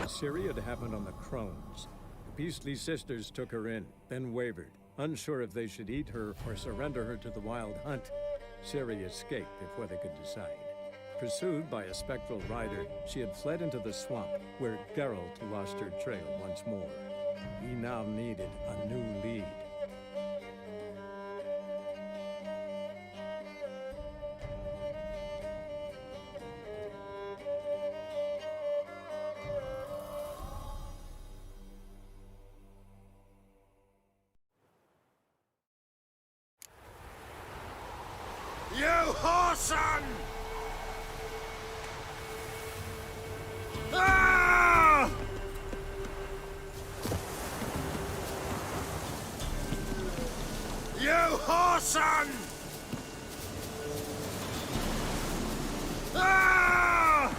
Ciri had happened on the Crones. The beastly sisters took her in, then wavered, unsure if they should eat her or surrender her to the Wild Hunt. Ciri escaped before they could decide. Pursued by a spectral rider, she had fled into the swamp, where Geralt lost her trail once more. He now needed a new lead. You whoreson! Ah! You whoreson! Ah!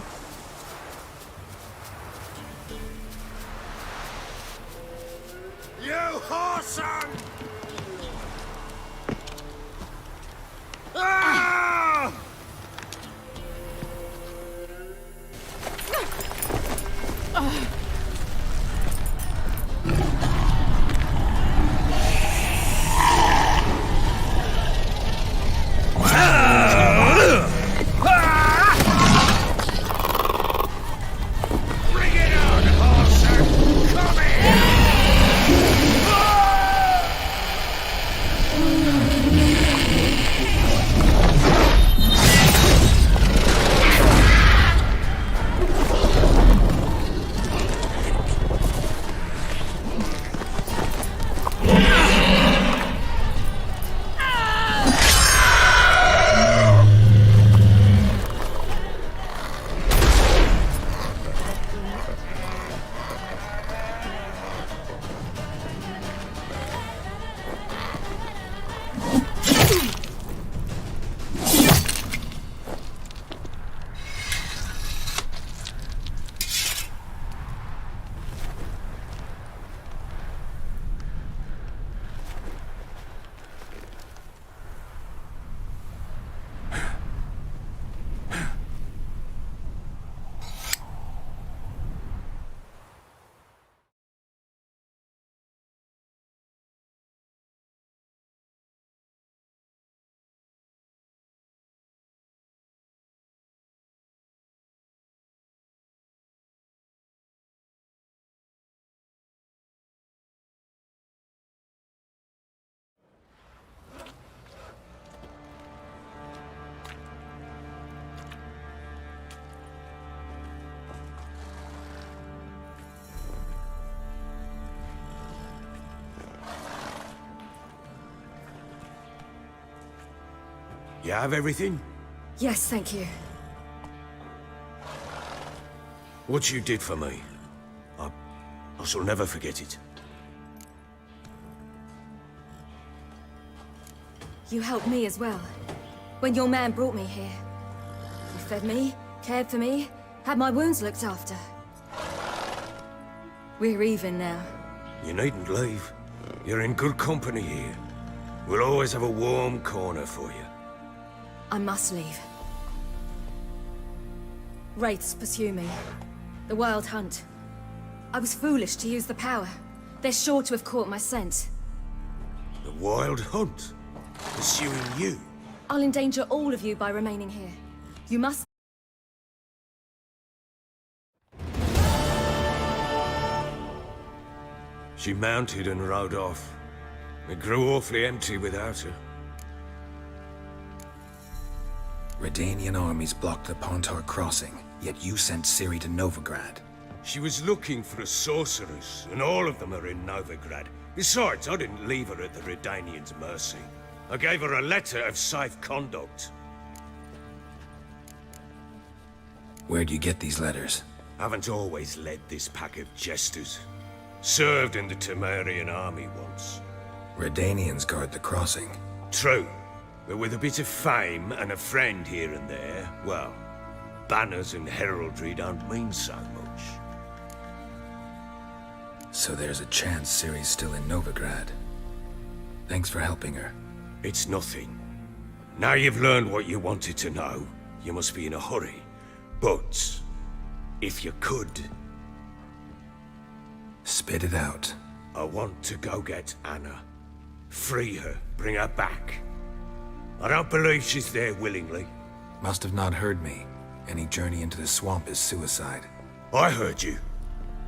You whoreson! Ah! Bring it on, Horson! Come here! You have everything? Yes, thank you. What you did for me, I shall never forget it. You helped me as well. When your man brought me here. You fed me, cared for me, had my wounds looked after. We're even now. You needn't leave. You're in good company here. We'll always have a warm corner for you. I must leave. Wraiths pursue me. The Wild Hunt. I was foolish to use the power. They're sure to have caught my scent. The Wild Hunt? Pursuing you? I'll endanger all of you by remaining here. You must... She mounted and rode off. It grew awfully empty without her. Redanian armies blocked the Pontar crossing, yet you sent Ciri to Novigrad. She was looking for a sorceress, and all of them are in Novigrad. Besides, I didn't leave her at the Redanians' mercy. I gave her a letter of safe conduct. Where'd you get these letters? Haven't always led this pack of jesters. Served in the Temerian army once. Redanians guard the crossing. True. But with a bit of fame and a friend here and there, well, banners and heraldry don't mean so much. So there's a chance Ciri's still in Novigrad. Thanks for helping her. It's nothing. Now you've learned what you wanted to know, you must be in a hurry. But, if you could, Spit it out. I want to go get Anna. Free her, bring her back. I don't believe she's there willingly. Must have not heard me. Any journey into the swamp is suicide. I heard you,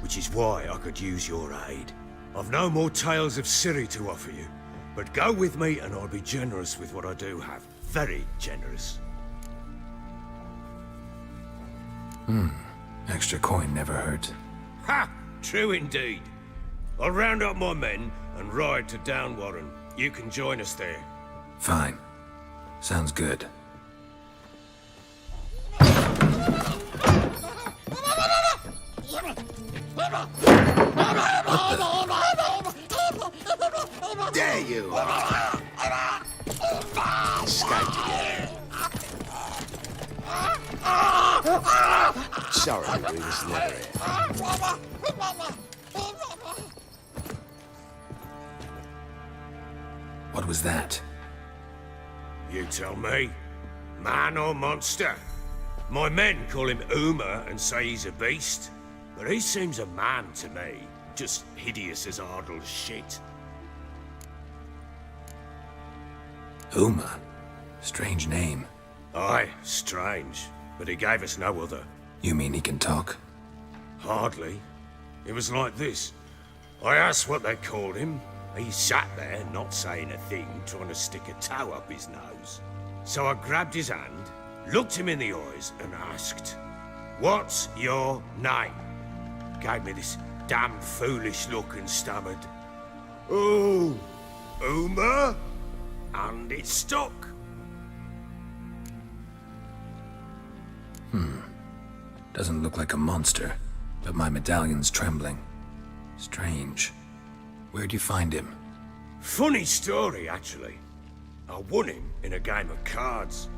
which is why I could use your aid. I've no more tales of Ciri to offer you, but go with me and I'll be generous with what I do have. Very generous. Extra coin never hurt. Ha! True indeed. I'll round up my men and ride to Downwarren. You can join us there. Fine. Sounds good. There you are. Escaped again. Sorry to do this leather here. What was that? You tell me. Man or monster? My men call him Uma and say he's a beast, but he seems a man to me. Just hideous as Ardle's shit. Uma. Strange name. Aye, strange, but he gave us no other. You mean he can talk? Hardly. It was like this. I asked what they called him. He sat there, not saying a thing, trying to stick a toe up his nose. So I grabbed his hand, looked him in the eyes, and asked, "What's your name?" Gave me this damn foolish look and stammered, "Oh, Uma?" And it stuck. Doesn't look like a monster, but my medallion's trembling. Strange. Where'd you find him? Funny story, actually. I won him in a game of cards.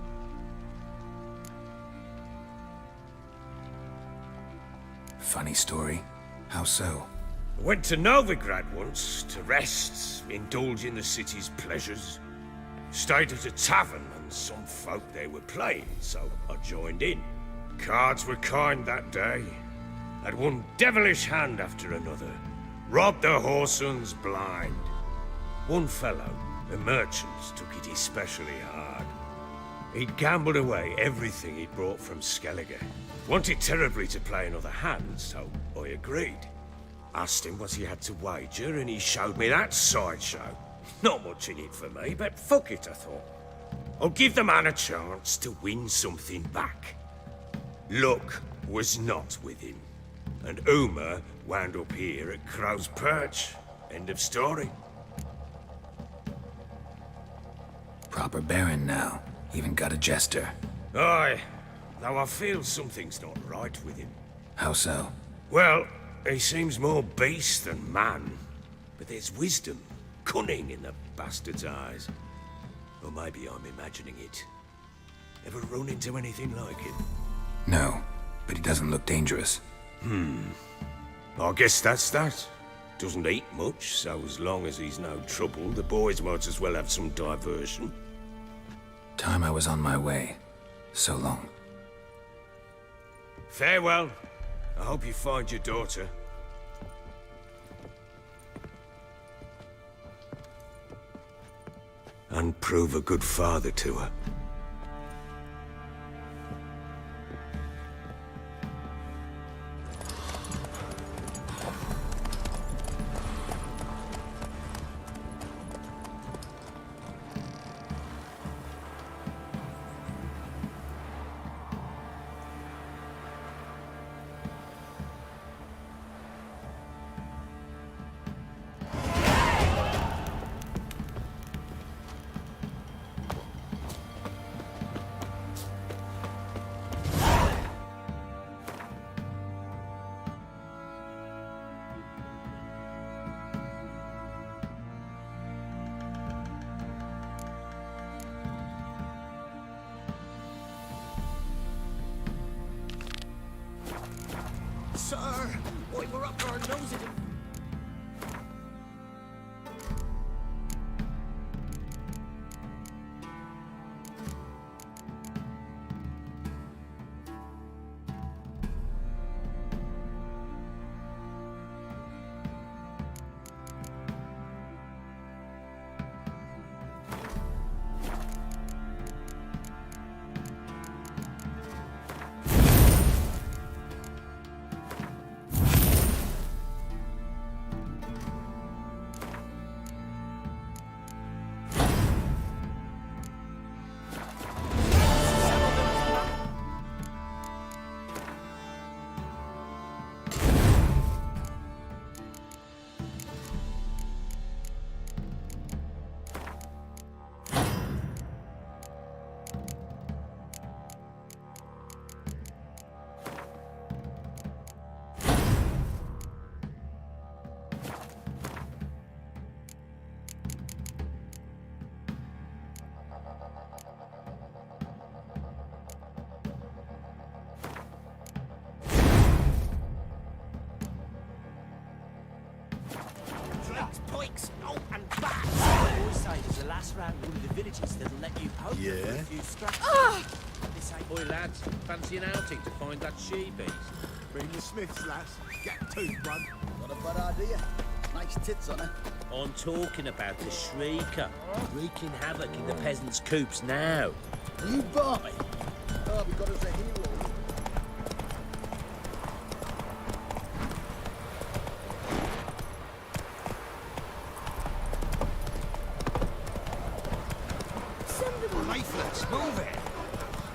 Funny story. How so? I went to Novigrad once to rest, indulge in the city's pleasures. Stayed at a tavern and some folk there were playing, so I joined in. Cards were kind that day. Had one devilish hand after another. Robbed the whoresun's blind. One fellow, a merchant, took it especially hard. He'd gambled away everything he'd brought from Skellige. Wanted terribly to play another hand, so I agreed. Asked him what he had to wager, and he showed me that sideshow. Not much in it for me, but fuck it, I thought. I'll give the man a chance to win something back. Luck was not with him, and Uma wound up here at Crow's Perch. End of story. Proper baron now. Even got a jester. Aye, though I feel something's not right with him. How so? Well, he seems more beast than man, but there's wisdom, cunning in the bastard's eyes. Or maybe I'm imagining it. Ever run into anything like him? No, but he doesn't look dangerous. I guess that's that. Doesn't eat much, so as long as he's no trouble, the boys might as well have some diversion. Time I was on my way. So long. Farewell. I hope you find your daughter. And prove a good father to her. Sir, boy, we're up to our noses in... Axe, pikes, oh, and bats. Boys say there's a last round in one of the villages that'll let you poke them for a few scratches. This ain't Boy, lads, fancy an outing to find that she-beast? Bring the Smiths, lass. Get tooth, run. Not a bad idea. Nice tits on her. I'm talking about the Shrieker, wreaking havoc in the peasants' coops now. You buy? Oh, we got us a hero. Leaflets, move it.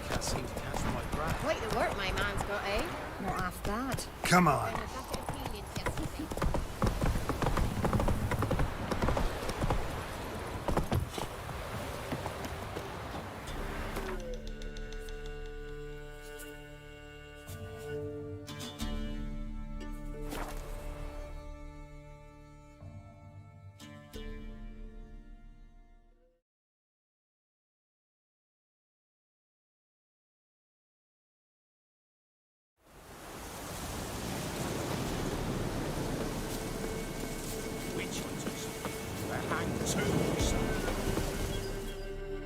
Can't seem to catch my breath. Quite the work my man's got, eh? Not half bad. Come on. Been a bucket of peelings yesterday. Witch hunters. They hang too, son.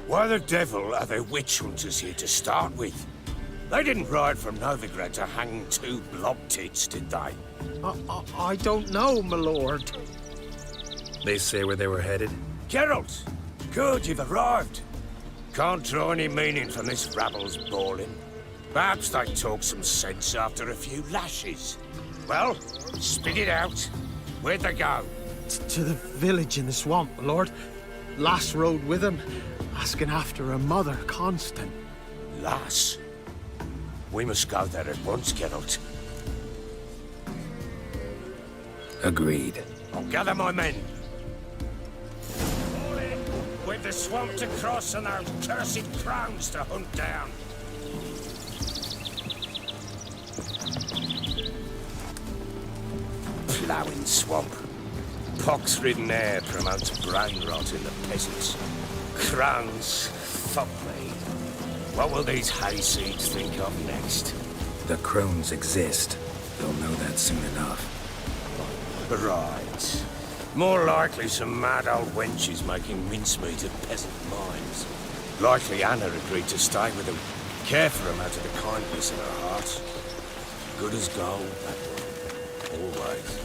Why the devil are there witch hunters here to start with? They didn't ride from Novigrad to hang two blob tits, did they? I don't know, my lord. They say where they were headed? Geralt! Good, you've arrived. Can't draw any meaning from this rabble's bawling. Perhaps they talk some sense after a few lashes. Well, spit it out. Where'd they go? To the village in the swamp, my lord. Lass rode with him, asking after her mother, Constant. Lass. We must go there at once, Geralt. Agreed. I'll gather my men. All in, with the swamp to cross and those cursed crowns to hunt down. Ploughing swamp. Pox-ridden air promotes brain rot in the peasants. Crowns, fuck me. What will these hayseeds think of next? The crones exist. They'll know that soon enough. Right. More likely some mad old wenches making mincemeat of peasant minds. Likely Anna agreed to stay with them, care for them out of the kindness of her heart. Good as gold, that one. Always.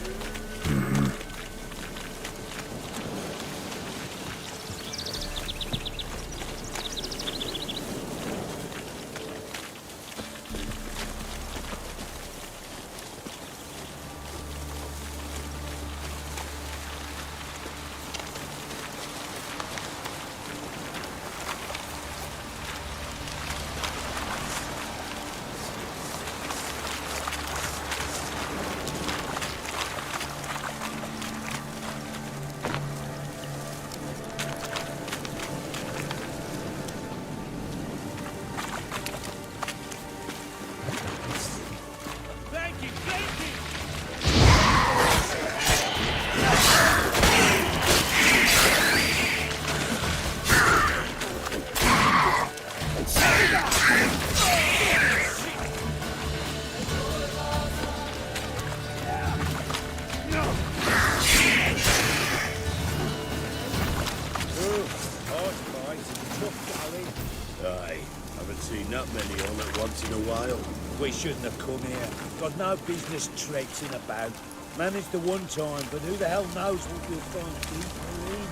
Aye, haven't seen that many all at once in a while. We shouldn't have come here. Got no business traipsing about. Managed the one time, but who the hell knows what we'll find deeper in.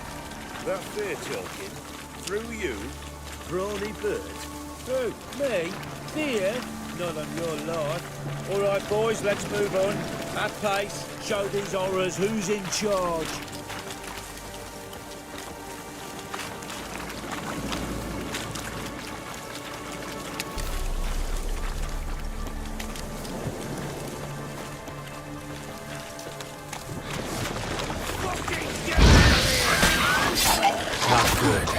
That fair talking? Through you? Brawny bird? Who? Me? Fear? Not on your life. All right, boys, let's move on. At pace. Show these horrors who's in charge. Not good.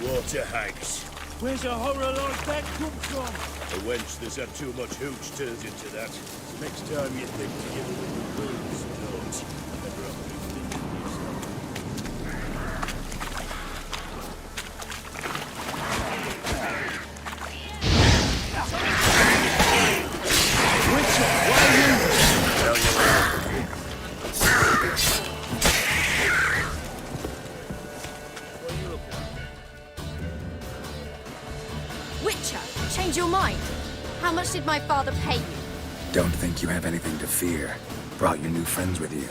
Water hags. Where's a horror like that come from? A wench that's had too much hooch turns into that. So next time you think to give her the booze, don't. Better off just thinking to yourself. Witcher, why are you? Tell you what are you looking at? Witcher, change your mind. How much did my father pay you? Don't think you have anything to fear. Brought your new friends with you.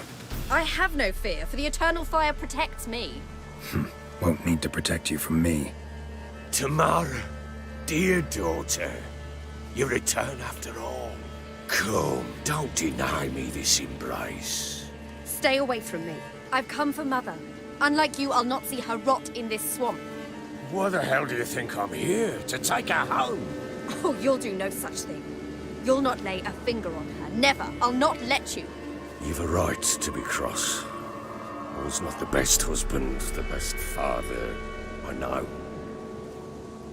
I have no fear, for the eternal fire protects me. Won't need to protect you from me. Tamara, dear daughter, you return after all. Come, don't deny me this embrace. Stay away from me. I've come for Mother. Unlike you, I'll not see her rot in this swamp. Why the hell do you think I'm here? To take her home? Oh, you'll do no such thing. You'll not lay a finger on her. Never. I'll not let you. You've a right to be cross. I was not the best husband, the best father, I know.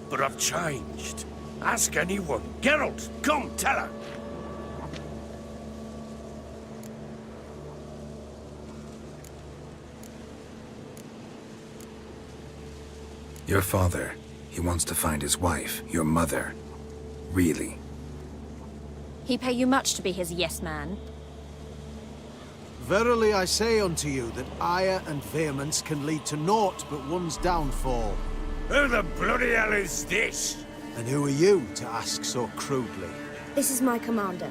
But I've changed. Ask anyone. Geralt, come, tell her. Your father, he wants to find his wife, your mother. Really? He pay you much to be his yes man. Verily I say unto you that ire and vehemence can lead to naught but one's downfall. Who the bloody hell is this? And who are you to ask so crudely? This is my commander.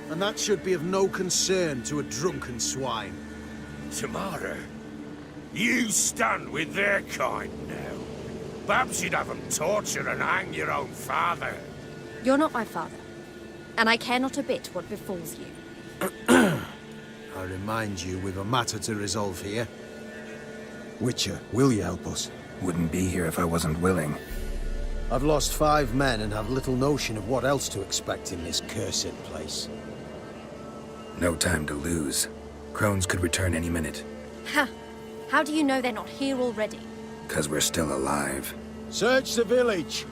And that should be of no concern to a drunken swine. Tamara, you stand with their kind now. Perhaps you'd have them torture and hang your own father. You're not my father. And I care not a bit what befalls you. I remind you we've a matter to resolve here. Witcher, will you help us? Wouldn't be here if I wasn't willing. I've lost 5 men and have little notion of what else to expect in this cursed place. No time to lose. Crones could return any minute. Ha! How do you know they're not here already? 'Cause we're still alive. Search the village!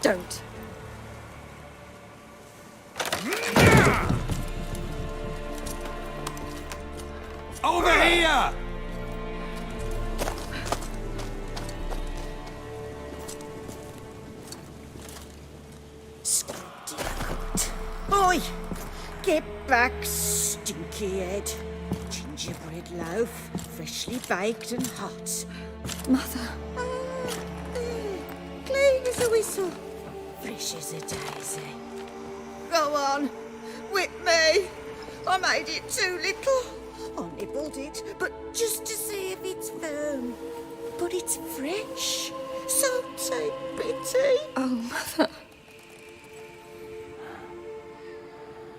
Don't. Over here! Oi! Get back, stinky head. Gingerbread loaf, freshly baked and hot. Mother. Clean as a whistle, fresh as a daisy. Go on, whip me. I made it too little. I nibbled it, but just to see if it's firm. But it's fresh, so take pity. Oh, Mother.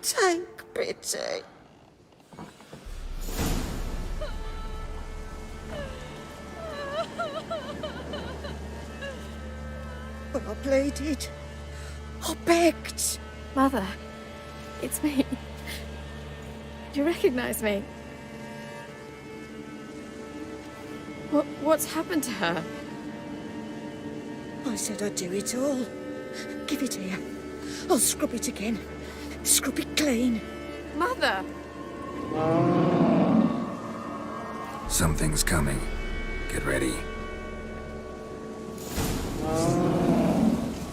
Take pity. But I pleaded. I begged. Mother. It's me. Do you recognize me? What's happened to her? I said I'd do it all. Give it here. I'll scrub it again. Scrub it clean. Mother! Something's coming. Get ready.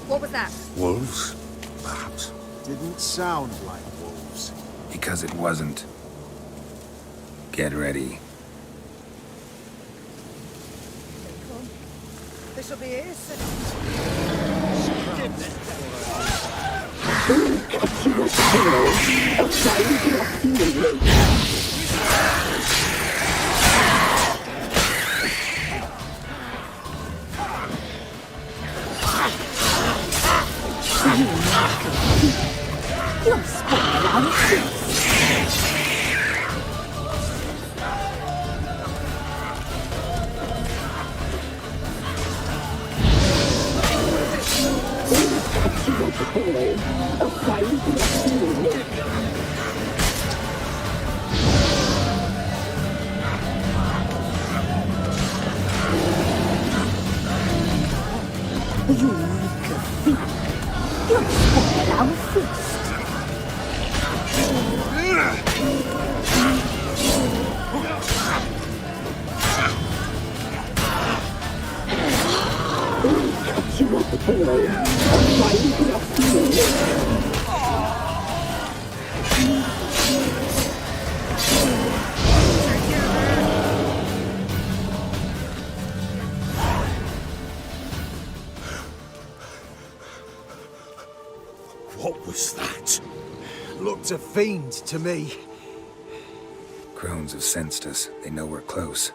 What was that? Wolves, perhaps. Didn't sound like wolves. Because it wasn't. Get ready. This'll be here soon. What was that? Looked a fiend to me. Crones have sensed us. They know we're close.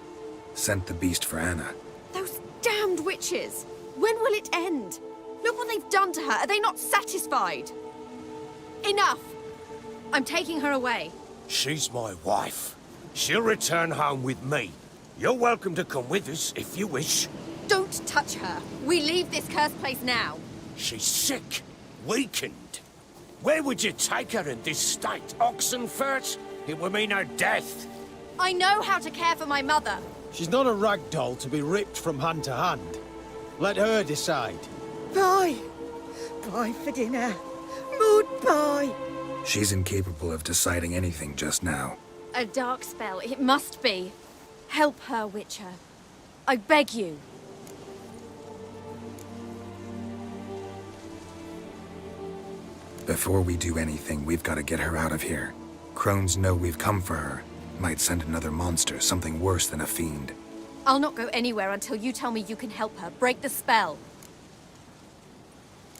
Sent the beast for Anna. Those damned witches! When will it end? Look what they've done to her. Are they not satisfied? Enough! I'm taking her away. She's my wife. She'll return home with me. You're welcome to come with us if you wish. Don't touch her. We leave this cursed place now. She's sick, weakened. Where would you take her in this state? Oxenfurt? It would mean her death. I know how to care for my mother. She's not a rag doll to be ripped from hand to hand. Let her decide. Bye. Bye for dinner. Mood bye. She's incapable of deciding anything just now. A dark spell, it must be. Help her, Witcher. I beg you. Before we do anything, we've got to get her out of here. Crones know we've come for her. Might send another monster, something worse than a fiend. I'll not go anywhere until you tell me you can help her. Break the spell.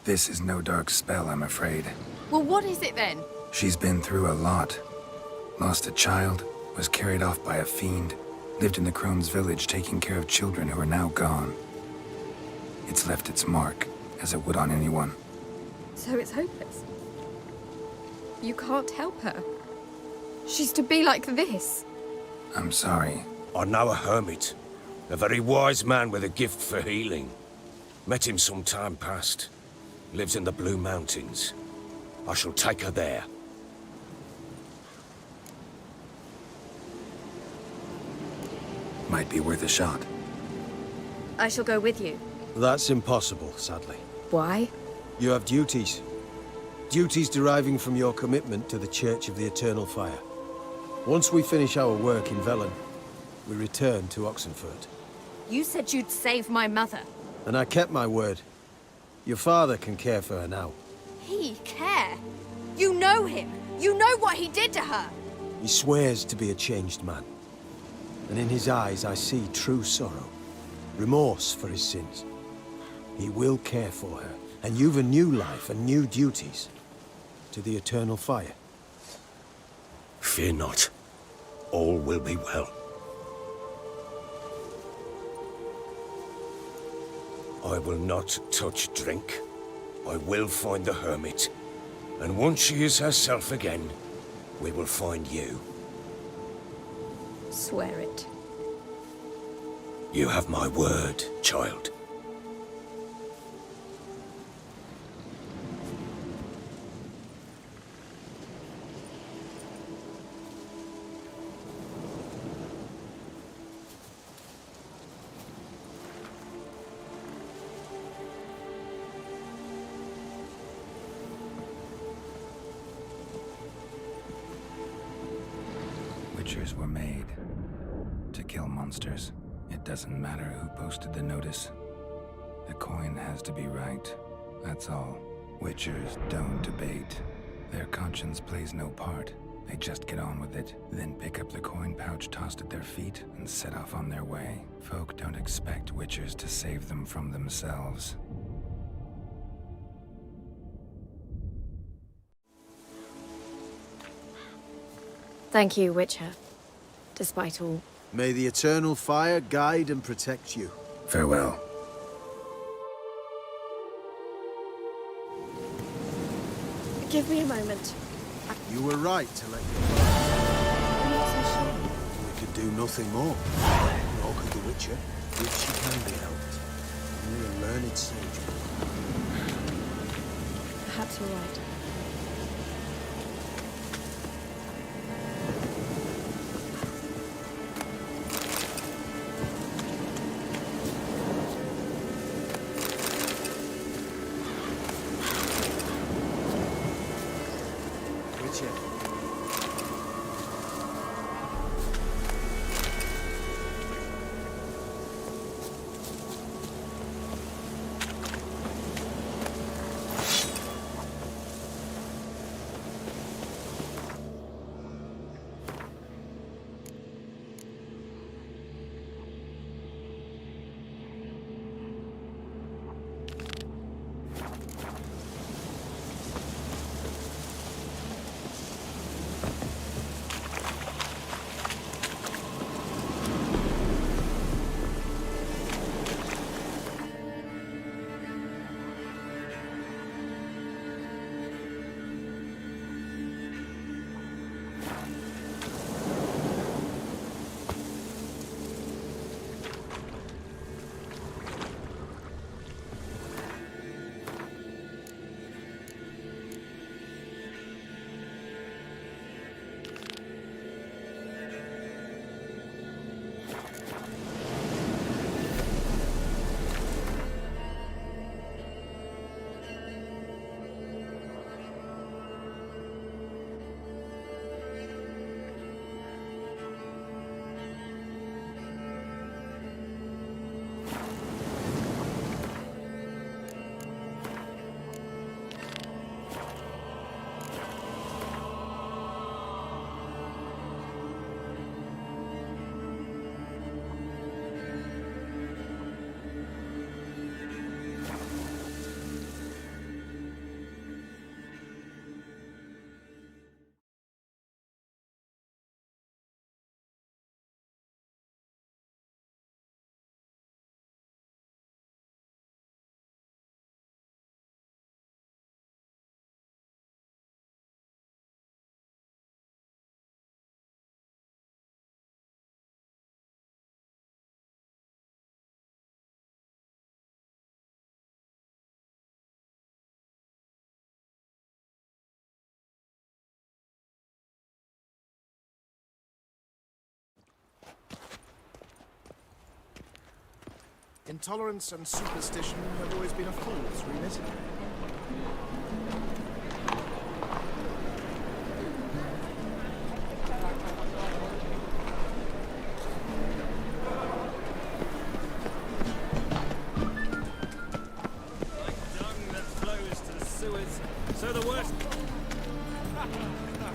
This is no dark spell, I'm afraid. Well, what is it then? She's been through a lot. Lost a child, was carried off by a fiend, lived in the Crones village taking care of children who are now gone. It's left its mark, as it would on anyone. So it's hopeless. You can't help her. She's to be like this. I'm sorry. I know a hermit. A very wise man with a gift for healing. Met him some time past. Lives in the Blue Mountains. I shall take her there. Might be worth a shot. I shall go with you. That's impossible, sadly. Why? You have duties. Duties deriving from your commitment to the Church of the Eternal Fire. Once we finish our work in Velen, we return to Oxenfurt. You said you'd save my mother. And I kept my word. Your father can care for her now. He care? You know him. You know what he did to her. He swears to be a changed man. And in his eyes I see true sorrow. Remorse for his sins. He will care for her. And you've a new life and new duties. To the Eternal Fire. Fear not. All will be well. I will not touch drink. I will find the hermit. And once she is herself again, we will find you. Swear it. You have my word, child. Witchers were made to kill monsters. It doesn't matter who posted the notice. The coin has to be right. That's all. Witchers don't debate. Their conscience plays no part. They just get on with it, then pick up the coin pouch tossed at their feet and set off on their way. Folk don't expect Witchers to save them from themselves. Thank you, Witcher. Despite all. May the Eternal Fire guide and protect you. Farewell. Give me a moment. You were right to let your We could do nothing more. Nor could the Witcher, if she can be helped. Only a learned sage. Perhaps you're right. Intolerance and superstition have always been a fool's remit.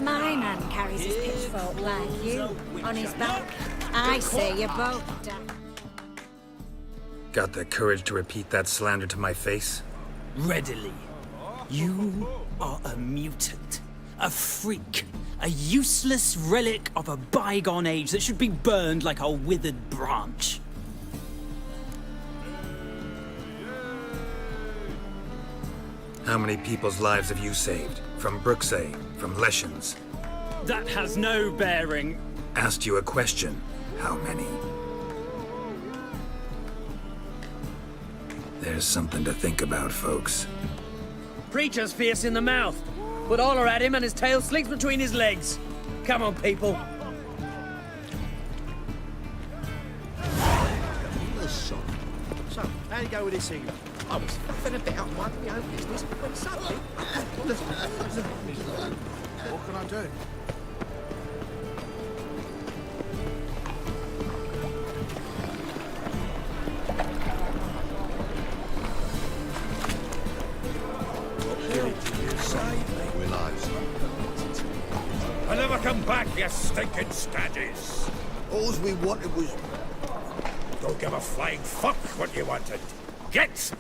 My man carries his pitchfork like you, on his back. I say you're both dead. Got the courage to repeat that slander to my face? Readily. You are a mutant. A freak. A useless relic of a bygone age that should be burned like a withered branch. How many people's lives have you saved? From Bruxay? From Leshens? That has no bearing. Asked you a question. How many? There's something to think about, folks. Preacher's fierce in the mouth, but all are at him and his tail slinks between his legs. Come on, people. So, how you go with this healer? I was faffing about minding my own business when suddenly... What can I do? I never come back, you stinking staggies. All we wanted was... Don't give a flying fuck what you wanted. Get!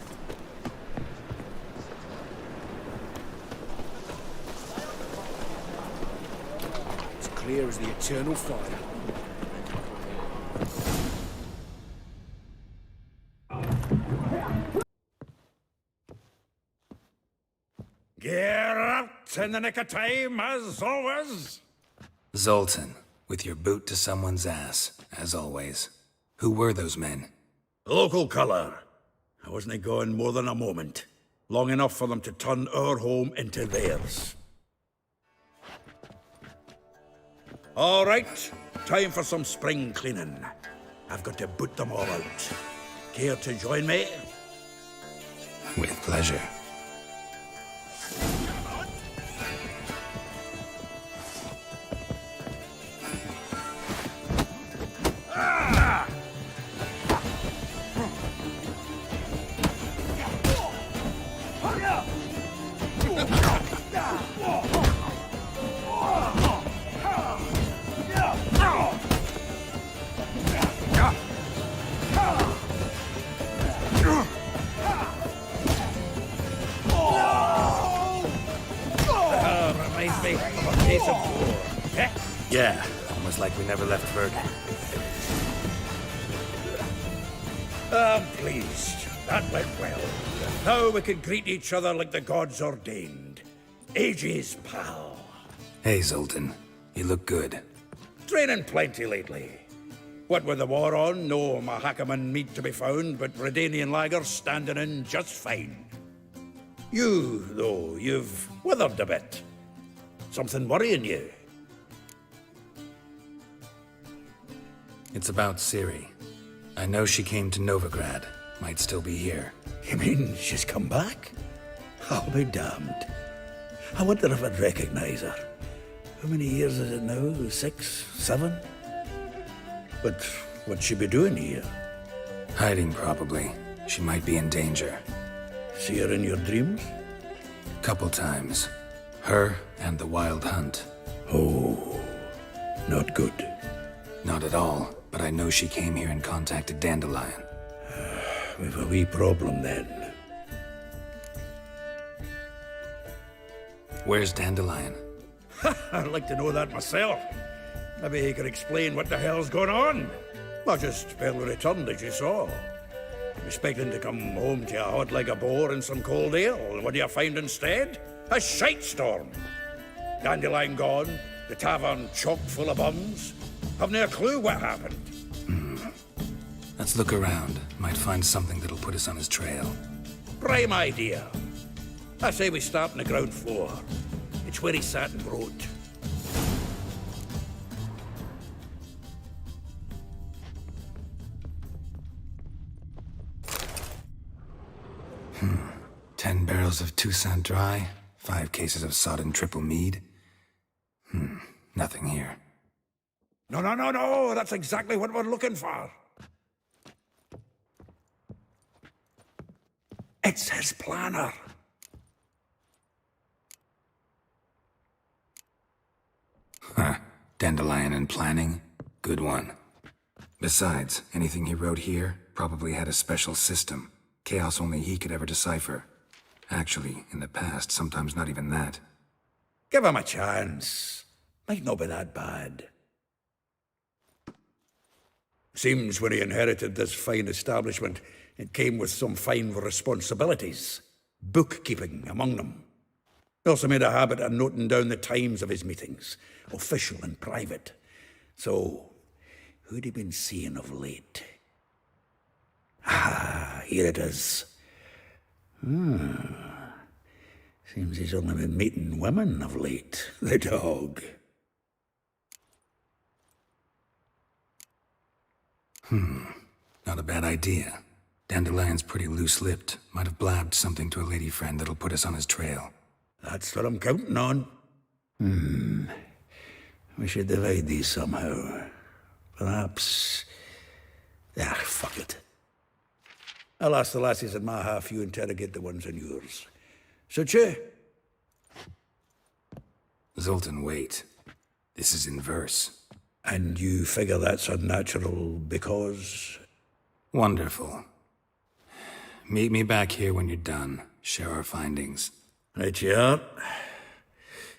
It's clear as the eternal fire. Gear out in the nick of time, as always. Zoltan, with your boot to someone's ass, as always. Who were those men? Local colour. I wasn't gone more than a moment. Long enough for them to turn our home into theirs. All right, time for some spring cleaning. I've got to boot them all out. Care to join me? With pleasure. Reminds me of Days of War. Eh? Yeah, almost like we never left Verga. I'm pleased. That went well. Now we can greet each other like the gods ordained. Ages, pal. Hey, Zoltan. You look good. Training plenty lately. What with the war on, no Mahakaman meat to be found, but Redanian lagers standing in just fine. You, though, you've withered a bit. Something worrying you? It's about Ciri. I know she came to Novigrad. Might still be here. You mean she's come back? I'll be damned. I wonder if I'd recognize her. How many years is it now? 6, 7? But what'd she be doing here? Hiding, probably. She might be in danger. See her in your dreams? Couple times. Her and the Wild Hunt. Oh, not good. Not at all, but I know she came here and contacted Dandelion. We've a wee problem then. Where's Dandelion? I'd like to know that myself. Maybe he could explain what the hell's going on. I just barely returned, as you saw. Expecting to come home to a hot like a boar and some cold ale, and what do you find instead? A shite storm. Dandelion gone, the tavern chock full of bums. Haven't a clue what happened. Let's look around. Might find something that'll put us on his trail. Prime idea. I say we start on the ground floor. It's where he sat and wrote. 10 barrels of Toussaint Dry, 5 cases of sodden triple mead. Nothing here. No, that's exactly what we're looking for. It's his planner. Huh. Dandelion and planning? Good one. Besides, anything he wrote here probably had a special system. Chaos only he could ever decipher. Actually, in the past, sometimes not even that. Give him a chance. Might not be that bad. Seems when he inherited this fine establishment, it came with some fine responsibilities. Bookkeeping among them. He also made a habit of noting down the times of his meetings, official and private. So, who'd he been seeing of late? Ah, here it is. Seems he's only been meeting women of late, the dog. Not a bad idea. Dandelion's pretty loose-lipped. Might have blabbed something to a lady friend that'll put us on his trail. That's what I'm counting on. We should divide these somehow. Perhaps... fuck it. I'll ask the lassies in my half, you interrogate the ones in yours. Suit you? Zoltan, wait. This is in verse. And you figure that's unnatural because... Wonderful. Meet me back here when you're done. Share our findings. Right you are.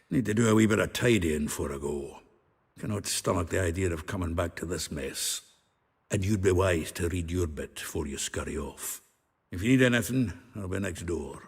Need to do a wee bit of tidying before I go. Cannot stomach the idea of coming back to this mess. And you'd be wise to read your bit before you scurry off. If you need anything, I'll be next door.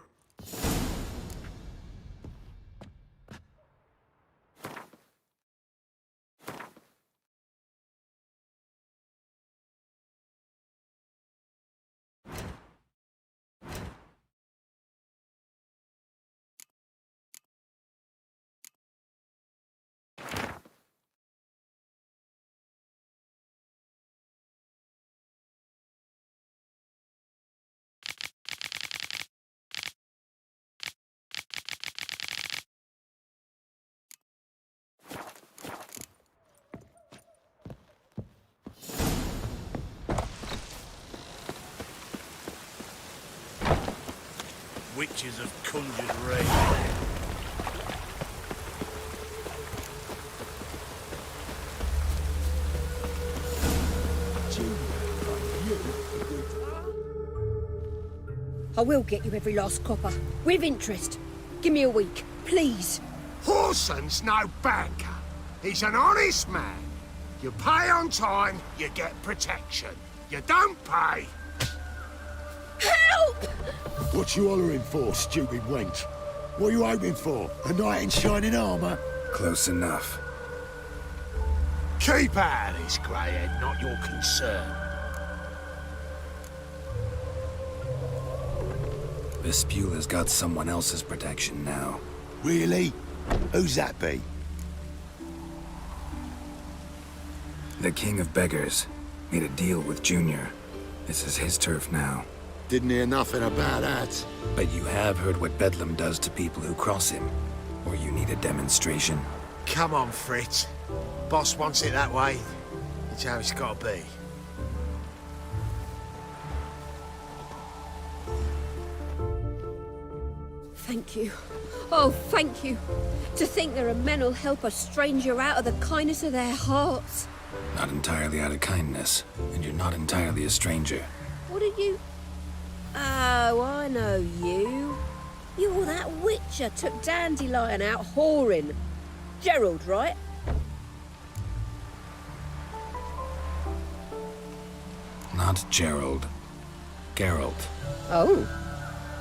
Witches have conjured rain. I will get you every last copper, with interest. Give me a week, please. Horson's no banker. He's an honest man. You pay on time, you get protection. You don't pay... Help! What you hollering for, stupid wench? What are you hoping for? A knight in shining armour? Close enough. Keep out of this, greyhead, not your concern. Vespula's got someone else's protection now. Really? Who's that be? The King of Beggars made a deal with Junior. This is his turf now. Didn't hear nothing about that. But you have heard what Bedlam does to people who cross him. Or you need a demonstration. Come on, Fritz. Boss wants it that way. It's how it's got to be. Thank you. Oh, thank you. To think there are men who'll help a stranger out of the kindness of their hearts. Not entirely out of kindness, and you're not entirely a stranger. What are you... Oh, I know you. You're that witcher took Dandelion out whoring. Gerald, right? Not Gerald. Geralt. Oh.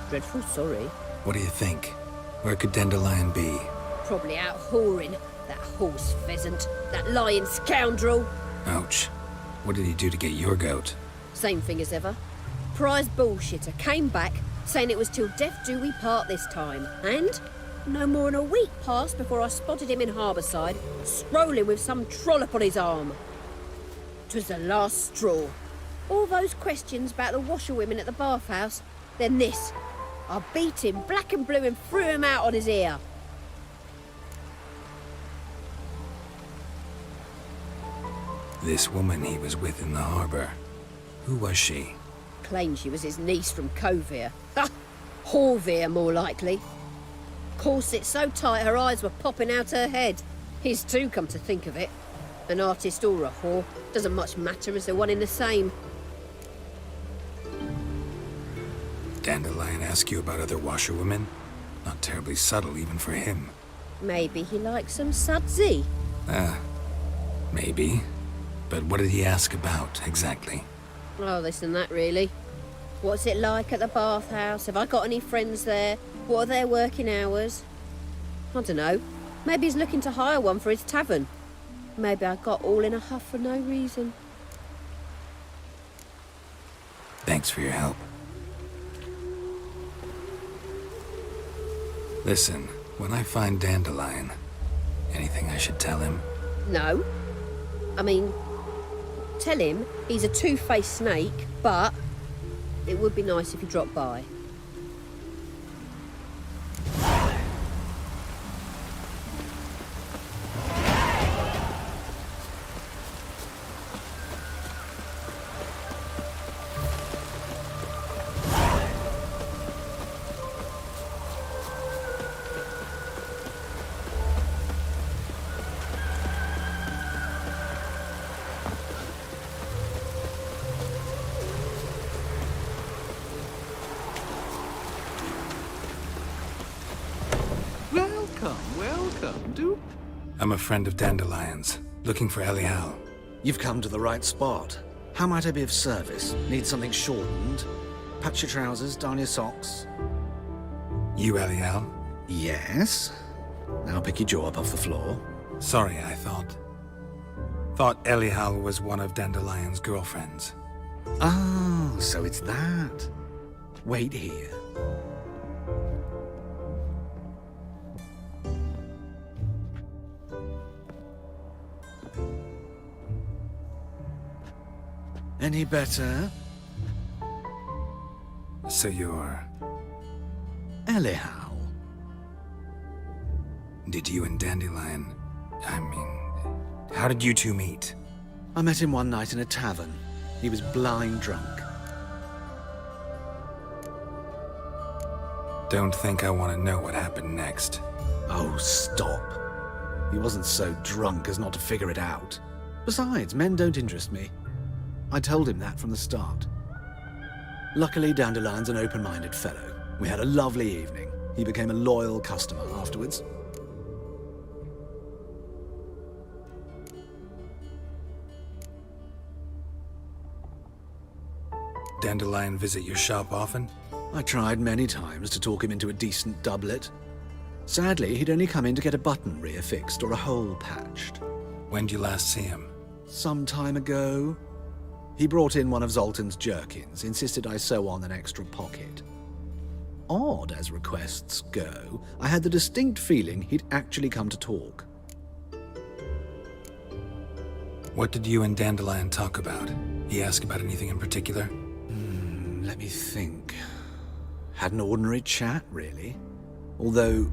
Dreadful sorry. What do you think? Where could Dandelion be? Probably out whoring. That horse pheasant. That lying scoundrel. Ouch. What did he do to get your goat? Same thing as ever. Prize bullshitter came back, saying it was till death do we part this time. And no more than a week passed before I spotted him in Harbourside, strolling with some trollop on his arm. 'Twas the last straw. All those questions about the washerwomen at the bathhouse, then this. I beat him black and blue and threw him out on his ear. This woman he was with in the harbor, who was she? Claimed she was his niece from Kovir. Ha! Horvir, more likely. Corset so tight her eyes were popping out her head. His too, come to think of it. An artist or a whore, doesn't much matter as they're one in the same. Dandelion ask you about other washerwomen? Not terribly subtle even for him. Maybe he likes some sudsy. Maybe. But what did he ask about, exactly? Oh, this and that, really. What's it like at the bathhouse? Have I got any friends there? What are their working hours? I don't know. Maybe he's looking to hire one for his tavern. Maybe I got all in a huff for no reason. Thanks for your help. Listen, when I find Dandelion, anything I should tell him? No. I mean, tell him he's a two-faced snake, but it would be nice if he dropped by. Welcome. Do I'm a friend of Dandelion's, looking for Elial. You've come to the right spot. How might I be of service? Need something shortened? Patch your trousers, darn your socks. You Elial? Yes. Now pick your jaw up off the floor. Sorry, I thought Elial was one of Dandelion's girlfriends. Oh, so it's that. Wait here. Any better? So you're... Elial. Did you and Dandelion... how did you two meet? I met him one night in a tavern. He was blind drunk. Don't think I want to know what happened next. Oh, stop. He wasn't so drunk as not to figure it out. Besides, men don't interest me. I told him that from the start. Luckily, Dandelion's an open-minded fellow. We had a lovely evening. He became a loyal customer afterwards. Dandelion visit your shop often? I tried many times to talk him into a decent doublet. Sadly, he'd only come in to get a button reaffixed or a hole patched. When did you last see him? Some time ago. He brought in one of Zoltan's jerkins, insisted I sew on an extra pocket. Odd as requests go, I had the distinct feeling he'd actually come to talk. What did you and Dandelion talk about? He asked about anything in particular? Let me think. Had an ordinary chat, really. Although,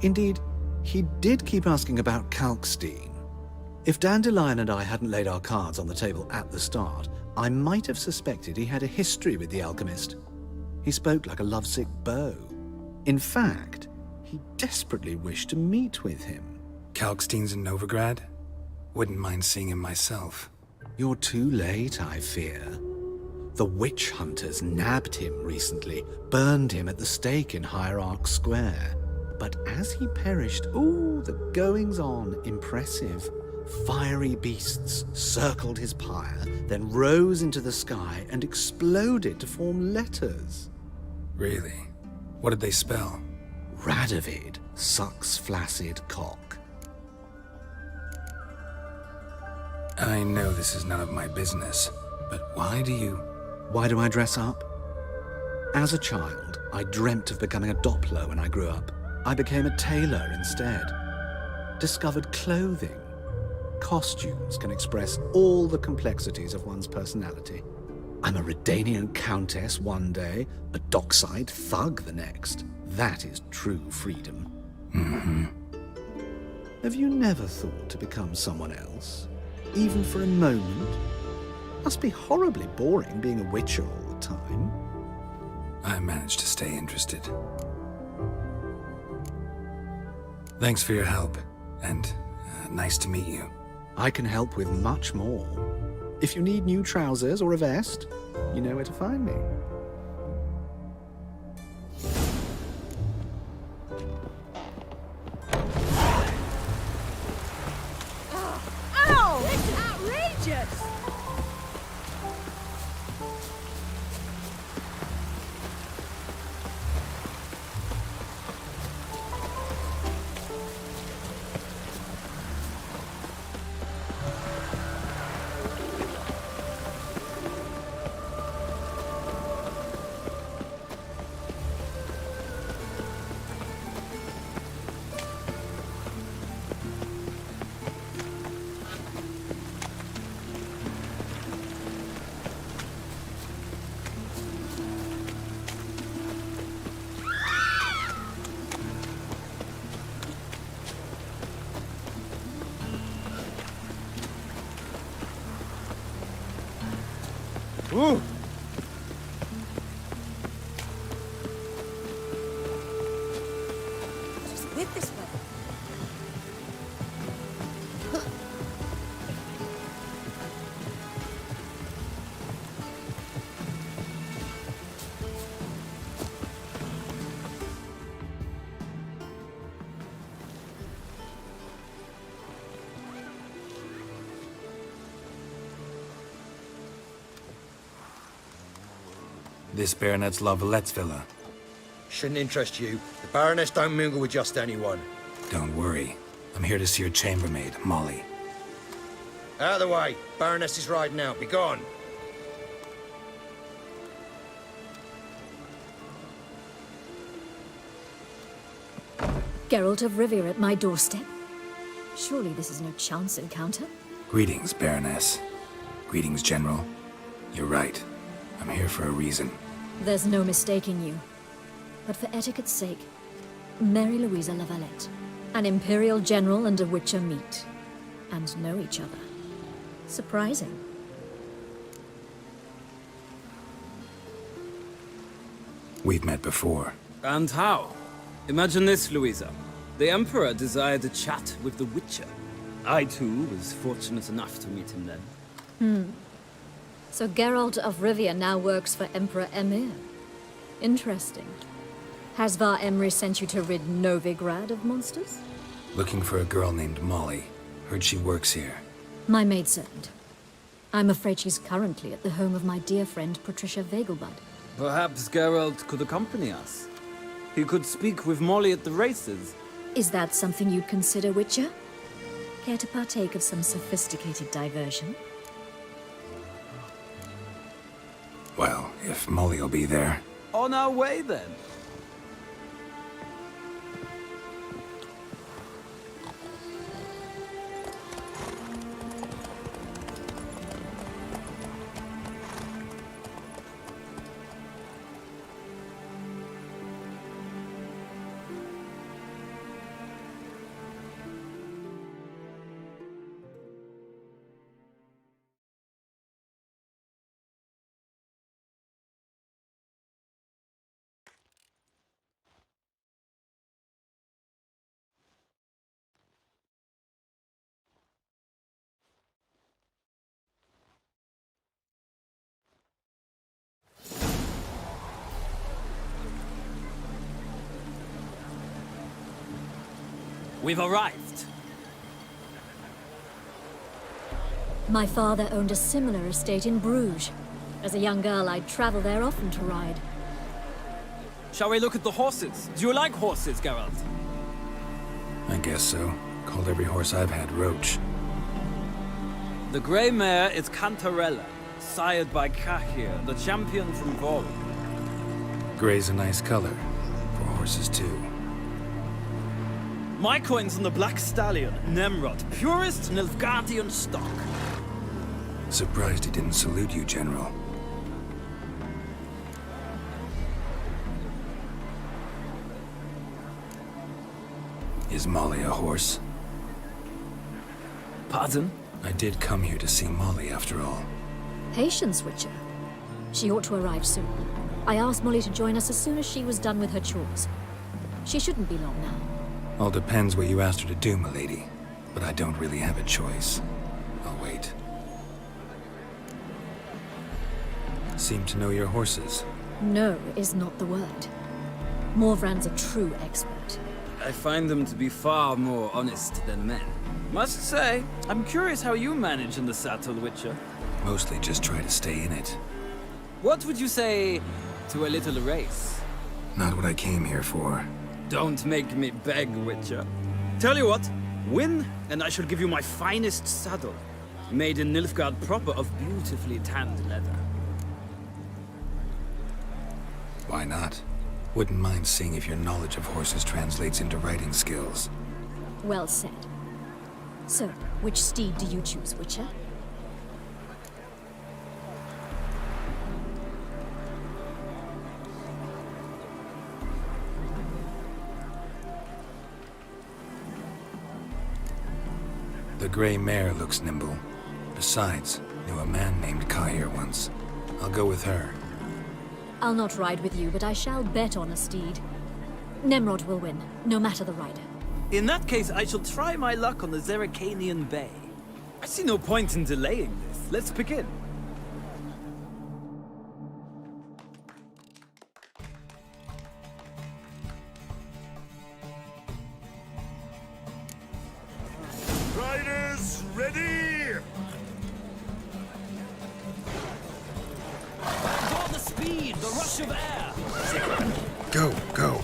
indeed, he did keep asking about Kalkstein. If Dandelion and I hadn't laid our cards on the table at the start, I might have suspected he had a history with the alchemist. He spoke like a lovesick beau. In fact, he desperately wished to meet with him. Kalkstein's in Novigrad? Wouldn't mind seeing him myself. You're too late, I fear. The witch hunters nabbed him recently, burned him at the stake in Hierarch Square. But as he perished, ooh, the goings-on, impressive. Fiery beasts circled his pyre, then rose into the sky and exploded to form letters. Really? What did they spell? Radovid sucks flaccid cock. I know this is none of my business, but why do I dress up? As a child, I dreamt of becoming a Doppler when I grew up. I became a tailor instead. Discovered clothing. Costumes can express all the complexities of one's personality. I'm a Redanian countess one day, a dockside thug the next. That is true freedom. Mm-hmm. Have you never thought to become someone else? Even for a moment? Must be horribly boring being a witcher all the time. I managed to stay interested. Thanks for your help, and nice to meet you. I can help with much more. If you need new trousers or a vest, you know where to find me. Ow! It's outrageous! Ooh! Just with this way. This Baronet's Lavalettes villa. Shouldn't interest you. The Baroness don't mingle with just anyone. Don't worry. I'm here to see your chambermaid, Molly. Out of the way. Baroness is riding out. Be gone. Geralt of Rivia at my doorstep? Surely this is no chance encounter? Greetings, Baroness. Greetings, General. You're right. I'm here for a reason. There's no mistaking you. But for etiquette's sake, Mary Louisa Lavalette, an Imperial General and a Witcher meet, and know each other. Surprising. We've met before. And how? Imagine this, Louisa. The Emperor desired a chat with the Witcher. I, too, was fortunate enough to meet him then. So Geralt of Rivia now works for Emperor Emir. Interesting. Has Var Emry sent you to rid Novigrad of monsters? Looking for a girl named Molly. Heard she works here. My maidservant. I'm afraid she's currently at the home of my dear friend Patricia Vegelbud. Perhaps Geralt could accompany us. He could speak with Molly at the races. Is that something you'd consider, Witcher? Care to partake of some sophisticated diversion? Well, if Molly will be there. On our way, then. We've arrived. My father owned a similar estate in Bruges. As a young girl, I'd travel there often to ride. Shall we look at the horses? Do you like horses, Geralt? I guess so. Called every horse I've had Roach. The grey mare is Cantarella, sired by Kahir, the champion from Vol. Gray's a nice color. For horses, too. My coin's on the Black Stallion, Nemrod, purest Nilfgaardian stock. Surprised he didn't salute you, General. Is Molly a horse? Pardon? I did come here to see Molly, after all. Patience, Witcher. She ought to arrive soon. I asked Molly to join us as soon as she was done with her chores. She shouldn't be long now. All depends what you asked her to do, milady. But I don't really have a choice. I'll wait. Seem to know your horses. No is not the word. Morvran's a true expert. I find them to be far more honest than men. Must say, I'm curious how you manage in the saddle, Witcher. Mostly just try to stay in it. What would you say to a little race? Not what I came here for. Don't make me beg, Witcher. Tell you what, win, and I shall give you my finest saddle. Made in Nilfgaard proper of beautifully tanned leather. Why not? Wouldn't mind seeing if your knowledge of horses translates into riding skills. Well said. So, which steed do you choose, Witcher? The gray mare looks nimble. Besides, knew a man named Kai here once. I'll go with her. I'll not ride with you, but I shall bet on a steed. Nemrod will win, no matter the rider. In that case, I shall try my luck on the Zerrikanian Bay. I see no point in delaying this. Let's begin. Riders, ready! For the speed, the rush of air! Go, go.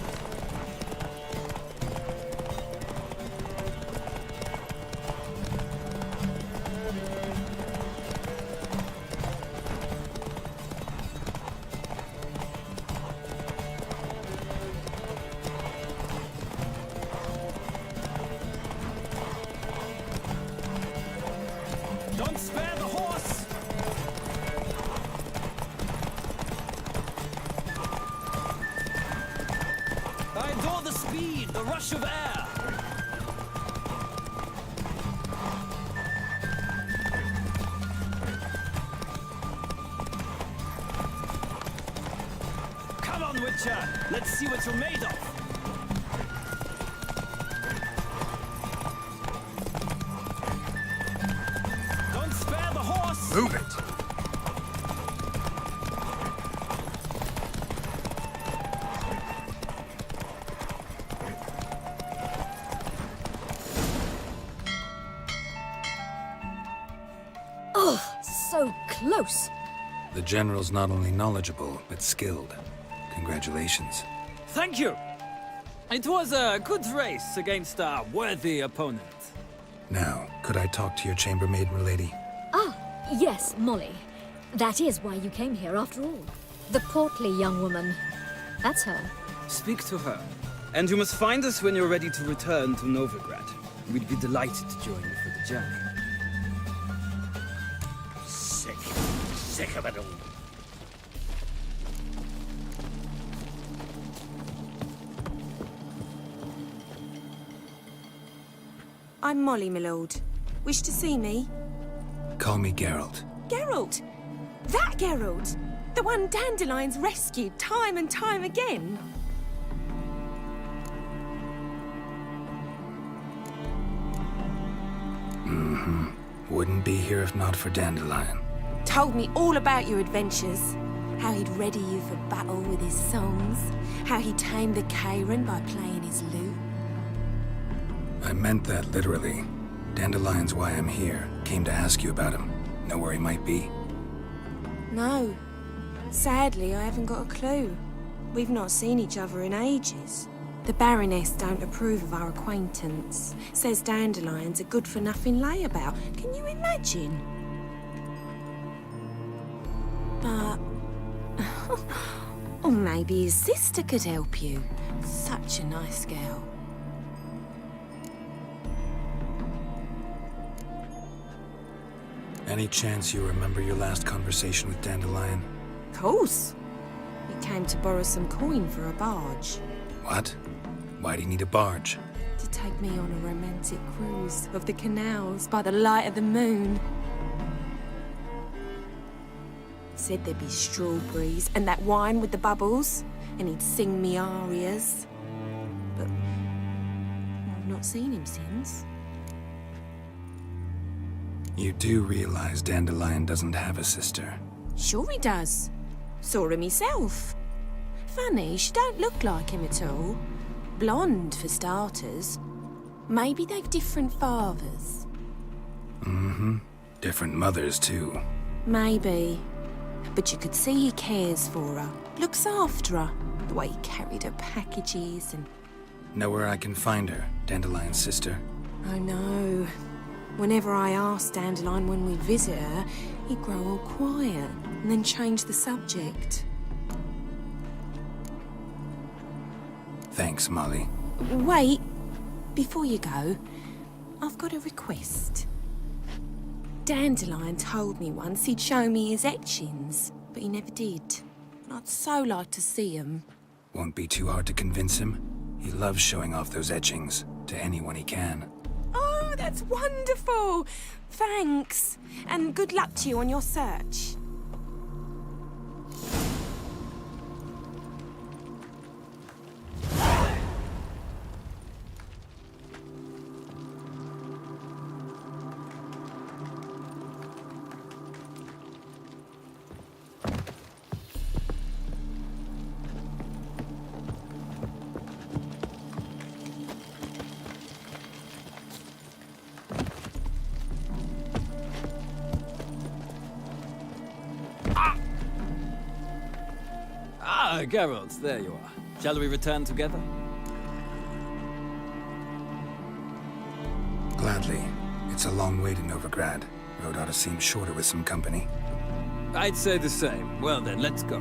Don't spare the horse! I adore the speed, the rush of air! Come on, Witcher! Let's see what you're made of! Don't spare the horse! Move it! Oh, so close! The general's not only knowledgeable, but skilled. Congratulations. Thank you! It was a good race against a worthy opponent. Now, could I talk to your chambermaid, milady? Ah, yes, Molly. That is why you came here after all. The portly young woman. That's her. Speak to her. And you must find us when you're ready to return to Novigrad. We'd be delighted to join you for the journey. Sick of it all. I'm Molly, my lord. Wish to see me? Call me Geralt. Geralt! That Geralt! The one Dandelion's rescued time and time again? Mm-hmm. Wouldn't be here if not for Dandelion. Told me all about your adventures. How he'd ready you for battle with his songs. How he tamed the Kairan by playing his lute. I meant that literally. Dandelion's why I'm here. Came to ask you about him. Know where he might be? No. Sadly, I haven't got a clue. We've not seen each other in ages. The Baroness don't approve of our acquaintance. Says Dandelion's a good-for-nothing layabout. Can you imagine? But... or maybe his sister could help you. Such a nice girl. Any chance you remember your last conversation with Dandelion? Of course. He came to borrow some coin for a barge. What? Why'd he need a barge? To take me on a romantic cruise of the canals by the light of the moon. Said there'd be strawberries and that wine with the bubbles, and he'd sing me arias. But I've not seen him since. You do realize Dandelion doesn't have a sister? Sure he does. Saw her myself. Funny, she don't look like him at all. Blonde, for starters. Maybe they've different fathers. Mm-hmm. Different mothers, too. Maybe. But you could see he cares for her. Looks after her. The way he carried her packages and... Know where I can find her, Dandelion's sister? Oh no. Whenever I asked Dandelion when we'd visit her, he'd grow all quiet and then change the subject. Thanks, Molly. Wait. Before you go, I've got a request. Dandelion told me once he'd show me his etchings, but he never did. I'd so like to see them. Won't be too hard to convince him. He loves showing off those etchings to anyone he can. Oh, that's wonderful! Thanks. And good luck to you on your search. Geralt, there you are. Shall we return together? Gladly. It's a long way to Novigrad. Road ought to seem shorter with some company. I'd say the same. Well then, let's go.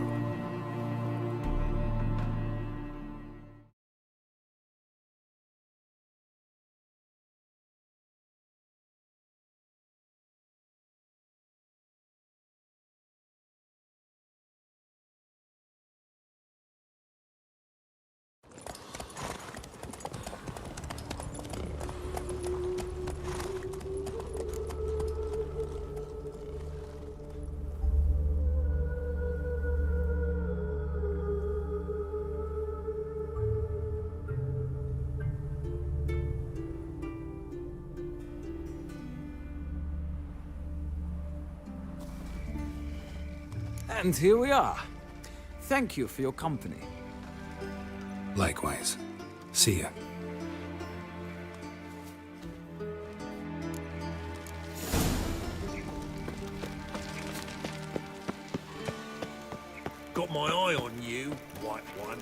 And here we are. Thank you for your company. Likewise. See ya. Got my eye on you, white one.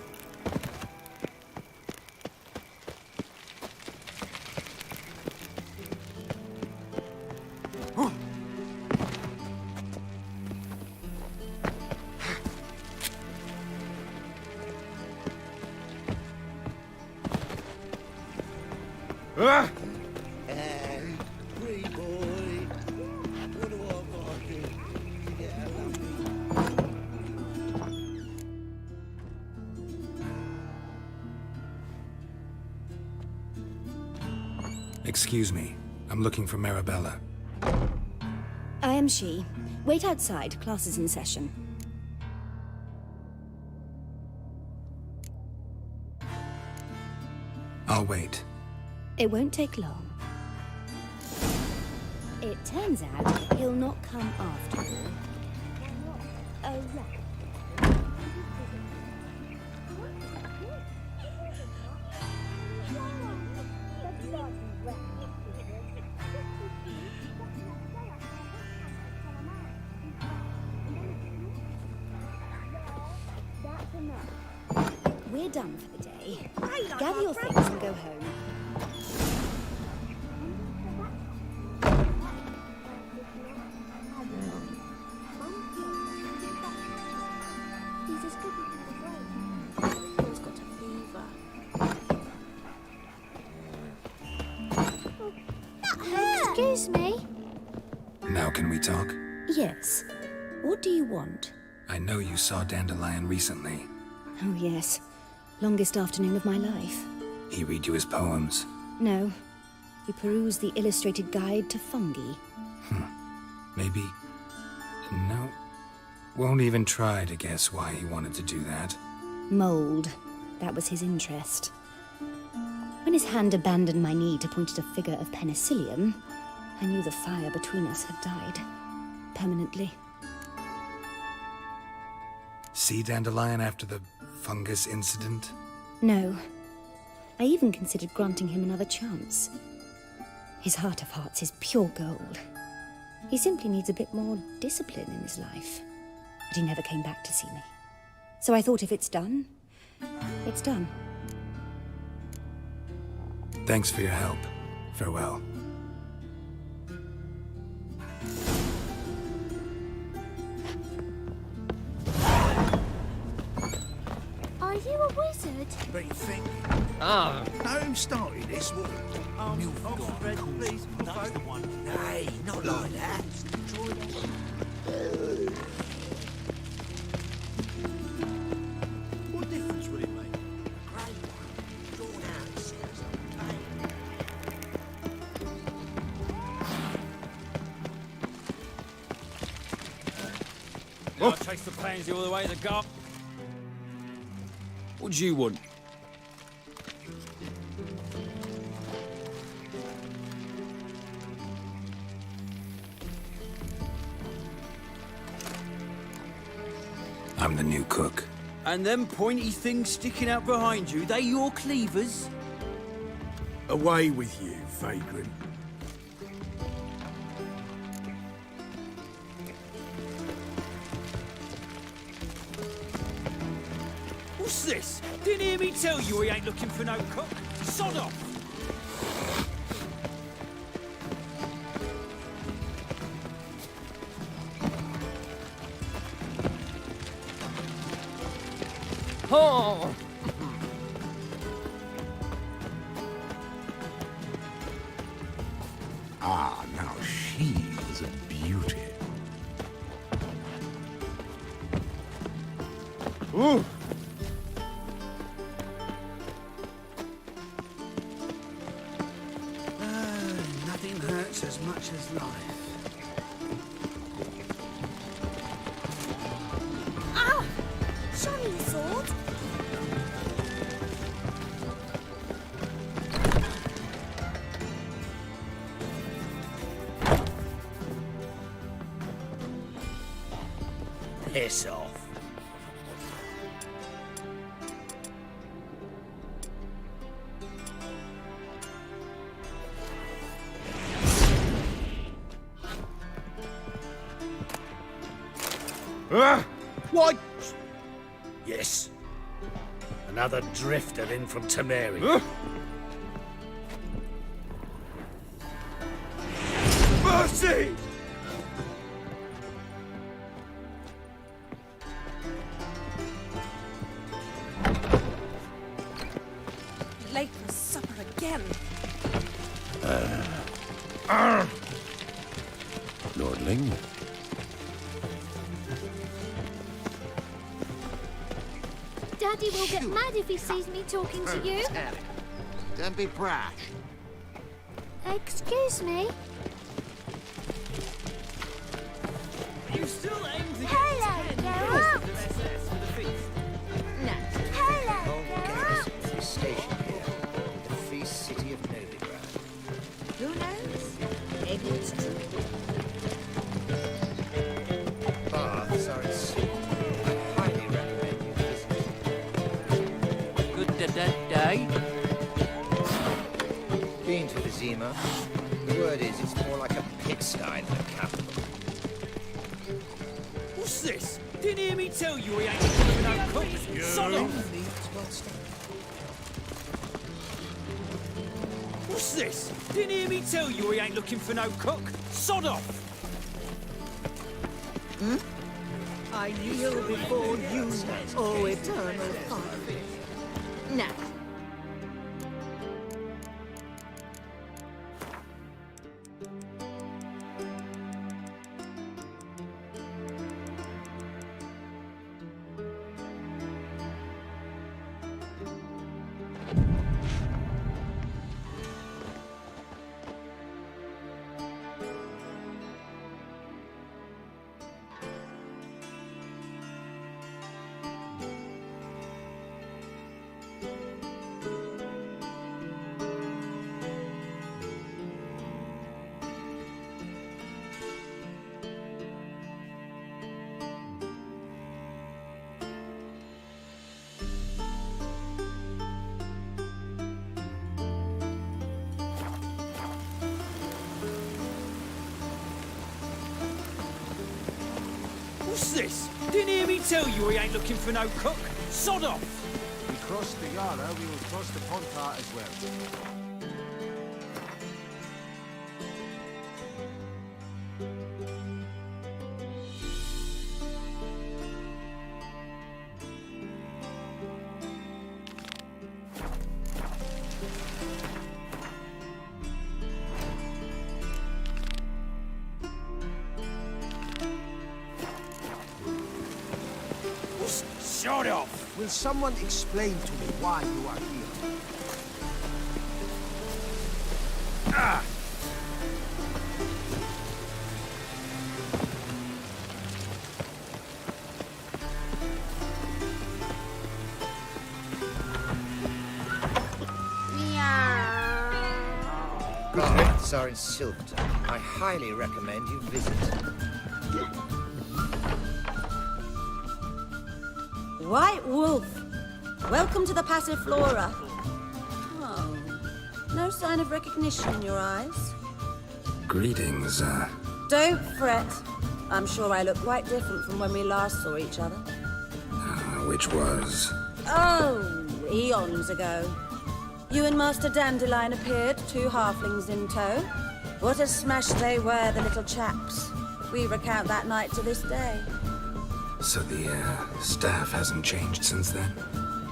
Free boy. What do I got to do to get out of here? Excuse me. I'm looking for Marabella. I am she. Wait outside. Class is in session. I'll wait. It won't take long. It turns out he'll not come after all. Oh, right. We're done for the day. Gather your things and go home. Excuse me? Now can we talk? Yes. What do you want? I know you saw Dandelion recently. Oh, yes. Longest afternoon of my life. He read you his poems. No. We peruse the illustrated guide to fungi. Maybe... No. Won't even try to guess why he wanted to do that. Mold. That was his interest. When his hand abandoned my knee to point at a figure of penicillium, I knew the fire between us had died. Permanently. Sea dandelion after the fungus incident? No. I even considered granting him another chance. His heart of hearts is pure gold. He simply needs a bit more discipline in his life. But he never came back to see me. So I thought if it's done, it's done. Thanks for your help. Farewell. Are you a wizard? Been thinking. Ah. Know who started this war? Please, That's the one. Nay, not like that. What difference will it make? Great one. Drawn out says I'll chase the pansy all the way to the garden. What do you want? I'm the new cook. And them pointy things sticking out behind you, they your cleavers? Away with you, vagrant. What's this? Didn't hear me tell you he ain't looking for no cook? Sod off! Oh! Ah, now she was a beauty. Ooh! Nothing hurts as much as life. Ow! Show me your sword. Piss off. What? Yes. Another drifter in from Temeria. Mercy! Late for supper again. Lordling. Daddy will get mad if he sees me talking to you. Don't be brash. Excuse me. You still aim to get Hello, 10 Geralt. years of SS for the feast? No. Hello, Geralt. Is stationed here, in the free city of Novigrad. Who knows? Maybe it's true. Baths are at sea. I highly recommend you visit. Good day. Been to the Zima. The word is, it's more like a pigsty than a capital. What's this? Didn't hear me tell you he ain't looking for no cook? Sod off! What's this? Didn't hear me tell you he ain't looking for no cook? Sod off! I kneel before you, O eternal Father. Now, What's this? Didn't hear me tell you we ain't looking for no cook. Sod off! We crossed the Yara, we will cross the Pontar as well. Shut off! Will someone explain to me why you are here? Ah! Paths are in Silverton. I highly recommend you visit. White Wolf, welcome to the Passiflora. Oh, no sign of recognition in your eyes. Greetings, Don't fret. I'm sure I look quite different from when we last saw each other. which was? Oh, eons ago. You and Master Dandelion appeared, 2 halflings in tow. What a smash they were, the little chaps. We recount that night to this day. So the, staff hasn't changed since then?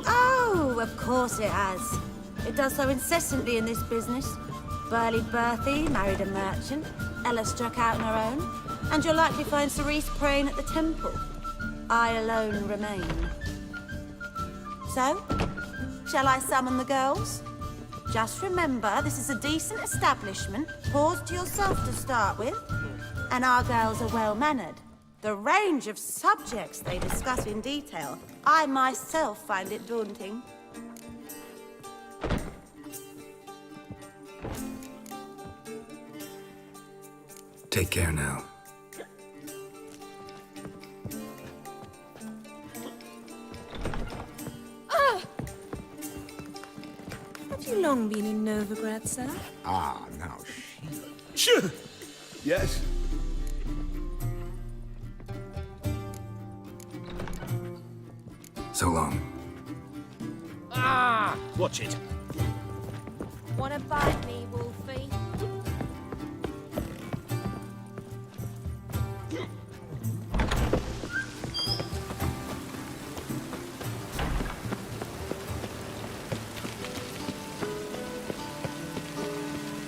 Oh, of course it has. It does so incessantly in this business. Burly Berthie married a merchant, Ella struck out on her own, and you'll likely find Cerise praying at the temple. I alone remain. So, shall I summon the girls? Just remember, this is a decent establishment. Pause to yourself to start with. And our girls are well-mannered. The range of subjects they discuss in detail, I myself find it daunting. Take care now. Have you long been in Novigrad, sir? Ah, now Sure. Yes. So long. Ah! Watch it. Wanna bite me, Wolfie?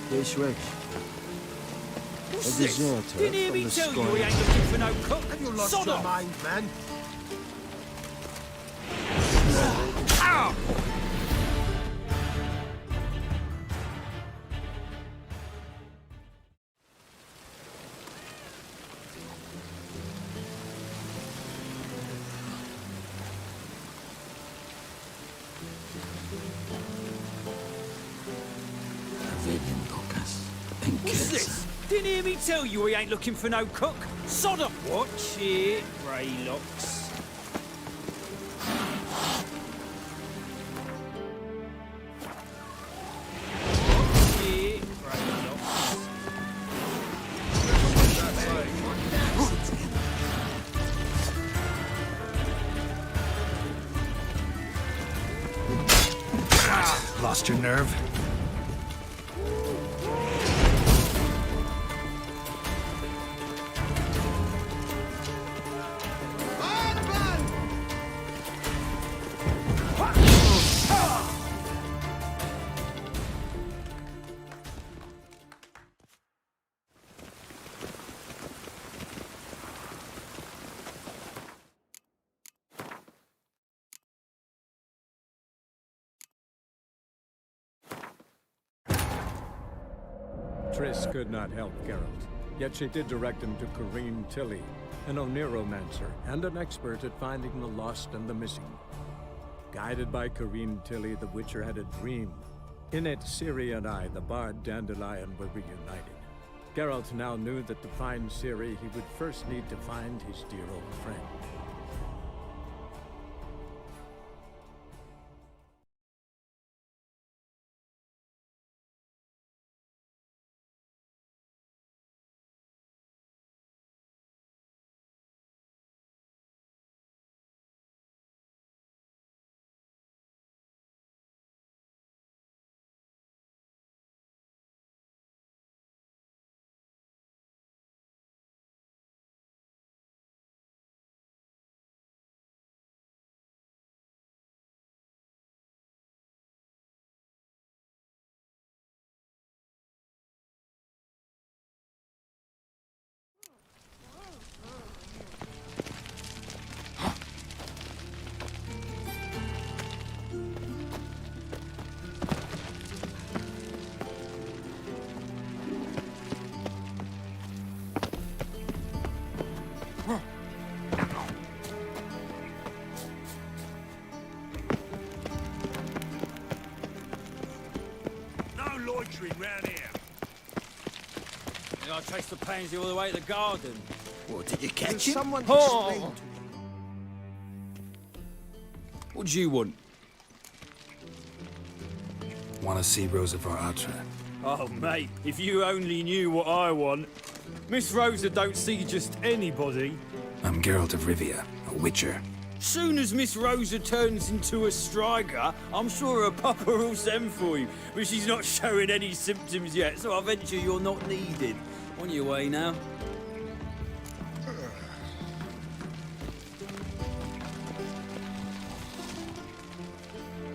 This wretch. What's A this? deserter Didn't hear from me the tell you sky. we ain't looking for no cook. Have you lost Sod your off! mind, man? Ow! What's this? Didn't hear me tell you we ain't looking for no cook. Sod off! Watch it, Greylocks. Watch it, Greylocks. Lost your nerve? Triss could not help Geralt, yet she did direct him to Kareem Tilly, an Oniromancer and an expert at finding the lost and the missing. Guided by Kareem Tilly, the Witcher had a dream. In it, Ciri and I, the bard Dandelion, were reunited. Geralt now knew that to find Ciri, he would first need to find his dear old friend. No loitering round here. I chased the pansy all the way to the garden. What, did you catch him? Someone Oh! What do you want? Want to see Rosa for Atra? Oh, mate, if you only knew what I want. Miss Rosa don't see just anybody. I'm Geralt of Rivia, a witcher. Soon as Miss Rosa turns into a striker, I'm sure her papa will send for you. But she's not showing any symptoms yet, so I venture you're not needed. On your way now?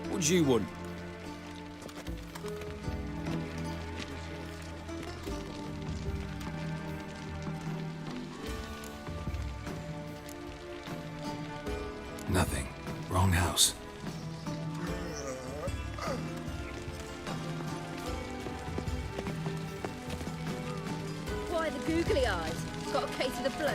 What do you want? Nothing. Wrong house. Why the googly eyes? Got a case of the flu.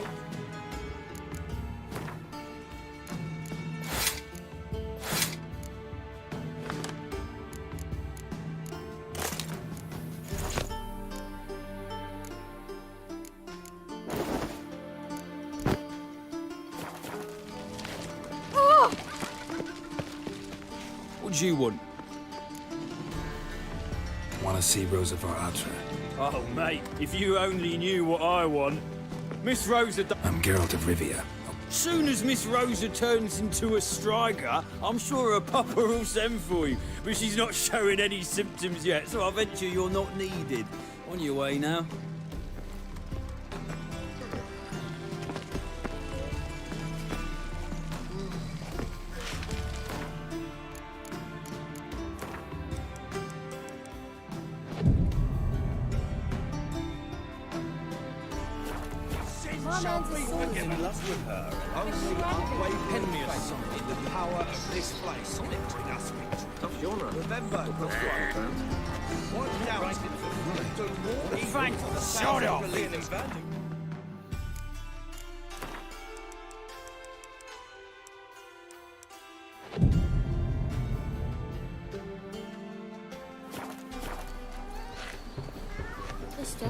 What do you want? Want to see Rosa for Atra? Oh, mate, if you only knew what I want. Miss Rosa... I'm Geralt of Rivia. Soon as Miss Rosa turns into a striker, I'm sure her papa will send for you. But she's not showing any symptoms yet, so I venture you're not needed. On your way now? In love with her, only our way pen me a sign the power of this place. Remember, one down do more Frank, shut up! Mister,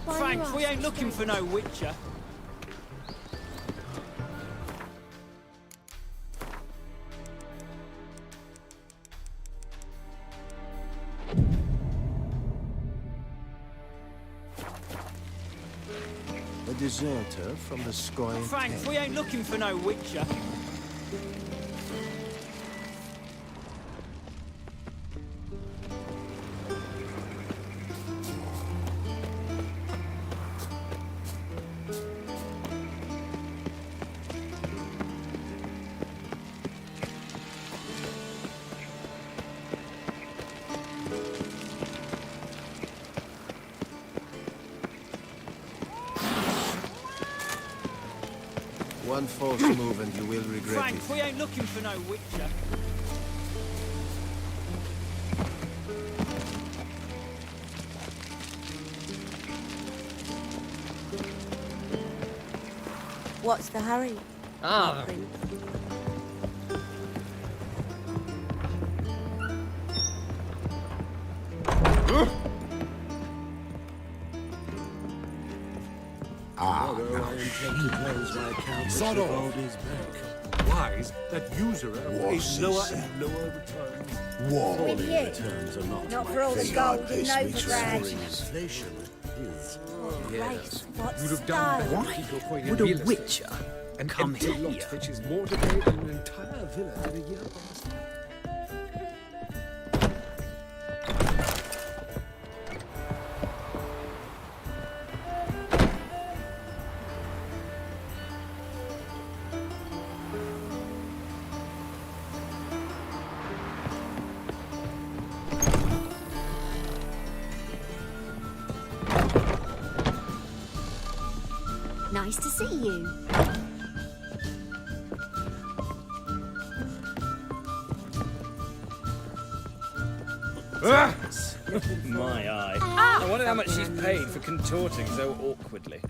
why Frank, you we ask ain't looking for no witcher. A deserter from the Scoian Frank, we ain't looking for no witcher. One false move and you will regret Frank, it. we ain't looking for no witcher. What's the hurry? Ah, I intend to close my account with Vivaldi's bank. Wise that usurer pays lower and lower returns. With you. Returns are not For all the gold in Novigrad. inflation is. Great. What You'd have style? done better to keep your coin in Would a real estate. witcher An come empty here? lot fetches more today than an entire villa in a year past. Nice to see you. My eye. Ah! I wonder how much she's paid for contorting so awkwardly.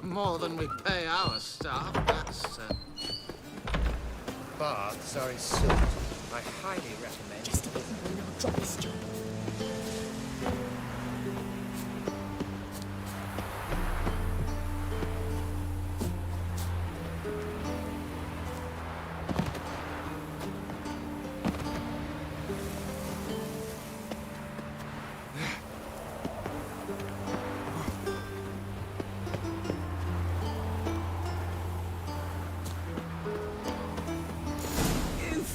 More than we pay our staff, that's... Baths are in Salt. I highly recommend... Just give him and I'll drop this job.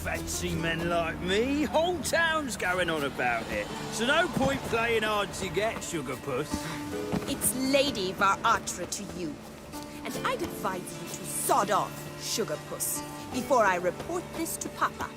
Fancy men like me, whole town's going on about it. So no point playing hard to get, sugar puss. It's Lady Varatra to you. And I'd advise you to sod off, sugar puss, before I report this to Papa.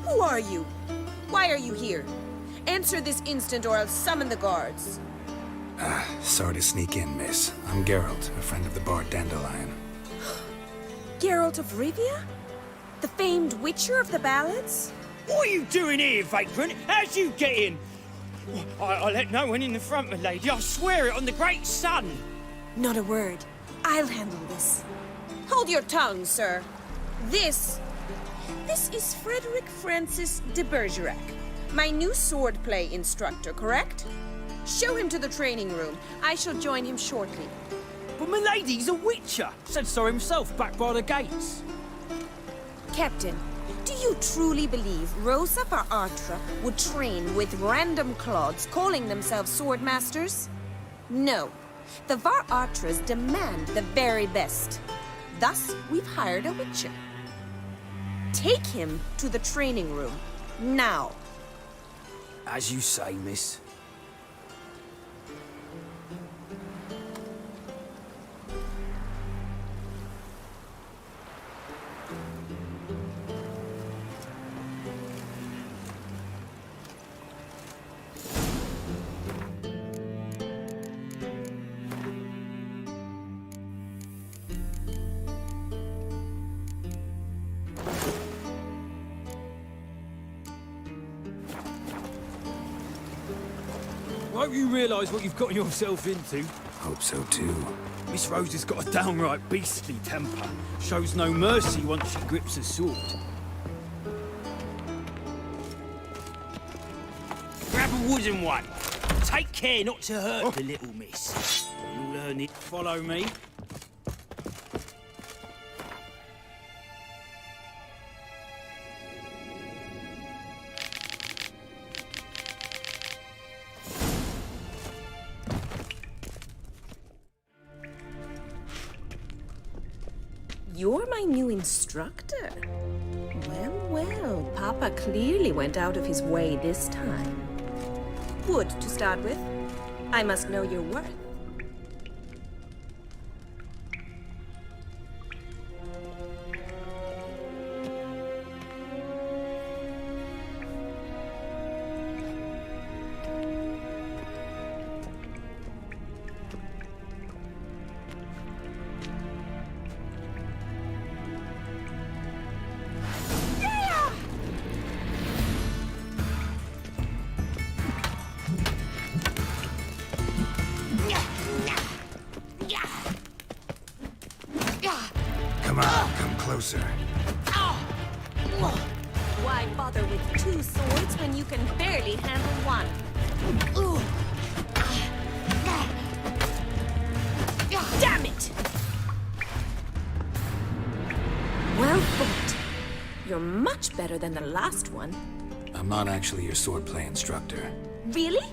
Who are you? Why are you here? Answer this instant or I'll summon the guards. Sorry to sneak in, miss. I'm Geralt, a friend of the Bard Dandelion. Geralt of Rivia? The famed witcher of the ballads? What are you doing here, vagrant? How'd you get in? I let no one in the front, my lady. I swear it on the great sun. Not a word. I'll handle this. Hold your tongue, sir. This is Frederick Francis de Bergerac, my new swordplay instructor, correct? Show him to the training room. I shall join him shortly. But my lady's a witcher. Said so himself back by the gates. Captain, do you truly believe Rosa Varatra would train with random clods calling themselves sword masters? No. The Varatras demand the very best. Thus, we've hired a witcher. Take him to the training room, now. As you say, miss. Won't you realise what you've gotten yourself into? Hope so too. Miss Rose has got a downright beastly temper. Shows no mercy once she grips a sword. Grab a wooden one. Take care not to hurt the little miss. You'll learn it. Follow me. You're my new instructor? Well, well, Papa clearly went out of his way this time. Wood, to start with. I must know your worth. Come on, come closer. Why bother with two swords when you can barely handle one? Damn it! Well fought. You're much better than the last one. I'm not actually your swordplay instructor. Really?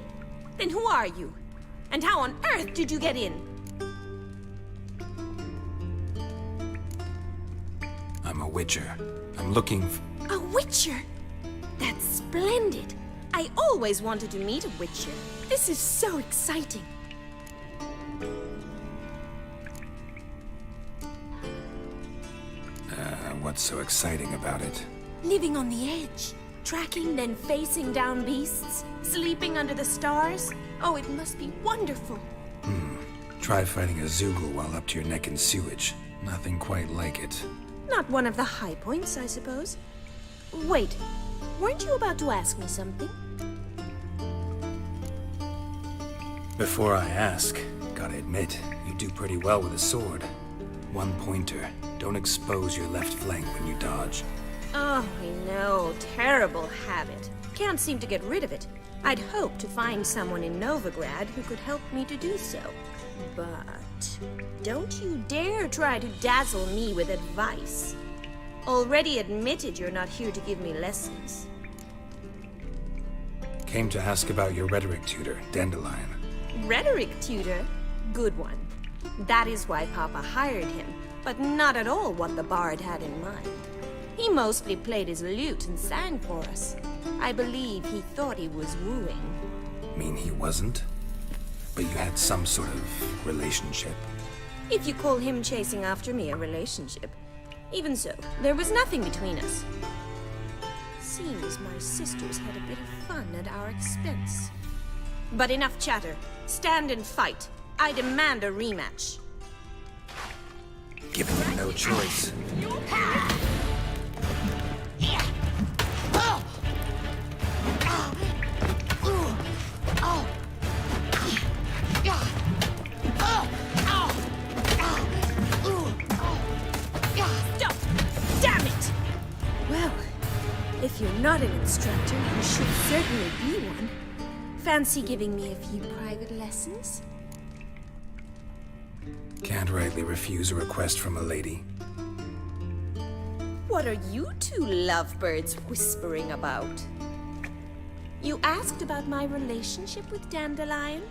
Then who are you? And how on earth did you get in? I'm a witcher. I'm looking A witcher? That's splendid. I always wanted to meet a witcher. This is so exciting. What's so exciting about it? Living on the edge. Tracking, then facing down beasts? Sleeping under the stars? Oh, it must be wonderful. Try fighting a Zoogle while up to your neck in sewage. Nothing quite like it. Not one of the high points, I suppose. Wait, weren't you about to ask me something? Before I ask, gotta admit, you do pretty well with a sword. One pointer. Don't expose your left flank when you dodge. Oh, I know. Terrible habit. Can't seem to get rid of it. I'd hoped to find someone in Novigrad who could help me to do so. But don't you dare try to dazzle me with advice. Already admitted you're not here to give me lessons. Came to ask about your rhetoric tutor, Dandelion. Rhetoric tutor? Good one. That is why Papa hired him, but not at all what the bard had in mind. He mostly played his lute and sang for us. I believe he thought he was wooing. Mean he wasn't? But you had some sort of relationship? If you call him chasing after me a relationship. Even so, there was nothing between us. Seems my sisters had a bit of fun at our expense. But enough chatter. Stand and fight. I demand a rematch. Given you no choice. Stop! Damn it! Well, if you're not an instructor, you should certainly be one. Fancy giving me a few private lessons? Can't rightly refuse a request from a lady. What are you two lovebirds whispering about? You asked about my relationship with Dandelion?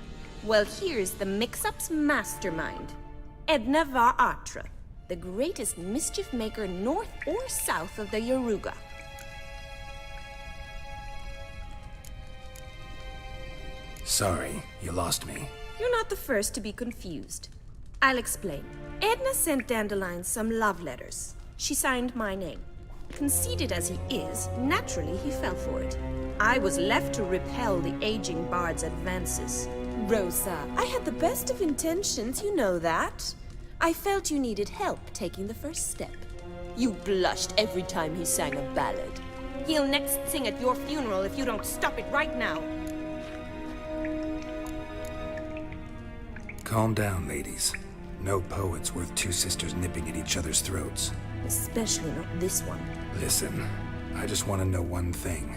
Well, here's the mix-up's mastermind. Edna var Atra, the greatest mischief maker north or south of the Yaruga. Sorry, you lost me. You're not the first to be confused. I'll explain. Edna sent Dandelion some love letters. She signed my name. Conceited as he is, naturally he fell for it. I was left to repel the aging bard's advances. Rosa, I had the best of intentions, you know that. I felt you needed help taking the first step. You blushed every time he sang a ballad. He'll next sing at your funeral if you don't stop it right now. Calm down, ladies. No poet's worth two sisters nipping at each other's throats. Especially not this one. Listen, I just want to know one thing.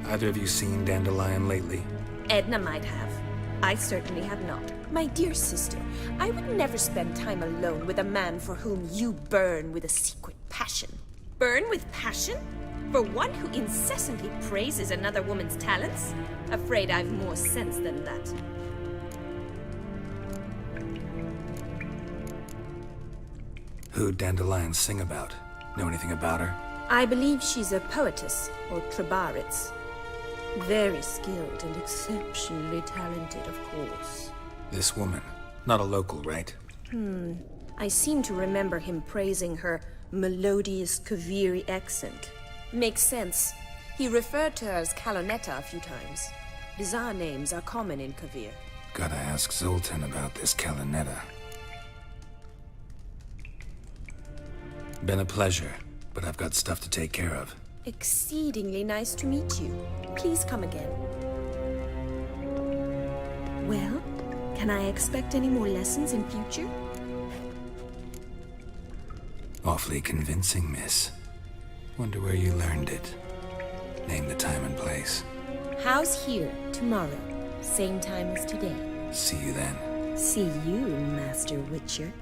Either of you seen Dandelion lately? Edna might have. I certainly have not. My dear sister, I would never spend time alone with a man for whom you burn with a secret passion. Burn with passion? For one who incessantly praises another woman's talents? Afraid I've more sense than that. Who'd Dandelion sing about? Know anything about her? I believe she's a poetess, or Trebaritz. Very skilled and exceptionally talented, of course. This woman. Not a local, right? I seem to remember him praising her melodious Kaviri accent. Makes sense. He referred to her as Kalonetta a few times. Bizarre names are common in Kavir. Gotta ask Zoltan about this Kalonetta. Been a pleasure, but I've got stuff to take care of. Exceedingly nice to meet you. Please come again. Well, can I expect any more lessons in future? Awfully convincing, miss. Wonder where you learned it. Name the time and place. House here, tomorrow. Same time as today. See you then. See you, Master Witcher.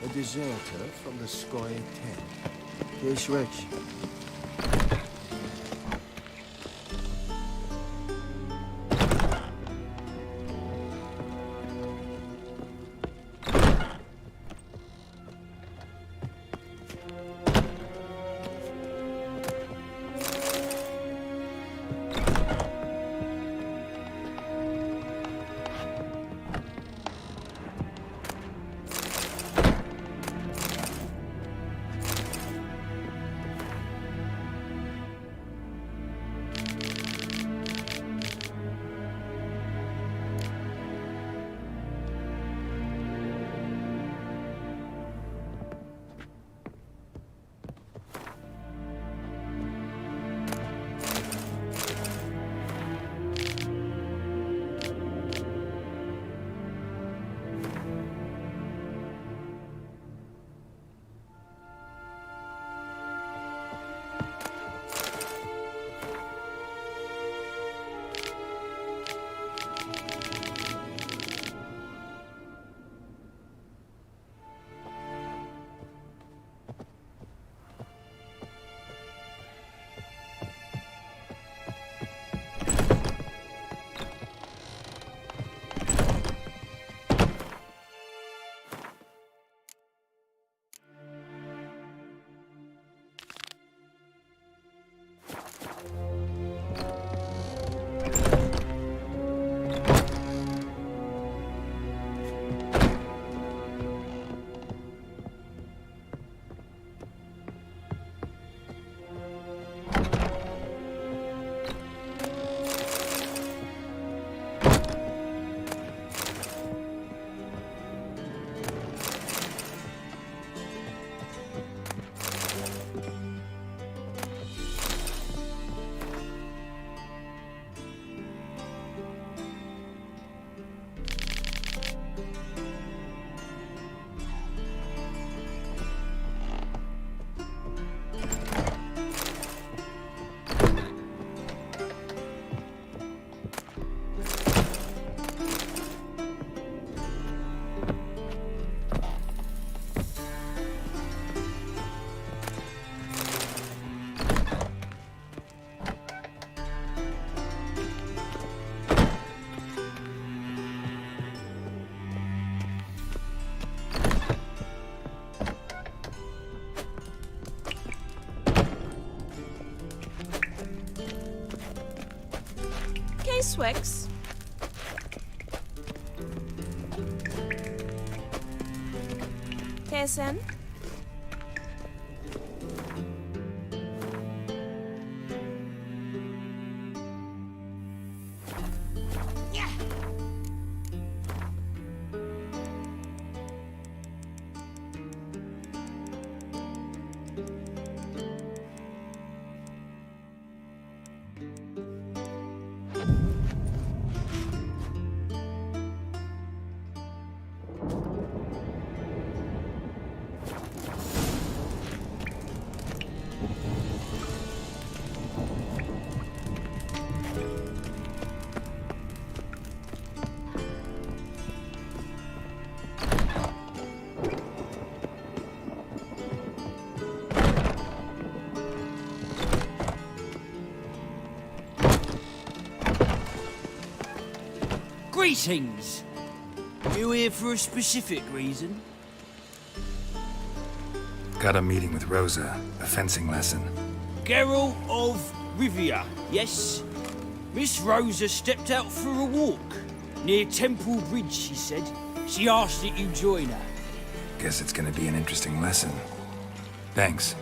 a deserter from the Squire tent. Yes, Rex. Swix. KSN. Greetings! You here for a specific reason? Got a meeting with Rosa, a fencing lesson. Geralt of Rivia, yes? Miss Rosa stepped out for a walk. Near Temple Bridge, she said. She asked that you join her. Guess it's gonna be an interesting lesson. Thanks.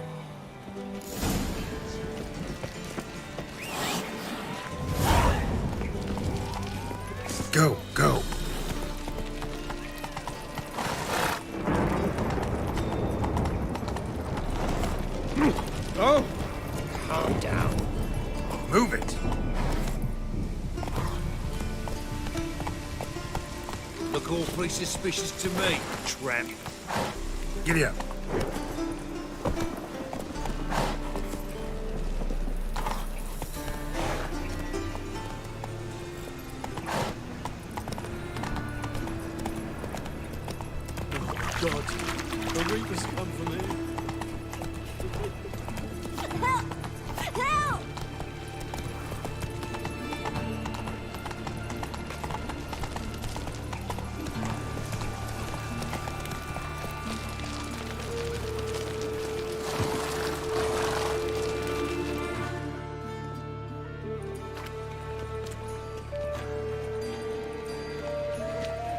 Go, go. Oh! Calm down. Move it. Look awfully suspicious to me, tramp. Giddy up. God.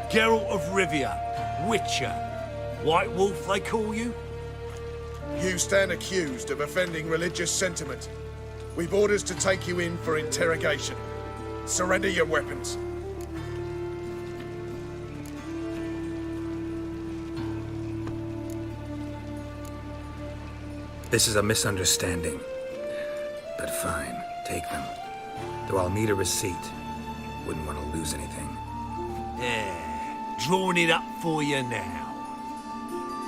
Geralt of Rivia, Witcher. White Wolf, they call you? You stand accused of offending religious sentiment. We've orders to take you in for interrogation. Surrender your weapons. This is a misunderstanding. But fine, take them. Though I'll need a receipt. Wouldn't want to lose anything. Yeah, drawing it up for you now.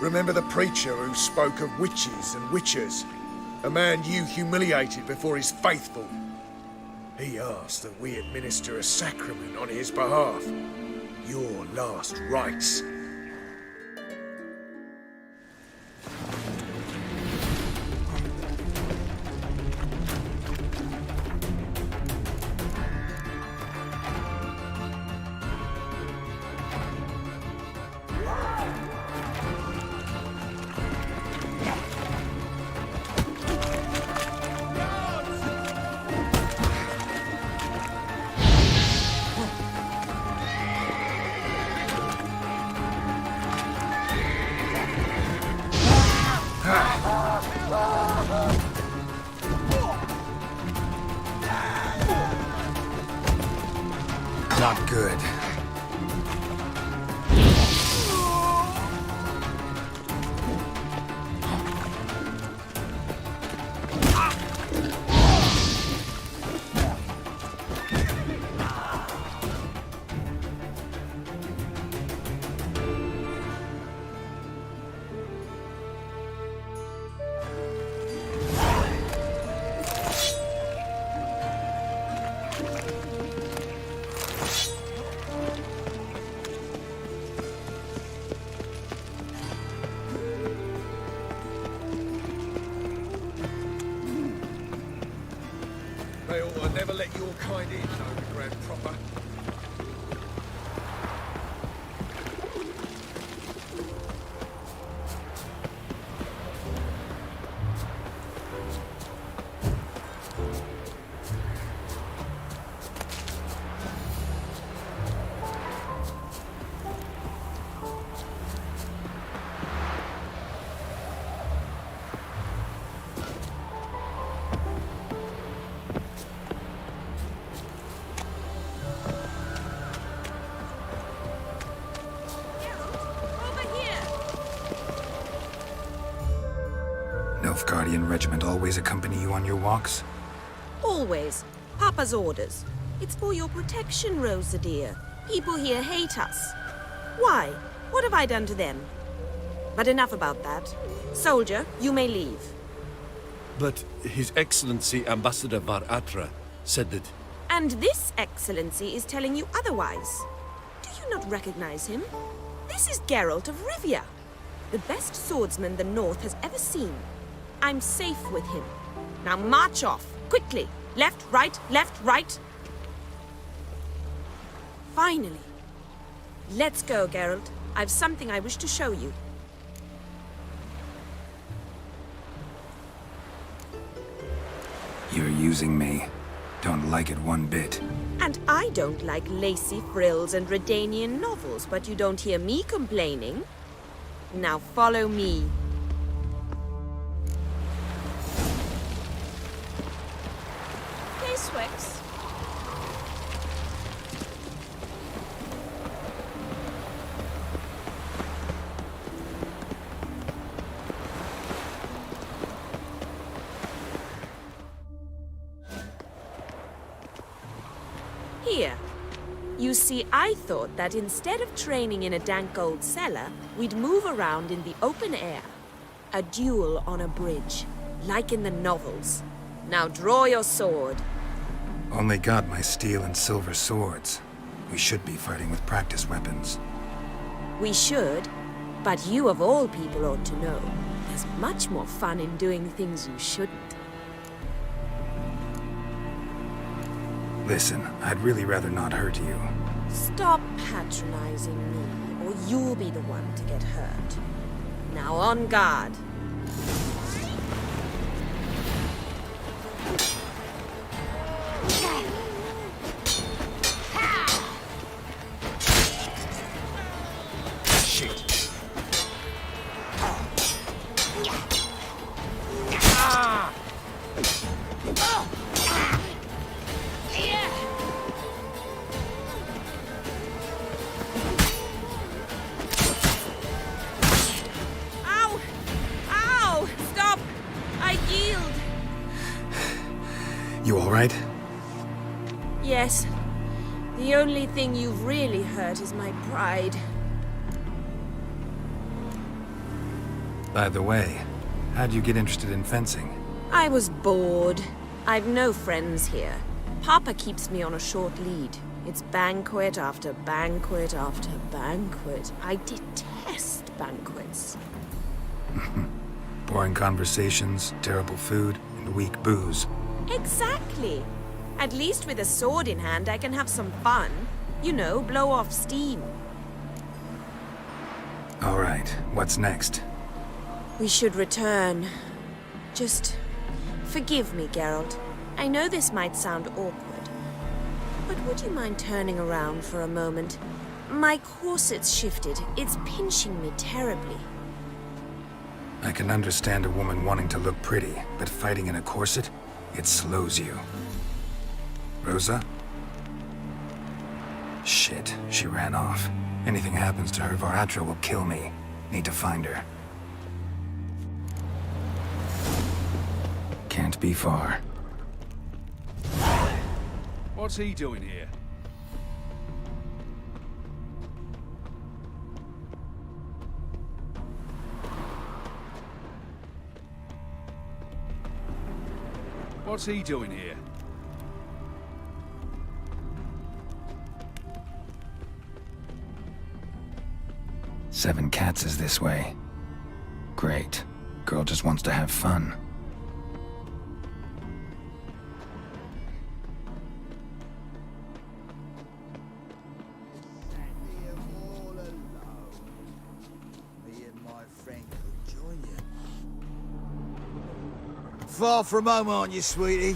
Remember the preacher who spoke of witches and witchers? A man you humiliated before his faithful. He asked that we administer a sacrament on his behalf. Your last rites. Not good. They ought to never let your kind in, Novigrad proper. Nilfgaardian regiment always accompany you on your walks? Always. Papa's orders. It's for your protection, Rosa dear. People here hate us. Why? What have I done to them? But enough about that. Soldier, you may leave. But His Excellency Ambassador Var Atra said that... And this excellency is telling you otherwise. Do you not recognize him? This is Geralt of Rivia, the best swordsman the North has ever seen. I'm safe with him. Now march off, quickly. Left, right, left, right. Finally. Let's go, Geralt. I've something I wish to show you. You're using me. Don't like it one bit. And I don't like lacy frills and Redanian novels, but you don't hear me complaining. Now follow me. Hey, Swix. Here. You see, I thought that instead of training in a dank old cellar, we'd move around in the open air. A duel on a bridge, like in the novels. Now draw your sword. Only got my steel and silver swords. We should be fighting with practice weapons. We should, but you of all people ought to know. There's much more fun in doing things you shouldn't. Listen, I'd really rather not hurt you. Stop patronizing me, or you'll be the one to get hurt. Now on guard. The only thing you've really hurt is my pride. By the way, how'd you get interested in fencing? I was bored. I've no friends here. Papa keeps me on a short lead. It's banquet after banquet after banquet. I detest banquets. Boring conversations, terrible food, and weak booze. Exactly. At least with a sword in hand, I can have some fun. You know, blow off steam. All right, what's next? We should return. Just forgive me, Geralt. I know this might sound awkward, but would you mind turning around for a moment? My corset's shifted. It's pinching me terribly. I can understand a woman wanting to look pretty, but fighting in a corset, it slows you. Rosa? Shit, she ran off. Anything happens to her, Varatra will kill me. Need to find her. Can't be far. What's he doing here? What's he doing here? Seven Cats is this way. Great. Girl just wants to have fun. Far from home, aren't you, sweetie?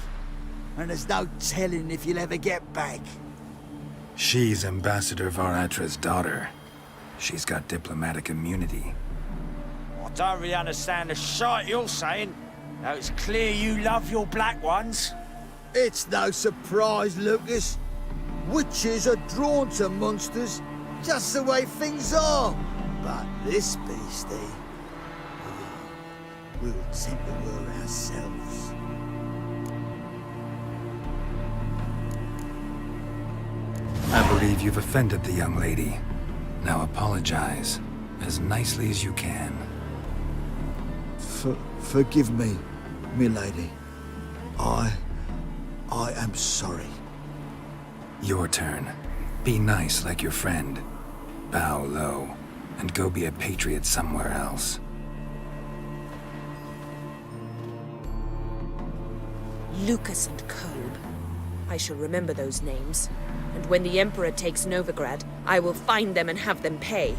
And there's no telling if you'll ever get back. She's Ambassador Varatra's daughter. She's got diplomatic immunity. I don't really understand the shite you're saying. Now it's clear you love your black ones. It's no surprise, Lucas. Witches are drawn to monsters, just the way things are. But this beastie, we'll temper her ourselves. I believe you've offended the young lady. Now apologize, as nicely as you can. Forgive me, milady. I am sorry. Your turn. Be nice like your friend. Bow low, and go be a patriot somewhere else. Lucas and Kolb. I shall remember those names. And when the Emperor takes Novigrad, I will find them and have them pay.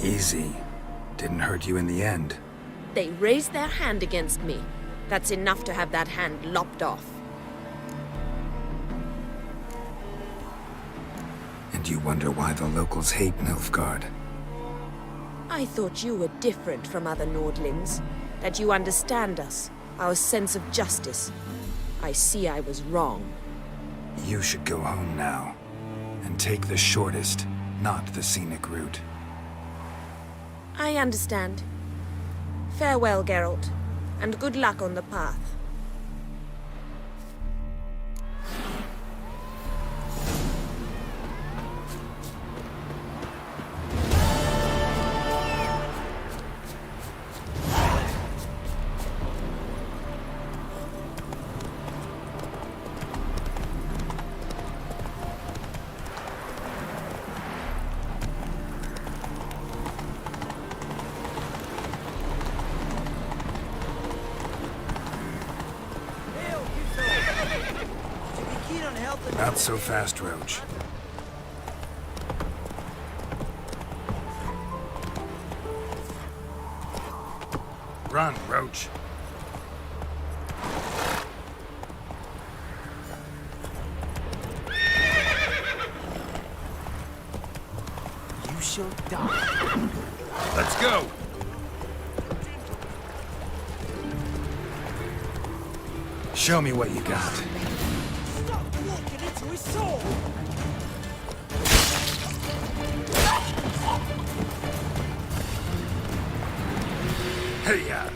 Easy. Didn't hurt you in the end. They raised their hand against me. That's enough to have that hand lopped off. And you wonder why the locals hate Nilfgaard. I thought you were different from other Nordlings. That you understand us, our sense of justice. I see I was wrong. You should go home now, and take the shortest, not the scenic route. I understand. Farewell, Geralt, and good luck on the path. Not so fast, Roach. Run, Roach. You shall die. Let's go! Show me what you got. Stop walking into his sword! Hey-ya!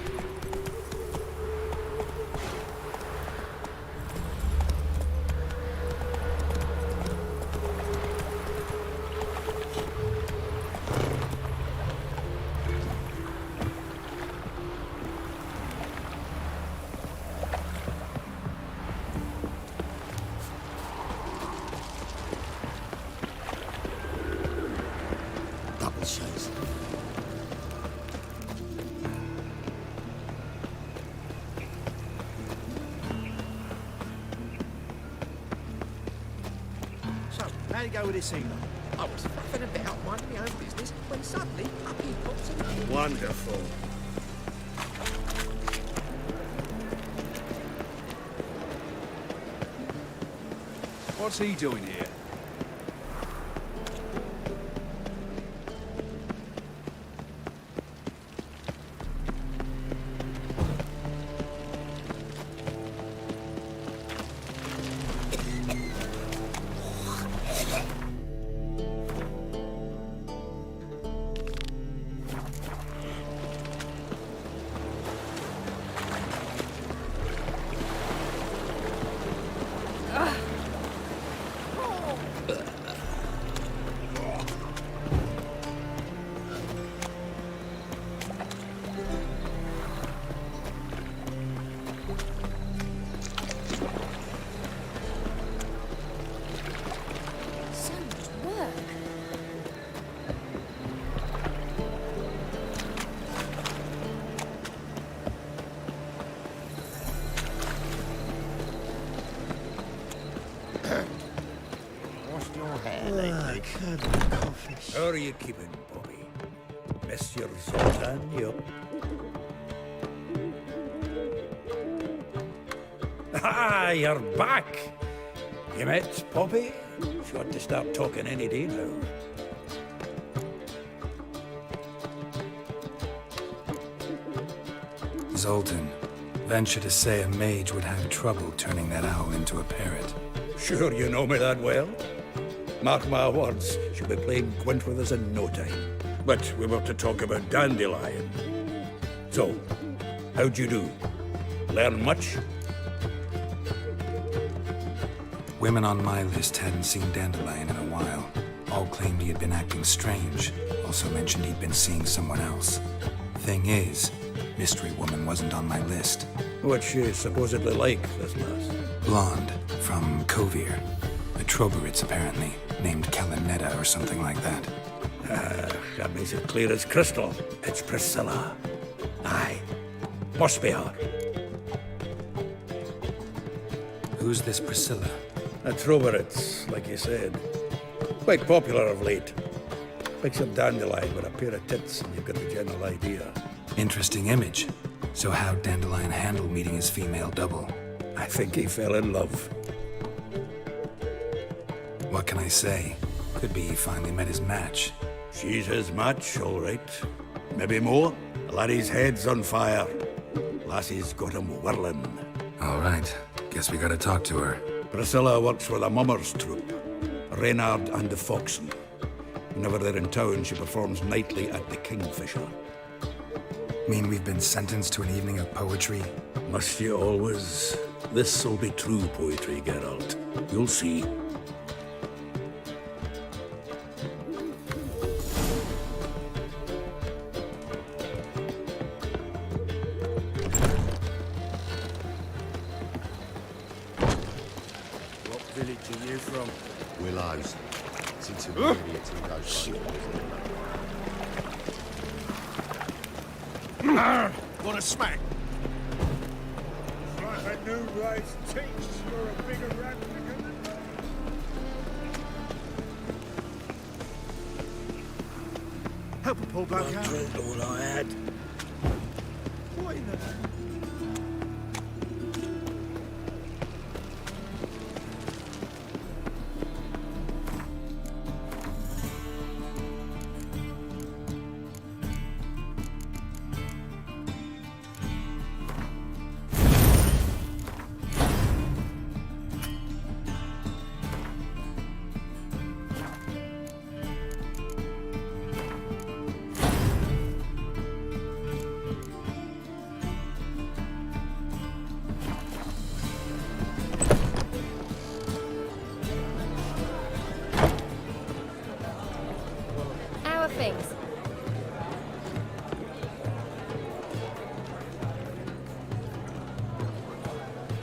How you go with this evening? I was faffing about minding my own business when suddenly up he pops and... Wonderful. What's he doing here? How are you keeping, Bobby? Miss your Zoltan, yup. Ah, you're back! You met Poppy? She ought to start talking any day now. Zoltan, venture to say a mage would have trouble turning that owl into a parrot. Sure you know me that well? Mark my words, she'll be playing Gwent with us in no time. But we were to talk about Dandelion. So, how'd you do? Learn much? Women on my list hadn't seen Dandelion in a while. All claimed he had been acting strange. Also mentioned he'd been seeing someone else. Thing is, Mystery Woman wasn't on my list. What's she supposedly like, this lass? Blonde, from Kovir. A Troberitz, apparently, named Kalinetta or something like that. That makes it clear as crystal. It's Priscilla. Aye. Must be her. Who's this Priscilla? A Troberitz, like you said. Quite popular of late. Picks up Dandelion with a pair of tits and you've got the general idea. Interesting image. So how'd Dandelion handle meeting his female double? I think he fell in love. What can I say? Could be he finally met his match. She's his match, all right. Maybe more. The laddie's head's on fire. Lassie's got him whirling. All right. Guess we gotta talk to her. Priscilla works with a mummers troupe. Reynard and the Foxen. Whenever they're in town, she performs nightly at the Kingfisher. Mean we've been sentenced to an evening of poetry? Must you always? This'll be true poetry, Geralt. You'll see. What village are you from? Willows. It's intermediate to those. Want a smack? Like a new race teach, you're a bigger replica than me. Help a poor bloke out. Drilled all I had. What in the... Things.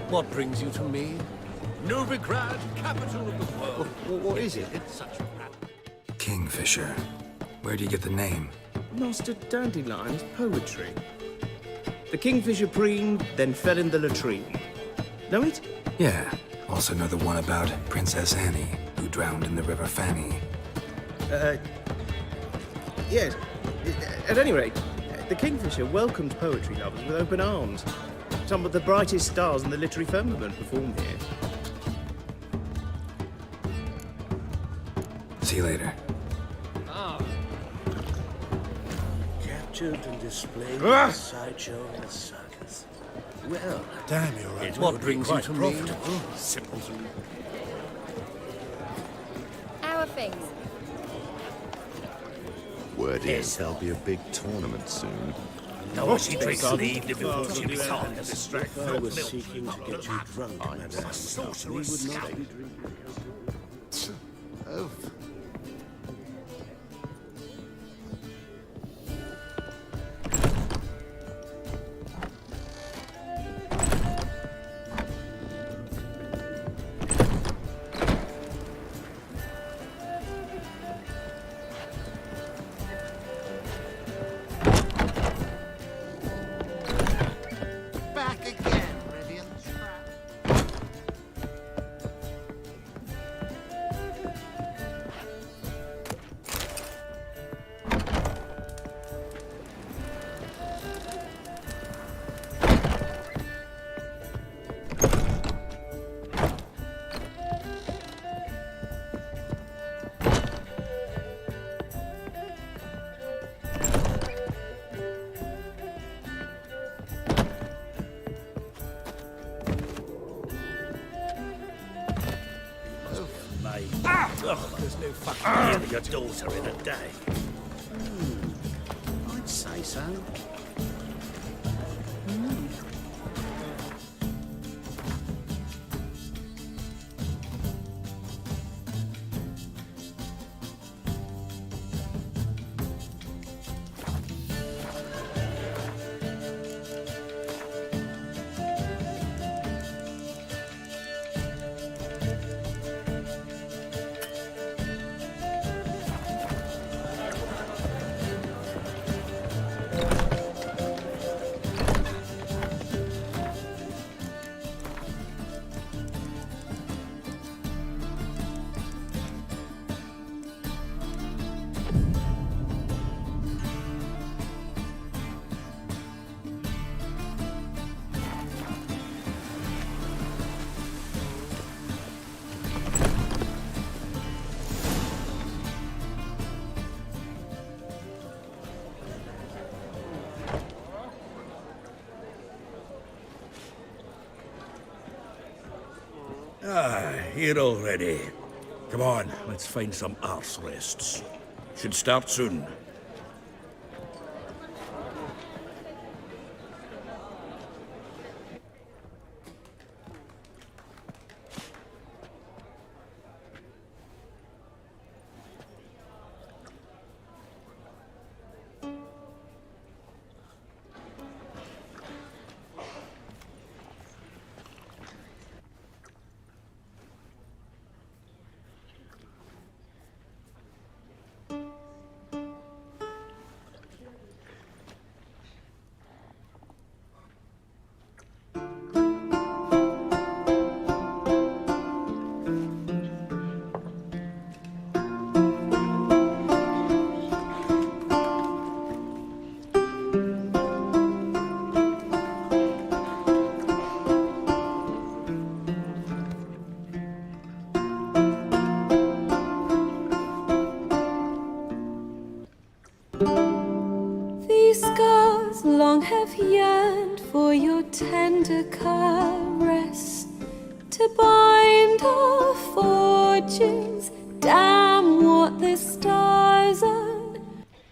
What brings you to me? Novigrad, capital of the world. What is it? It's such a... Kingfisher. Where do you get the name? Master Dandelion's poetry. The kingfisher preened, then fell in the latrine. Know it? Yeah. Also know the one about Princess Annie, who drowned in the River Fanny. Yes. At any rate, the Kingfisher welcomed poetry lovers with open arms. Some of the brightest stars in the literary firmament perform here. See you later. Captured and displayed in a sideshow in a circus. Well, Damn, you're right. what brings you to me? Simpleton. How are things? Word is there'll be a big tournament soon. No, she drinks leave before she becomes distracted. I was seeking to get you drunk, madame. We would not be drinking. Oh. Back again, brilliant. There's no fucking getting your daughter in a day. I'd say so. Here already. Come on, let's find some arse rests. Should start soon. These scars long have yearned for your tender caress, to bind our fortunes. Damn what the stars own.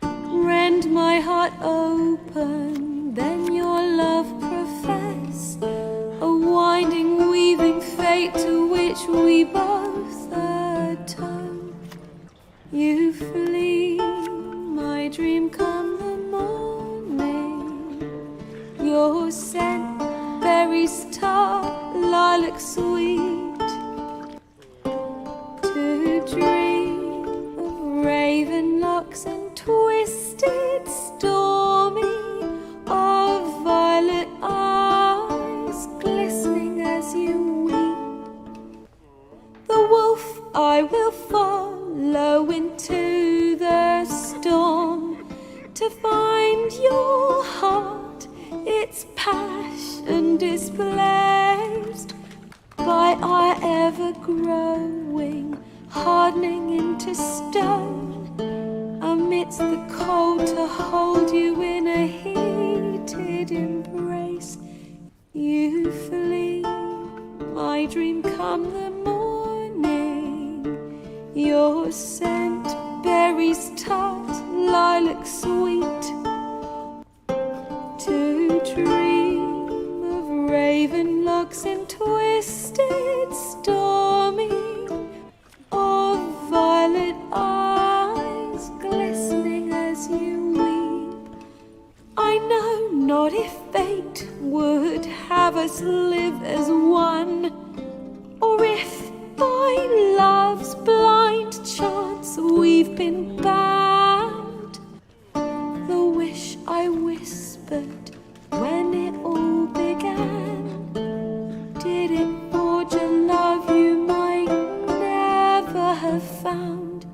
Rend my heart open, then your love profess, a winding, weaving fate to which we both atone. You flee, my dream come the morning. Your scent, berries tart, lilac sweet. To dream of raven locks and twisted, stormy, of violet eyes glistening as you weep. The wolf I will follow into the storm to find your heart, its passion displaced by our ever-growing, hardening into stone, amidst the cold to hold you in a heated embrace. You flee, my dream come the morning, your scent, berries tart, lilac sweet, to dream of raven locks and twisted stormy, of violet eyes glistening as you weep. I know not if fate would have us live as one, or if by love's blind chance we've been bound. The wish I whispered when it all began, did it forge a love you might never have found?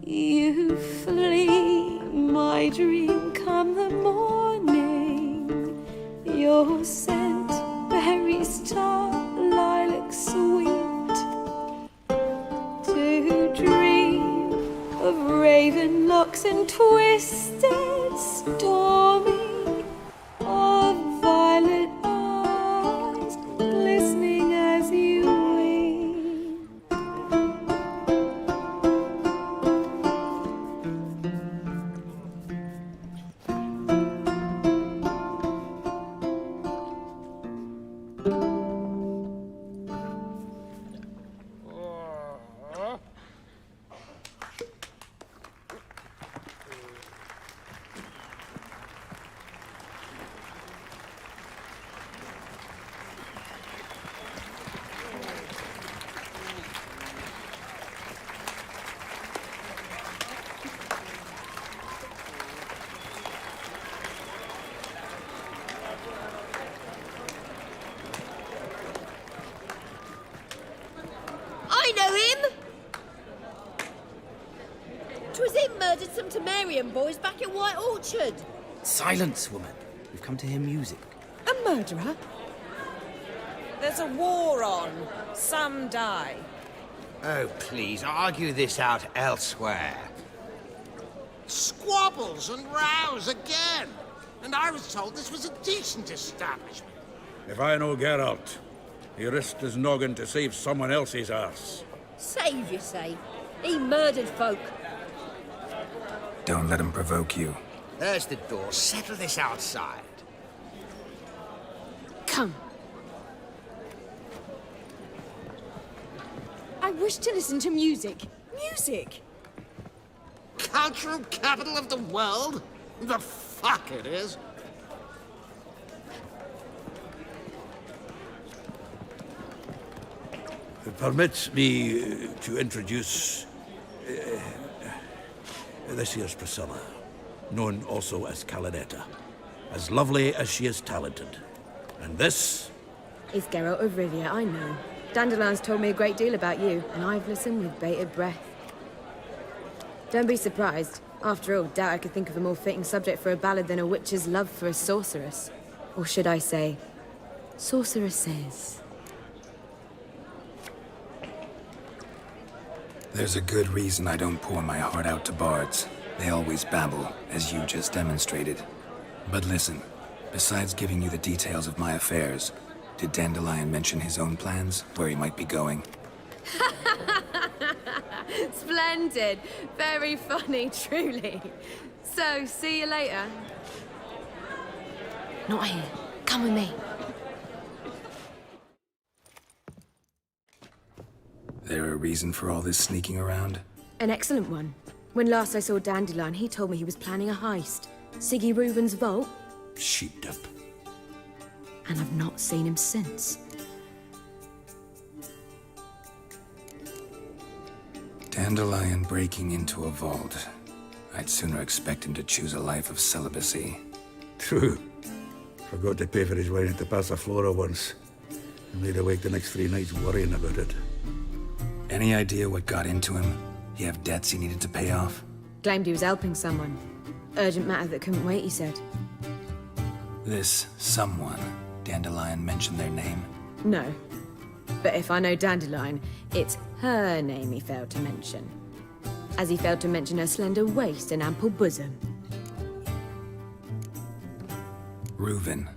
You flee, my dream come the morning, your scent, berries tart, lilac sweet, to dream of raven locks and twisted stormy, of violet eyes glistening as you weep. I know him! 'Twas him murdered some Temerian boys back in White Orchard. Silence, woman. We've come to hear music. A murderer? There's a war on. Some die. Oh, please, argue this out elsewhere. Squabbles and rows again. And I was told this was a decent establishment. If I know Geralt, he risked his noggin to save someone else's arse. Save, you say? He murdered folk. Don't let him provoke you. There's the door. Settle this outside. Come. I wish to listen to music. Music! Cultural capital of the world? The fuck it is. Permit me to introduce... this here's Priscilla, known also as Calinetta. As lovely as she is talented. And this... It's Geralt of Rivia, I know. Dandelion's told me a great deal about you, and I've listened with bated breath. Don't be surprised. After all, doubt I could think of a more fitting subject for a ballad than a witch's love for a sorceress. Or should I say, sorceresses. There's a good reason I don't pour my heart out to bards. They always babble, as you just demonstrated. But listen, besides giving you the details of my affairs, did Dandelion mention his own plans, where he might be going? Splendid. Very funny, truly. So, see you later. Not here. Come with me. There a reason for all this sneaking around? An excellent one. When last I saw Dandelion, he told me he was planning a heist. Siggy Reuben's vault. Sheepdip. And I've not seen him since. Dandelion breaking into a vault. I'd sooner expect him to choose a life of celibacy. True. Forgot to pay for his wine at the Passaflora once. And laid awake the next 3 nights worrying about it. Any idea what got into him? He have debts he needed to pay off? Claimed he was helping someone. Urgent matter that couldn't wait, he said. This someone, Dandelion mentioned their name? No. But if I know Dandelion, it's her name he failed to mention. As he failed to mention her slender waist and ample bosom. Reuven.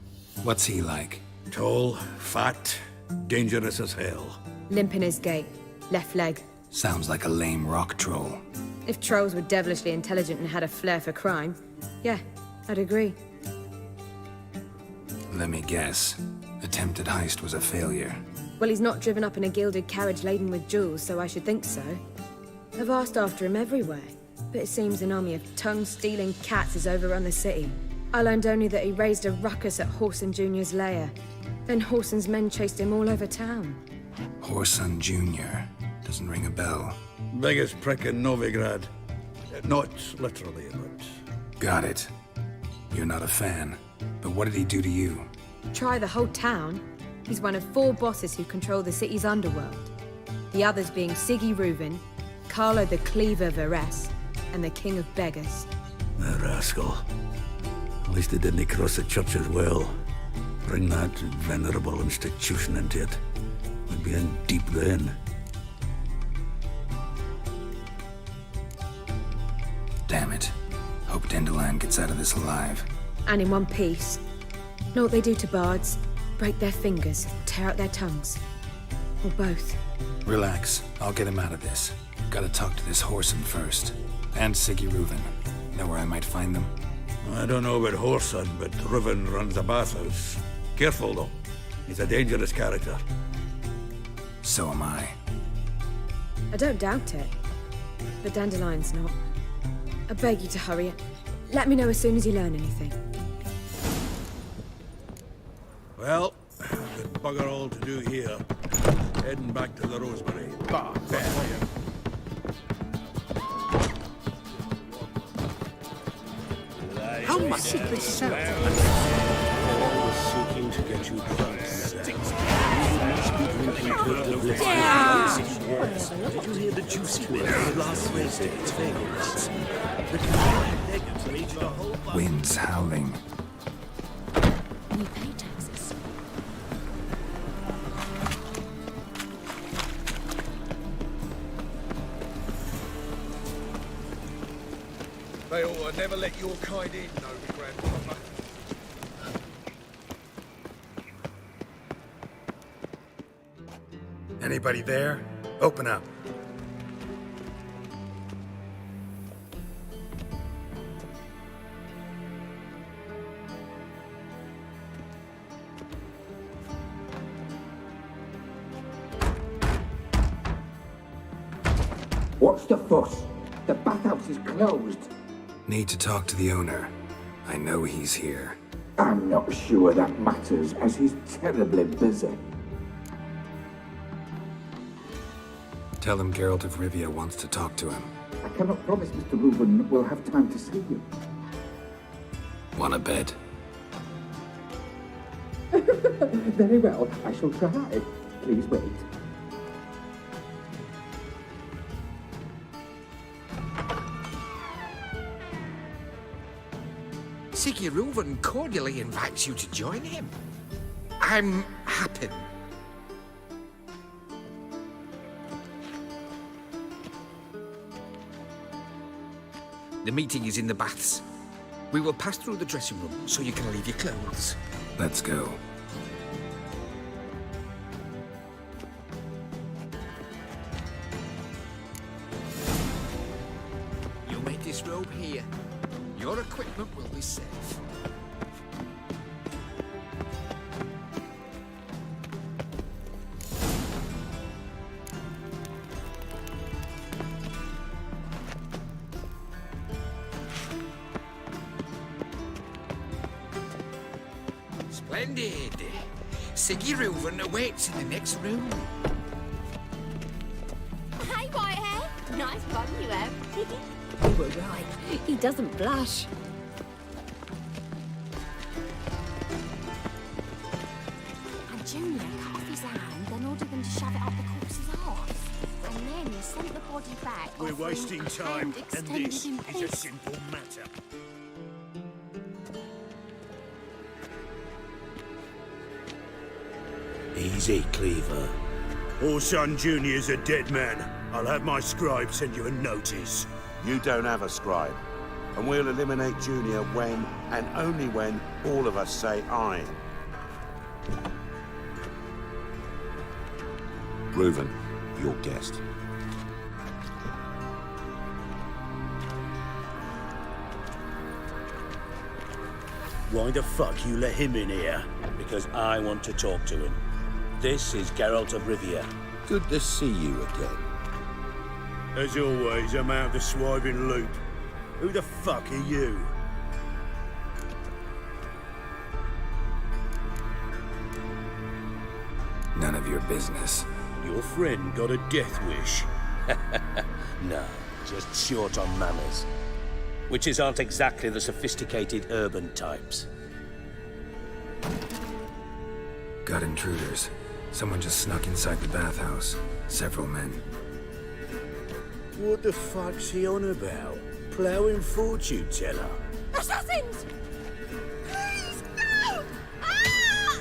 What's he like? Tall, fat, dangerous as hell. Limp in his gait. Left leg. Sounds like a lame rock troll. If trolls were devilishly intelligent and had a flair for crime, yeah, I'd agree. Let me guess. Attempted heist was a failure. Well, he's not driven up in a gilded carriage laden with jewels, so I should think so. I've asked after him everywhere, but it seems an army of tongue-stealing cats has overrun the city. I learned only that he raised a ruckus at Horson Jr.'s lair. Then Horson's men chased him all over town. Horson Jr. Doesn't ring a bell. Biggest prick in Novigrad. Not literally, but... Got it. You're not a fan. But what did he do to you? Try the whole town. He's one of 4 bosses who control the city's underworld. The others being Siggy Reuven, Carlo the Cleaver Varese, and the King of Beggars. The rascal. At least he didn't cross the church as well. Bring that venerable institution into it. We'd be in deep then. Damn it. Hope Dandelion gets out of this alive. And in one piece. Know what they do to bards? Break their fingers, tear out their tongues. Or both. Relax. I'll get him out of this. Gotta talk to this Horson first. And Siggy Reuven. Know where I might find them? I don't know about Horson, but Reuven runs a bathhouse. Careful, though. He's a dangerous character. So am I. I don't doubt it. But Dandelion's not. I beg you to hurry it. Let me know as soon as you learn anything. Well, we've got bugger all to do here. Heading back to the Rosebery. How much did they sell? Always seeking to get you drunk. You must be drinking to the bliss. Did you hear the juicy word of the last Wednesday? It's Vegas. The beggars made you a whole bunch. Wind's howling. You pay taxes. They ought to never let your kind in, no, grandfather. Anybody there? Open up. What's the fuss? The bathhouse is closed. Need to talk to the owner. I know he's here. I'm not sure that matters, as he's terribly busy. Tell him Geralt of Rivia wants to talk to him. I cannot promise Mr. Reuven will have time to see you. Want a bet? Very well, I shall try. Please wait. Siggy Reuven cordially invites you to join him. I'm happy. The meeting is in the baths. We will pass through the dressing room so you can leave your clothes. Let's go. You'll make this robe here. Your equipment will be safe. Splendid. Siggy Reuven awaits in the next room. Hey, Whitehair. Nice bum you have. You were right. He doesn't blush. And Junior cut off his hand, then ordered them to shove it up the corpse's arse. And then he sent the body back. We're offering wasting time, hand and extended this in is a peace. simple matter. Easy, Cleaver. Orson Jr.'s a dead man. I'll have my scribe send you a notice. You don't have a scribe. And we'll eliminate Junior when, and only when, all of us say aye. Reuven, your guest. Why the fuck you let him in here? Because I want to talk to him. This is Geralt of Rivia. Good to see you again. As always, I'm out the swiving loop. Who the fuck are you? None of your business. Your friend got a death wish. No, just short on manners. Witches aren't exactly the sophisticated urban types. Got intruders. Someone just snuck inside the bathhouse. Several men. What the fuck's he on about? Ploughing fortune teller? Assassins! Please, no! Ah!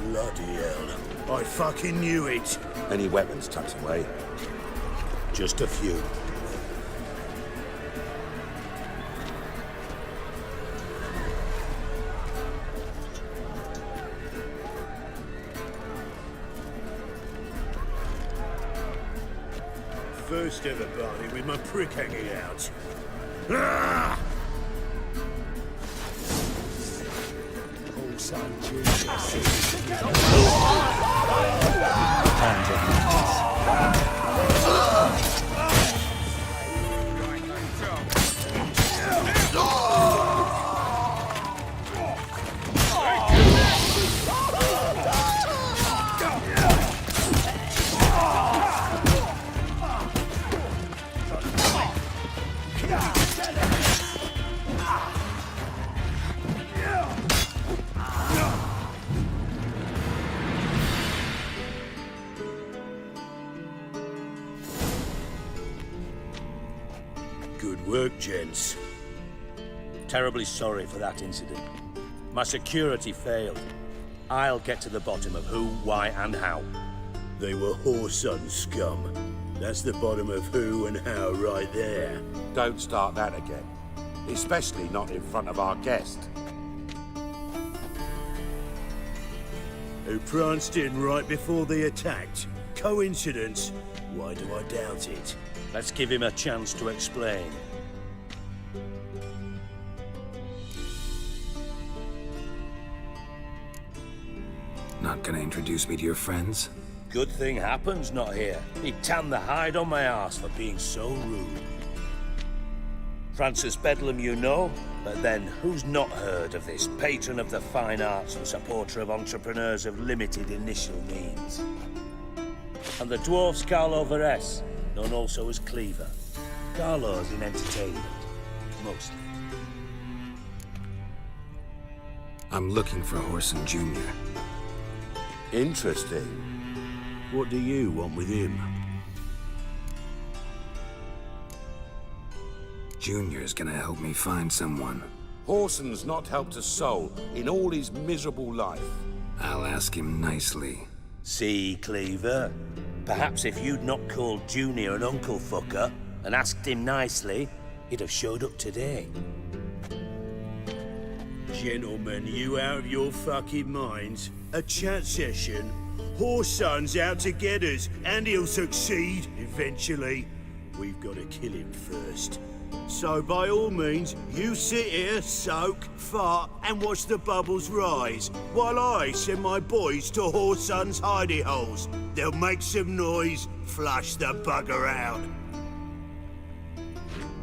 Bloody hell. I fucking knew it. Any weapons tucked away? Just a few. First ever party with my prick hanging out. Ah! Good work, gents. Terribly sorry for that incident. My security failed. I'll get to the bottom of who, why, and how. They were whoreson scum. That's the bottom of who and how right there. Don't start that again. Especially not in front of our guest. Who pranced in right before they attacked. Coincidence? Why do I doubt it? Let's give him a chance to explain. Not gonna introduce me to your friends? Good thing Happen's not here. He'd tan the hide on my ass for being so rude. Francis Bedlam you know, but then who's not heard of this patron of the fine arts and supporter of entrepreneurs of limited initial means? And the dwarf's Carlo Veres, known also as Cleaver. Carlo's in entertainment, mostly. I'm looking for Whoreson Jr. Interesting. What do you want with him? Junior's gonna help me find someone. Whoreson's not helped a soul in all his miserable life. I'll ask him nicely. See, Cleaver? Perhaps if you'd not called Junior an uncle fucker and asked him nicely, he'd have showed up today. Gentlemen, you out of your fucking minds? A chat session? Whoreson's out to get us, and he'll succeed, eventually. We've got to kill him first. So by all means, you sit here, soak, fart, and watch the bubbles rise, while I send my boys to Whoreson's hidey holes. They'll make some noise, flush the bugger out.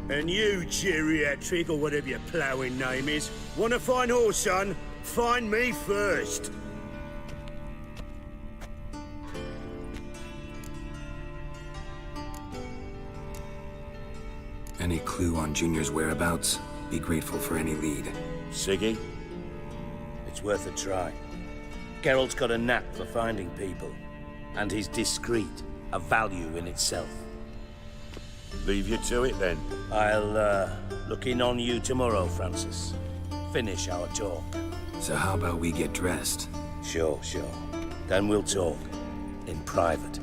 And you, geriatric, or whatever your ploughing name is, want to find Whoreson? Find me first. Any clue on Junior's whereabouts? Be grateful for any lead. Siggy? It's worth a try. Geralt's got a knack for finding people. And he's discreet. a value in itself. Leave you to it then. I'll look in on you tomorrow, Francis. Finish our talk. So how about we get dressed? Sure. Then we'll talk. In private.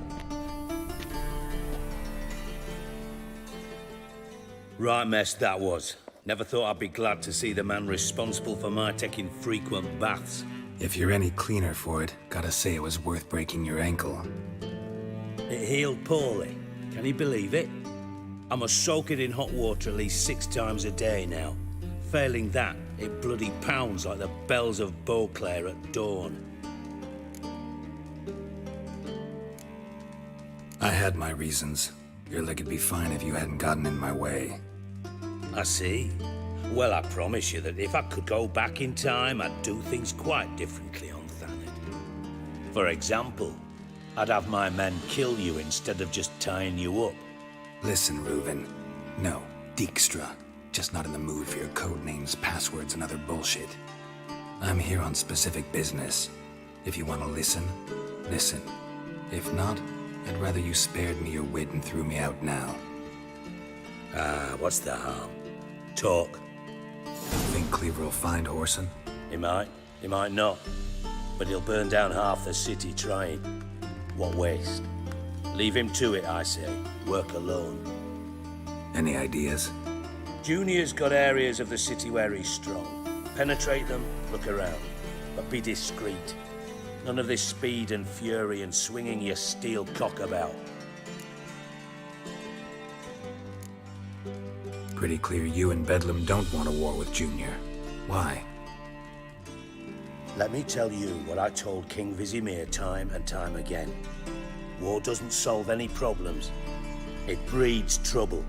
Right mess that was. Never thought I'd be glad to see the man responsible for my taking frequent baths. If you're any cleaner for it, gotta say it was worth breaking your ankle. It healed poorly. Can you believe it? I must soak it in hot water at least 6 times a day now. Failing that, it bloody pounds like the bells of Beauclair at dawn. I had my reasons. Your leg would be fine if you hadn't gotten in my way. I see. Well, I promise you that if I could go back in time, I'd do things quite differently on Thanet. For example, I'd have my men kill you instead of just tying you up. Listen, Reuven. No, Dijkstra. Just not in the mood for your code names, passwords, and other bullshit. I'm here on specific business. If you want to listen, listen. If not, I'd rather you spared me your wit and threw me out now. What's the harm? Talk. Think Cleaver will find Whoreson? He might not. But he'll burn down half the city trying. What waste. Leave him to it, I say. Work alone. Any ideas? Junior's got areas of the city where he's strong. Penetrate them, look around. But be discreet. None of this speed and fury and swinging your steel cock about. Pretty clear you and Bedlam don't want a war with Junior. Why? Let me tell you what I told King Vizimir time and time again. War doesn't solve any problems. It breeds trouble.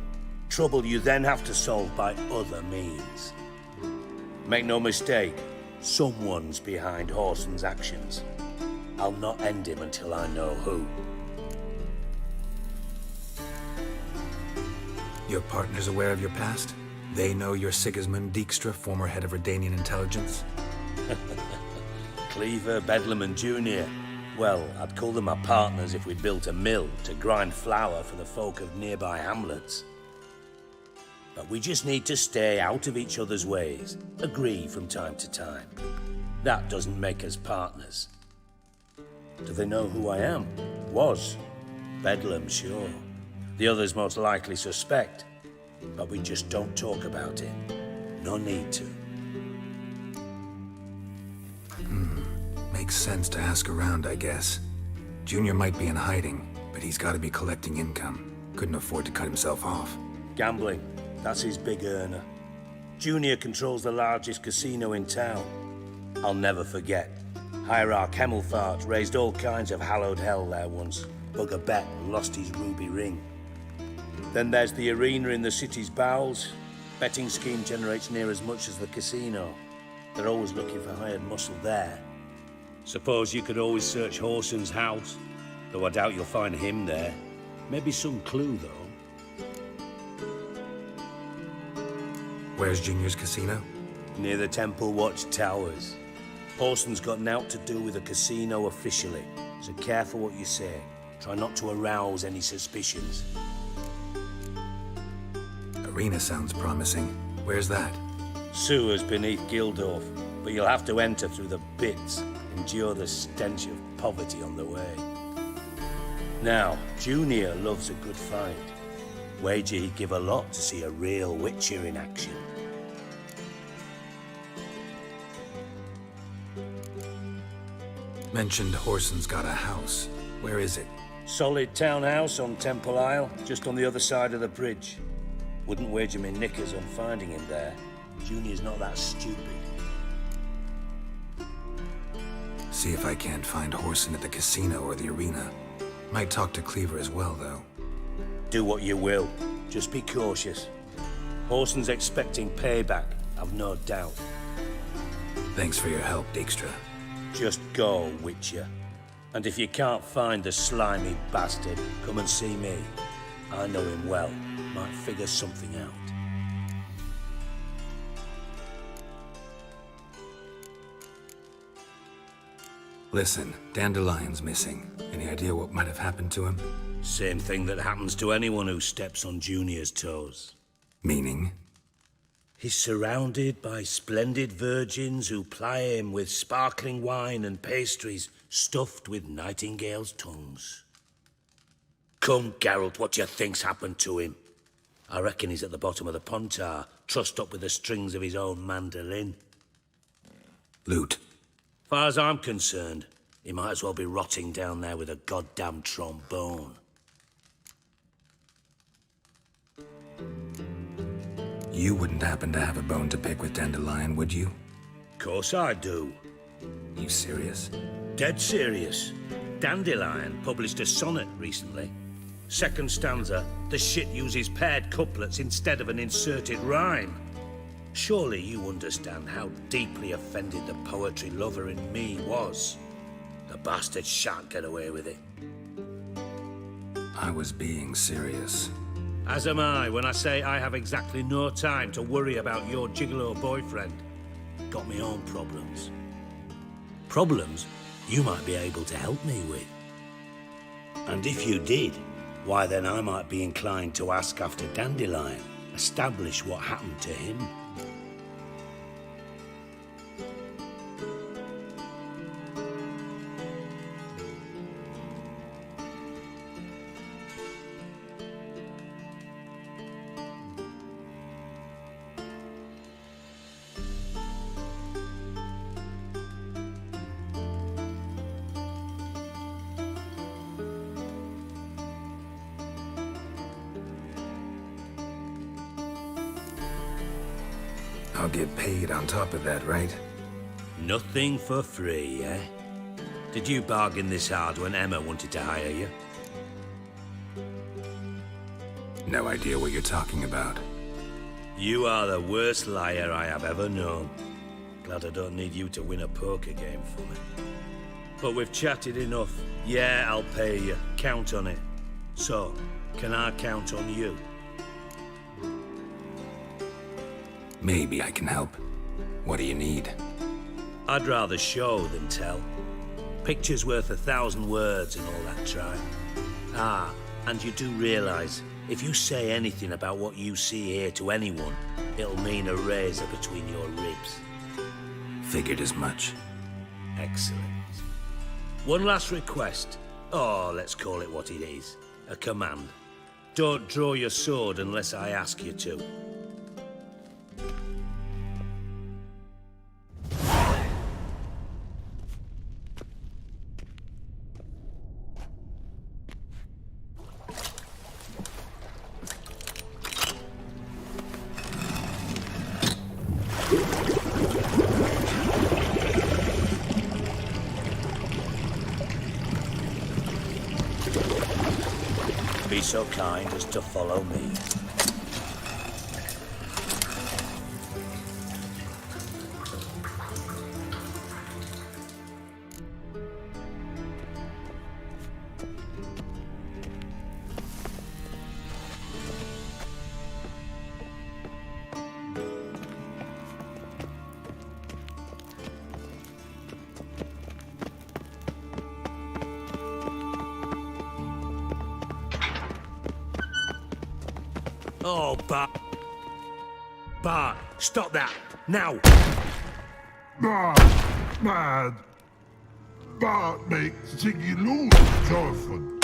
Trouble you then have to solve by other means. Make no mistake, someone's behind Whoreson's actions. I'll not end him until I know who. Your partner's aware of your past? They know you're Sigismund Dijkstra, former head of Redanian intelligence? Cleaver, Bedlam and Junior. Well, I'd call them my partners if we built a mill to grind flour for the folk of nearby hamlets. But we just need to stay out of each other's ways, agree from time to time. That doesn't make us partners. Do they know who I am? Was. Bedlam, sure. The others most likely suspect. But we just don't talk about it. No need to. Makes sense to ask around, I guess. Junior might be in hiding, but he's got to be collecting income. Couldn't afford to cut himself off. Gambling. That's his big earner. Junior controls the largest casino in town. I'll never forget. Hierarch Hemmelfart raised all kinds of hallowed hell there once. Bug a bet and lost his ruby ring. Then there's the arena in the city's bowels. Betting scheme generates near as much as the casino. They're always looking for hired muscle there. Suppose you could always search Whoreson's house, though I doubt you'll find him there. Maybe some clue, though. Where's Junior's casino? Near the Temple Watch Towers. Whoreson's got naught to do with the casino officially, so careful what you say. Try not to arouse any suspicions. Arena sounds promising. Where's that? Sewers beneath Gildorf, but you'll have to enter through the bits, endure the stench of poverty on the way. Now, Junior loves a good fight. Wager he'd give a lot to see a real Witcher in action. Mentioned Whoreson's got a house. Where is it? Solid townhouse on Temple Isle, just on the other side of the bridge. Wouldn't wager me knickers on finding him there. Junior's not that stupid. See if I can't find Whoreson at the casino or the arena. Might talk to Cleaver as well, though. Do what you will. Just be cautious. Whoreson's expecting payback, I've no doubt. Thanks for your help, Dijkstra. Just go, Witcher. And if you can't find the slimy bastard, come and see me. I know him well. Might figure something out. Listen, Dandelion's missing. Any idea what might have happened to him? Same thing that happens to anyone who steps on Junior's toes. Meaning? He's surrounded by splendid virgins who ply him with sparkling wine and pastries stuffed with nightingales' tongues. Come, Geralt, what do you think's happened to him? I reckon he's at the bottom of the Pontar, trussed up with the strings of his own mandolin. Loot. Far as I'm concerned, he might as well be rotting down there with a goddamn trombone. You wouldn't happen to have a bone to pick with Dandelion, would you? Course I do. You serious? Dead serious. Dandelion published a sonnet recently. Second stanza, the shit uses paired couplets instead of an inserted rhyme. Surely you understand how deeply offended the poetry lover in me was. The bastard shan't get away with it. I was being serious. As am I when I say I have exactly no time to worry about your gigolo boyfriend. Got me own problems. Problems you might be able to help me with. And if you did, why then I might be inclined to ask after Dandelion, establish what happened to him. I'll get paid on top of that, right? Nothing for free, eh? Did you bargain this hard when Emma wanted to hire you? No idea what you're talking about. You are the worst liar I have ever known. Glad I don't need you to win a poker game for me. But we've chatted enough. Yeah, I'll pay you. Count on it. So, can I count on you? Maybe I can help. What do you need? I'd rather show than tell. Picture's worth 1,000 words and all that try. Ah, and you do realize, if you say anything about what you see here to anyone, it'll mean a razor between your ribs. Figured as much. Excellent. One last request. Oh, let's call it what it is. A command. Don't draw your sword unless I ask you to. Be so kind as to follow me. Oh, Bart, stop that, now! Mad. Bart makes Ziggy lose often.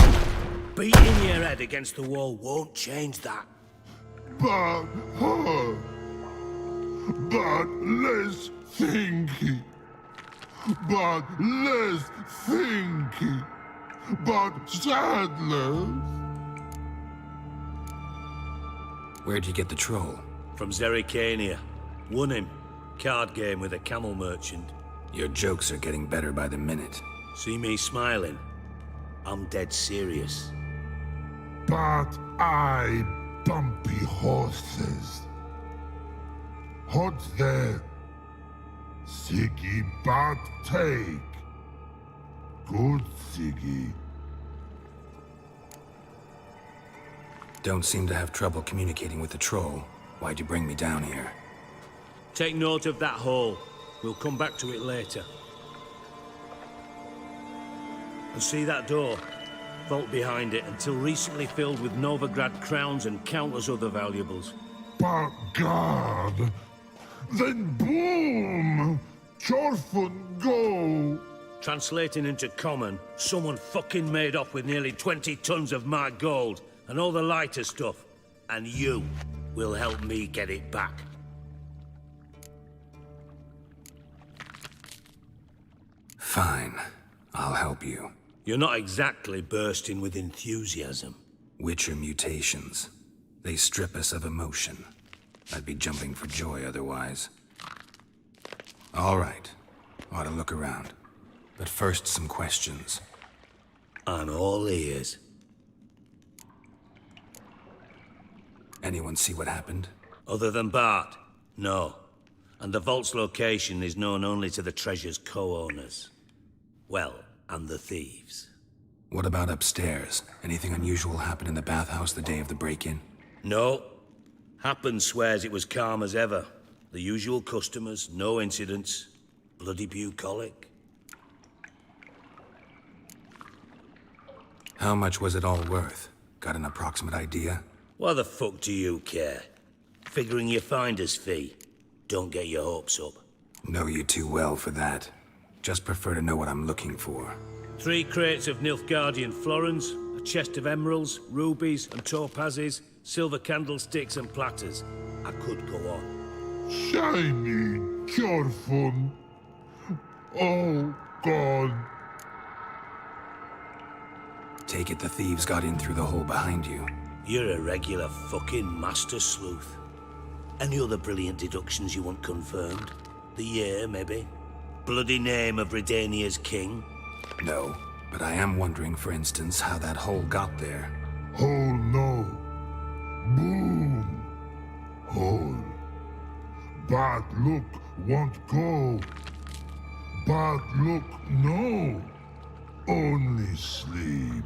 Beating your head against the wall won't change that. But less thinky. But less thinky. But sadless. Where'd you get the troll? From Zerrikania. Won him. Card game with a camel merchant. Your jokes are getting better by the minute. See me smiling? I'm dead serious. But I bumpy horses. What's there? Siggy but take. Good Siggy. Don't seem to have trouble communicating with the troll. Why'd you bring me down here? Take note of that hole. We'll come back to it later. And see that door? Vault behind it, until recently filled with Novigrad crowns and countless other valuables. But God, then boom! Chorfun go! Translating into common, someone fucking made off with nearly 20 tons of my gold, and all the lighter stuff. And you will help me get it back. Fine. I'll help you. You're not exactly bursting with enthusiasm. Witcher mutations. They strip us of emotion. I'd be jumping for joy otherwise. All right. Ought to look around. But first, some questions. I'm all ears. Anyone see what happened? Other than Bart? No. And the vault's location is known only to the treasure's co-owners. Well, and the thieves. What about upstairs? Anything unusual happen in the bathhouse the day of the break-in? No. Happen swears it was calm as ever. The usual customers, no incidents. Bloody bucolic. How much was it all worth? Got an approximate idea? Why the fuck do you care? Figuring your finder's fee. Don't get your hopes up. Know you too well for that. Just prefer to know what I'm looking for. 3 crates of Nilfgaardian florins, a chest of emeralds, rubies and topazes, silver candlesticks and platters. I could go on. Shiny Chorfun. Oh, God. Take it the thieves got in through the hole behind you. You're a regular fucking master sleuth. Any other brilliant deductions you want confirmed? The year, maybe? Bloody name of Redania's king? No, but I am wondering, for instance, how that hole got there. Hole no. Boom. Hole. Bad look won't go. Bad look no. Only sleep.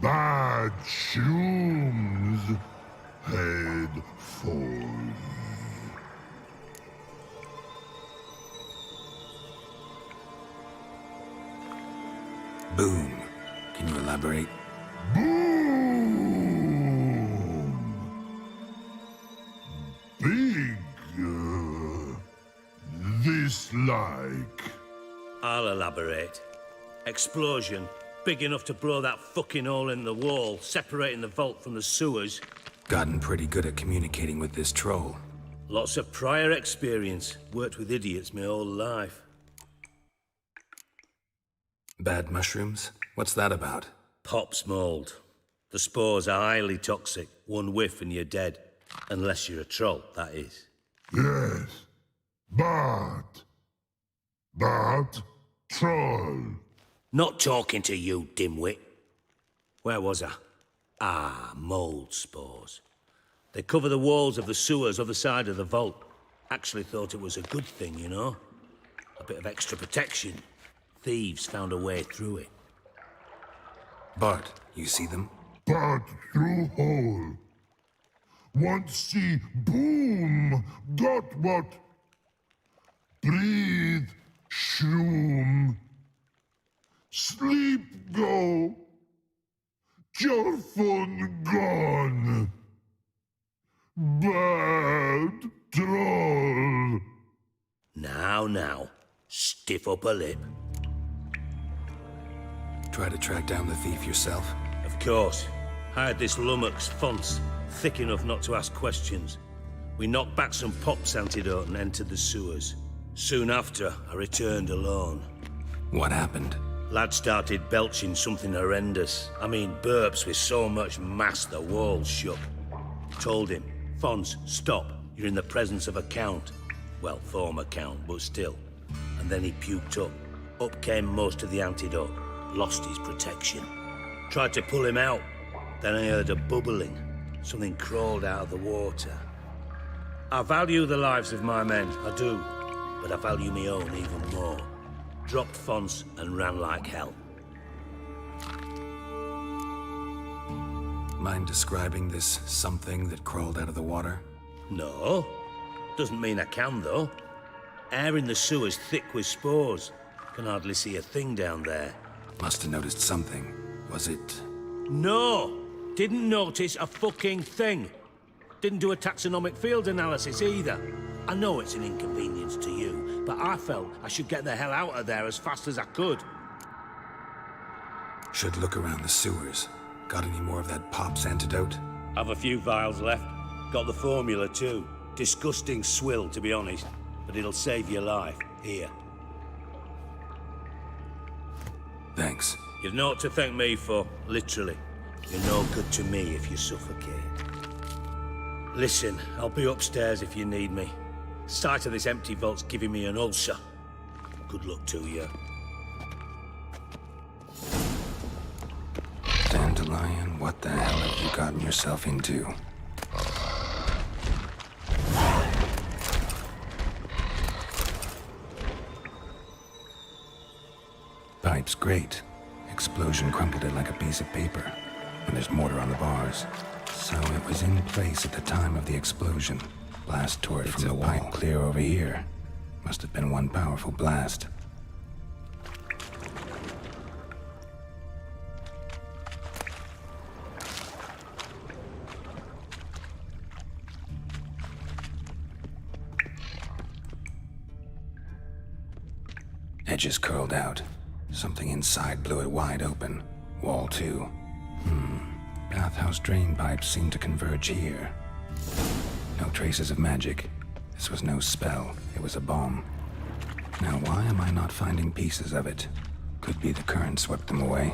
Bad shrooms. Head fall. Boom. Can you elaborate? Boom! Big. This like. I'll elaborate. Explosion. Big enough to blow that fucking hole in the wall, separating the vault from the sewers. Gotten pretty good at communicating with this troll. Lots of prior experience. Worked with idiots my whole life. Bad mushrooms? What's that about? Pops mold. The spores are highly toxic. One whiff and you're dead. Unless you're a troll, that is. Yes. But troll. Not talking to you, dimwit. Where was I? Ah, mold spores. They cover the walls of the sewers other side of the vault. Actually thought it was a good thing, you know? A bit of extra protection. Thieves found a way through it. Bart, you see them? Bart through hole. Want see boom. Got what? Breathe. Shroom. Sleep go. Chorfun gone. Bad troll. Now. Stiff upper lip. Try to track down the thief yourself? Of course. Hired this lummox, Fons, thick enough not to ask questions. We knocked back some pops antidote and entered the sewers. Soon after, I returned alone. What happened? Lad started belching something horrendous. I mean, burps with so much mass the walls shook. Told him, Fons, stop. You're in the presence of a count. Well, former count, but still. And then he puked up. Up came most of the antidote. Lost his protection. Tried to pull him out. Then I heard a bubbling. Something crawled out of the water. I value the lives of my men, I do. But I value my own even more. Dropped Fons and ran like hell. Mind describing this something that crawled out of the water? No. Doesn't mean I can, though. Air in the sewer's thick with spores. Can hardly see a thing down there. Must have noticed something. Was it? No! Didn't notice a fucking thing. Didn't do a taxonomic field analysis either. I know it's an inconvenience to you, but I felt I should get the hell out of there as fast as I could. Should look around the sewers. Got any more of that Pop's antidote? Have a few vials left. Got the formula too. Disgusting swill, to be honest. But it'll save your life. Here. Thanks. You've naught to thank me for, literally. You're no good to me if you suffocate. Listen, I'll be upstairs if you need me. Sight of this empty vault's giving me an ulcer. Good luck to you. Dandelion, what the hell have you gotten yourself into? Pipe's great. Explosion crumpled it like a piece of paper. And there's mortar on the bars. So it was in place at the time of the explosion. Blast tore it from the wall clear over here. Must have been one powerful blast. Edges curled out. Something inside blew it wide open. Wall too. Bathhouse drain pipes seem to converge here. No traces of magic. This was no spell. It was a bomb. Now why am I not finding pieces of it? Could be the current swept them away.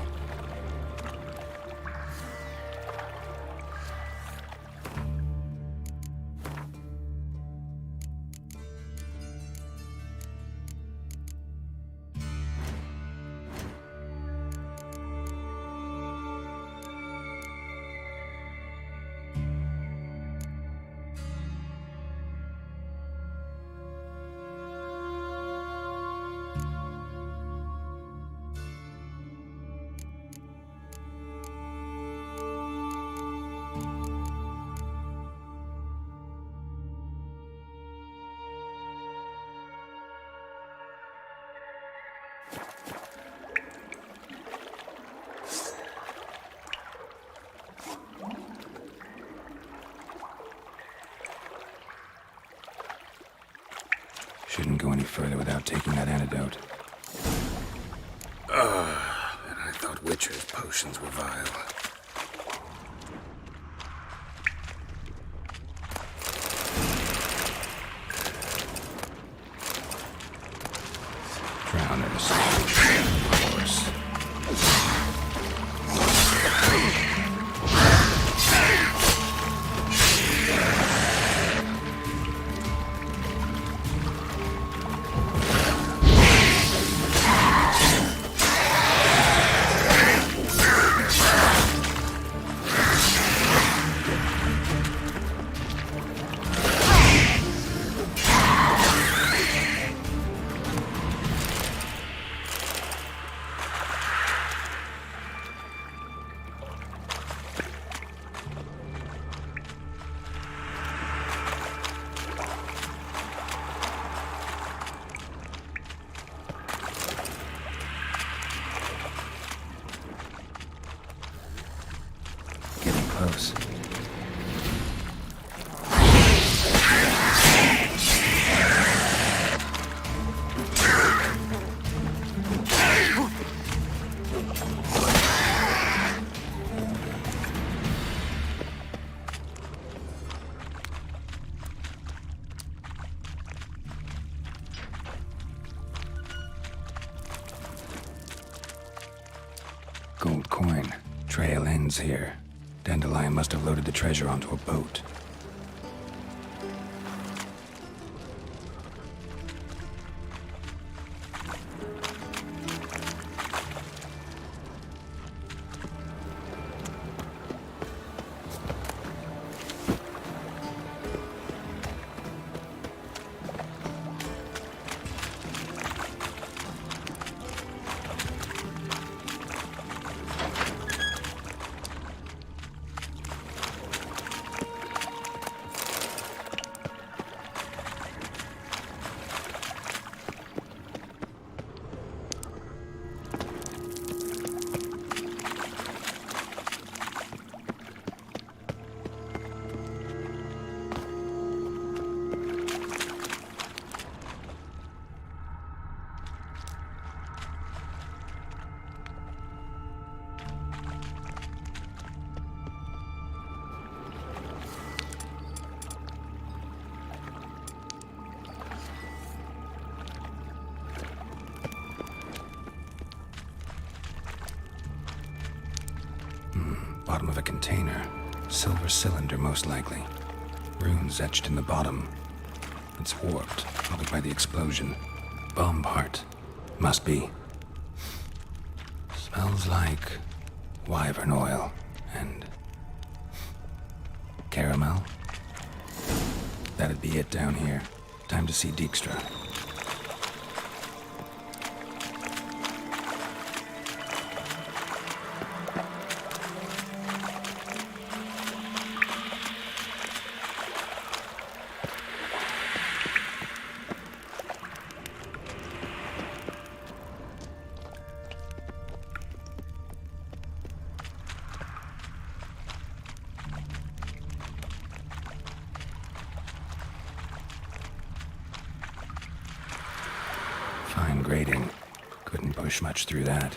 Shouldn't go any further without taking that antidote. And I thought Witcher's potions were vile. Drowners. Of course. Close. Gold coin. Trail ends here. Dandelion must have loaded the treasure onto a boat. bottom of a container. Silver cylinder, most likely. Runes etched in the bottom. It's warped, probably by the explosion. Bomb part. Must be. Smells like wyvern oil and caramel. That'd be it down here. Time to see Dijkstra. Fine grading. Couldn't push much through that.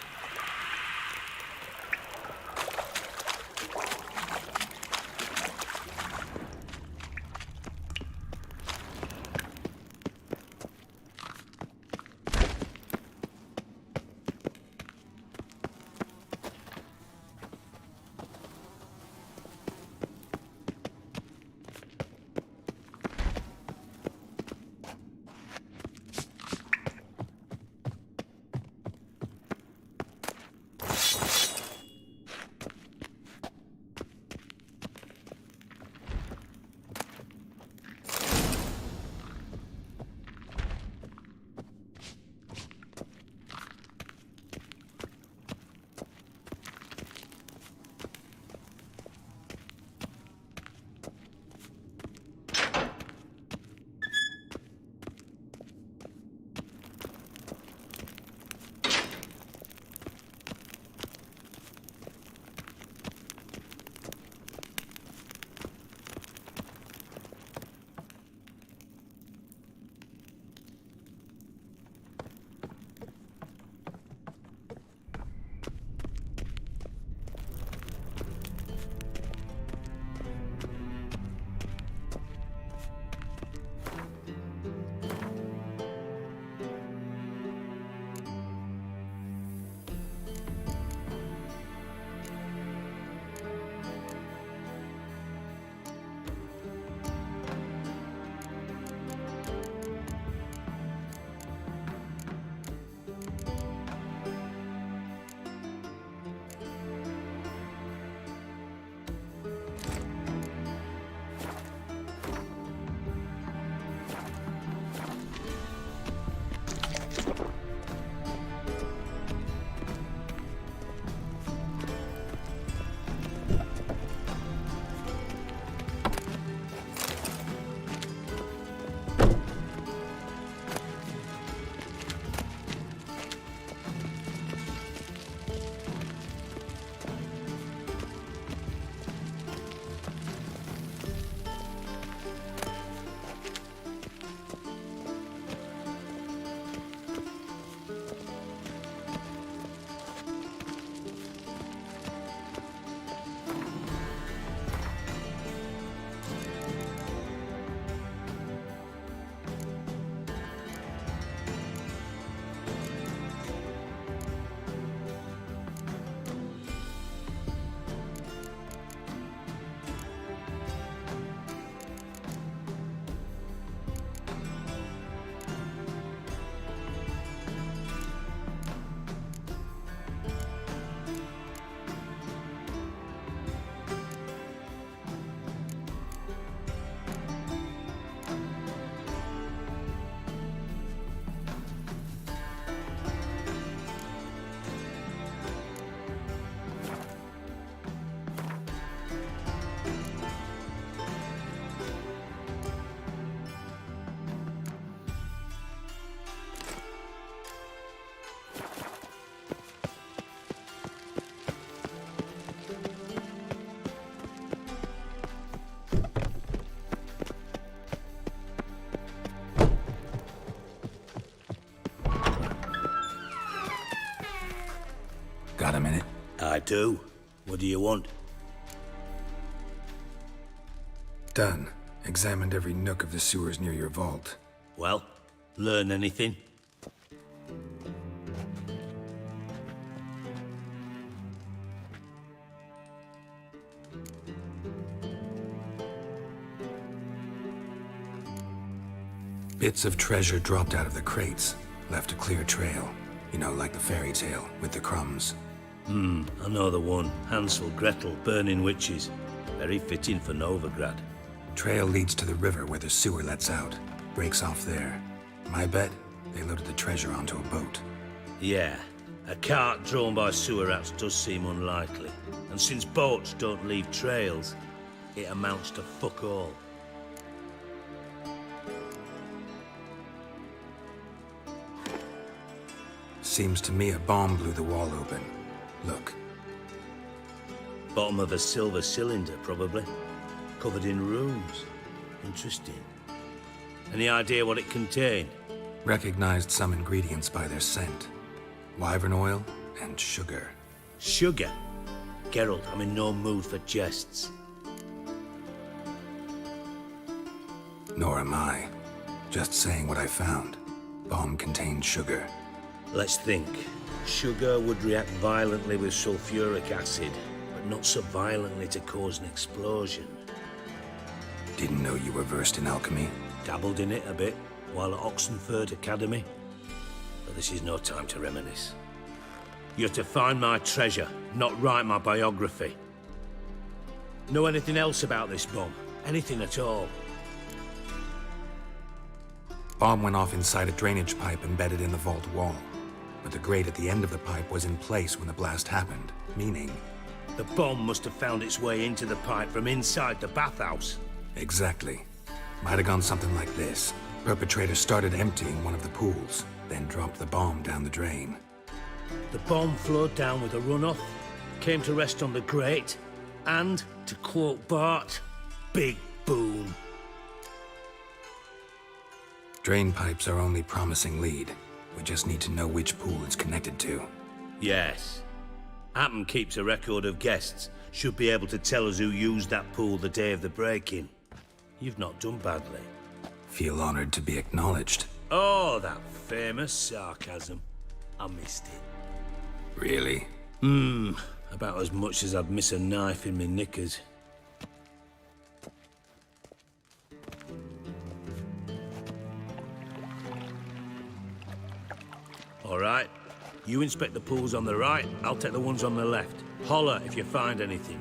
Got a minute? I do. What do you want? Done. Examined every nook of the sewers near your vault. Well, learn anything? Bits of treasure dropped out of the crates, left a clear trail. You know, like the fairy tale, with the crumbs. I know the one. Hansel, Gretel, burning witches. Very fitting for Novigrad. Trail leads to the river where the sewer lets out. Breaks off there. My bet, they loaded the treasure onto a boat. Yeah, a cart drawn by sewer rats does seem unlikely. And since boats don't leave trails, it amounts to fuck all. Seems to me a bomb blew the wall open. Look. Bottom of a silver cylinder, probably. Covered in runes. Interesting. Any idea what it contained? Recognized some ingredients by their scent. Wyvern oil and sugar. Sugar? Geralt, I'm in no mood for jests. Nor am I. Just saying what I found. Bomb contained sugar. Let's think. Sugar would react violently with sulfuric acid, but not so violently to cause an explosion. Didn't know you were versed in alchemy. Dabbled in it a bit, while at Oxenford Academy. But this is no time to reminisce. You're to find my treasure, not write my biography. Know anything else about this bomb? Anything at all? Bomb went off inside a drainage pipe embedded in the vault wall. But the grate at the end of the pipe was in place when the blast happened, meaning... The bomb must have found its way into the pipe from inside the bathhouse. Exactly. Might have gone something like this. Perpetrator started emptying one of the pools, then dropped the bomb down the drain. The bomb flowed down with a runoff, came to rest on the grate, and, to quote Bart, big boom. Drain pipes are only promising lead. We just need to know which pool it's connected to. Yes. Happen keeps a record of guests. Should be able to tell us who used that pool the day of the break-in. You've not done badly. Feel honored to be acknowledged. Oh, that famous sarcasm. I missed it. Really? About as much as I'd miss a knife in my knickers. All right. You inspect the pools on the right, I'll take the ones on the left. Holler if you find anything.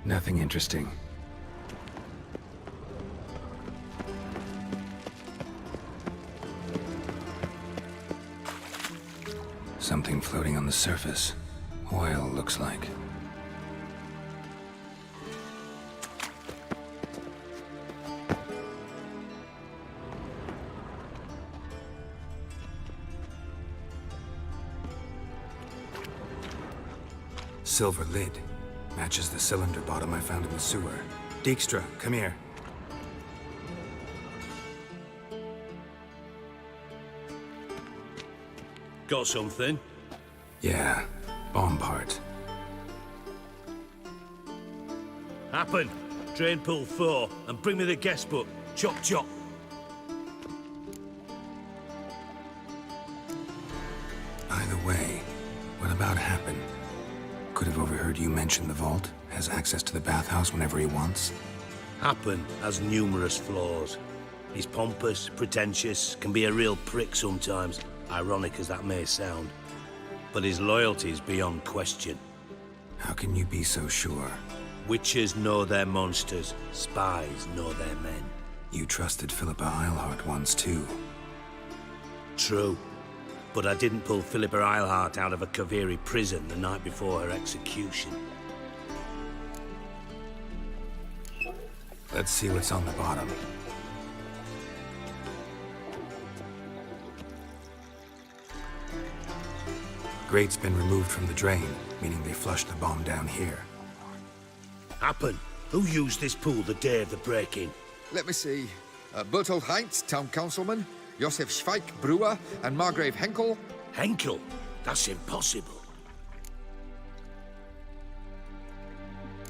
Nothing interesting. Something floating on the surface. Oil, looks like. Silver lid. Matches the cylinder bottom I found in the sewer. Dijkstra, come here. Got something? Yeah, bomb part. Happen. Drain pool 4 and bring me the guest book. Chop chop. Either way, what about Happen? Could have overheard you mention the vault. Has access to the bathhouse whenever he wants. Happen has numerous flaws. He's pompous, pretentious, can be a real prick sometimes, ironic as that may sound. But his loyalty is beyond question. How can you be so sure? Witches know their monsters, spies know their men. You trusted Philippa Eilhart once too. True. But I didn't pull Philippa Eilhart out of a Kaviri prison the night before her execution. Let's see what's on the bottom. Grate's been removed from the drain, meaning they flushed the bomb down here. Happen. Who used this pool the day of the break-in? Let me see. Bertolt Heinz, town councilman, Josef Schweik, brewer, and Margrave Henkel. Henkel? That's impossible.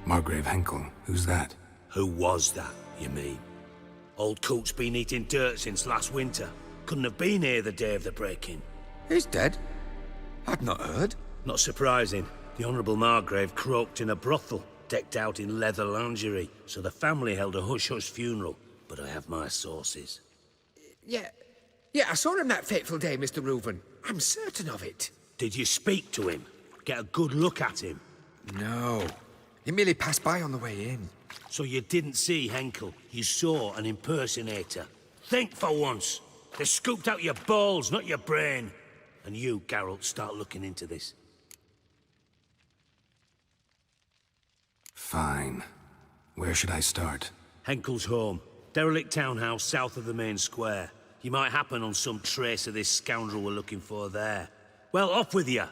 Margrave Henkel? Who's that? Who was that, you mean? Old coot's been eating dirt since last winter. Couldn't have been here the day of the break-in. He's dead. I'd not heard. Not surprising. The Honourable Margrave croaked in a brothel, decked out in leather lingerie, so the family held a hush-hush funeral. But I have my sources. Yeah, I saw him that fateful day, Mr. Reuven. I'm certain of it. Did you speak to him? Get a good look at him? No. He merely passed by on the way in. So you didn't see Henkel. You saw an impersonator. Think for once. They scooped out your balls, not your brain. And you, Geralt, start looking into this. Fine. Where should I start? Henkel's home. Derelict townhouse south of the main square. You might happen on some trace of this scoundrel we're looking for there. Well, off with you.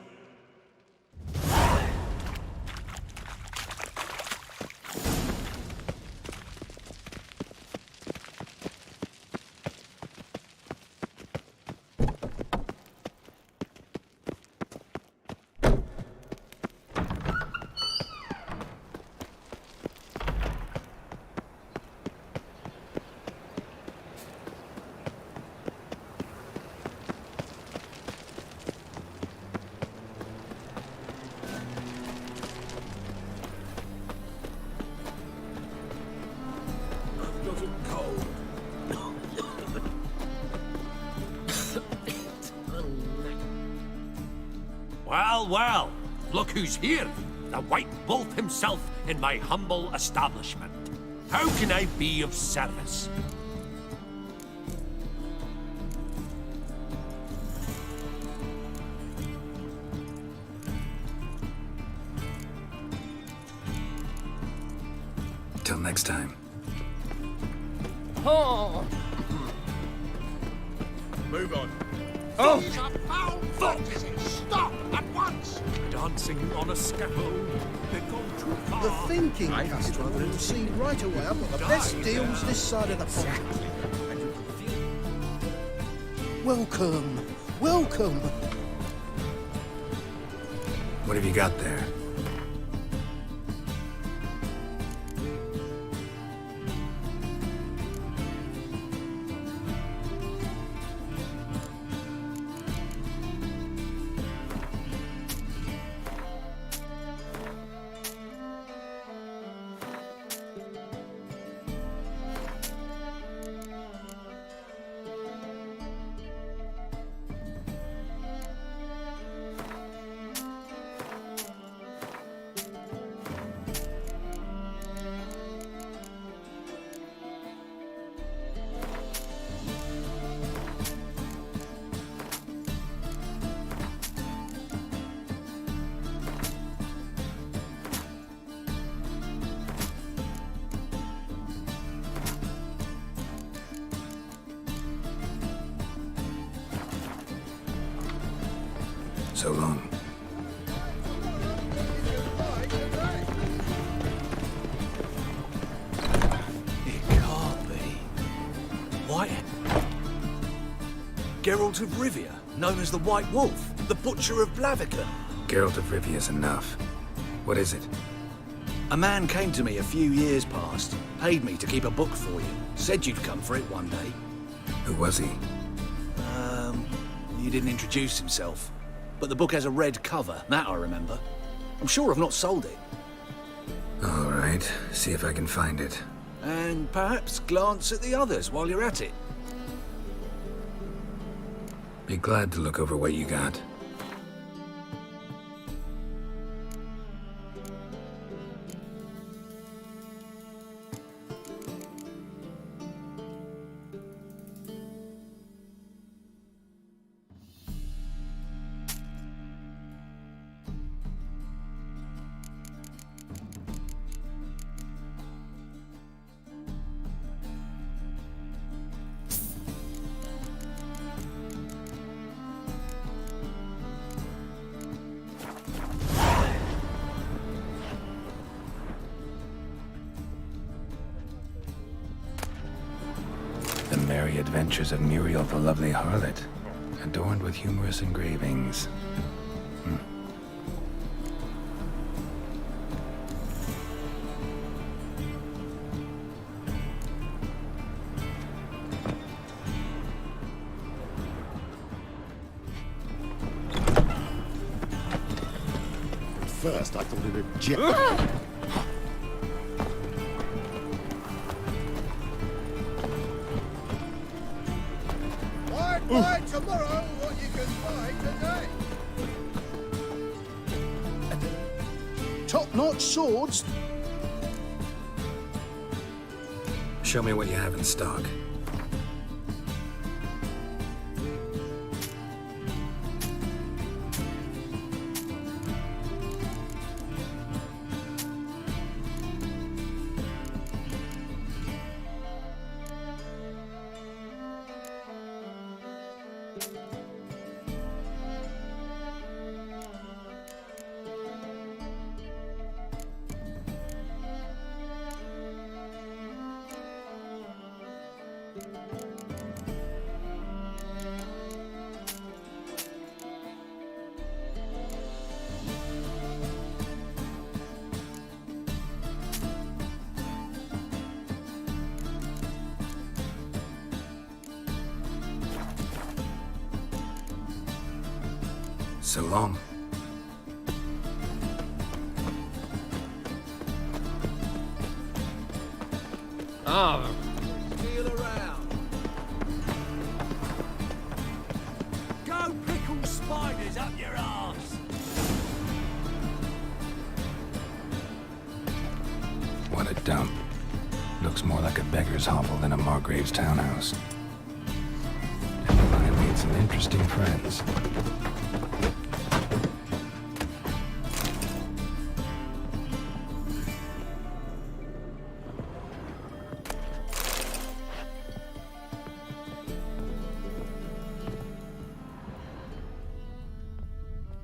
Well, look who's here. The White Wolf himself in my humble establishment. How can I be of service? Till next time. Oh! Move on. Oh! These are foul practices. Stop at once. Dancing on a scaffold. They've gone too far. The thinking customer will see right away I've got the best deals this side of the pond. Welcome, welcome. What have you got there? So long. It can't be. White... Geralt of Rivia, known as the White Wolf, the Butcher of Blaviken. Geralt of Rivia's enough. What is it? A man came to me a few years past, paid me to keep a book for you. Said you'd come for it one day. Who was he? He didn't introduce himself. But the book has a red cover, that I remember. I'm sure I've not sold it. All right, see if I can find it. And perhaps glance at the others while you're at it. Be glad to look over what you got. The Merry Adventures of Muriel the Lovely Harlot, adorned with humorous engravings. first, I thought it'd jet. Buy tomorrow what you can buy today. Top-notch swords. Show me what you have in stock. So long. Ah. Feel around. Go pickle spiders up your arse. What a dump. Looks more like a beggar's hovel than a Margrave's townhouse. And I made some interesting friends.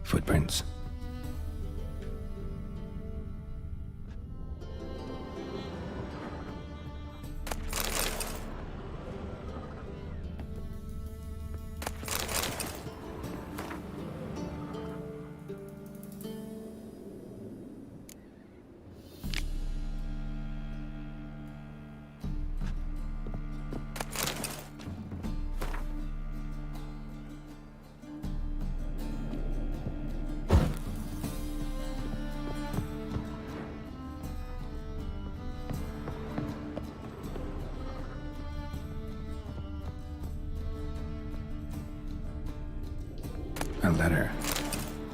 Footprints. A letter.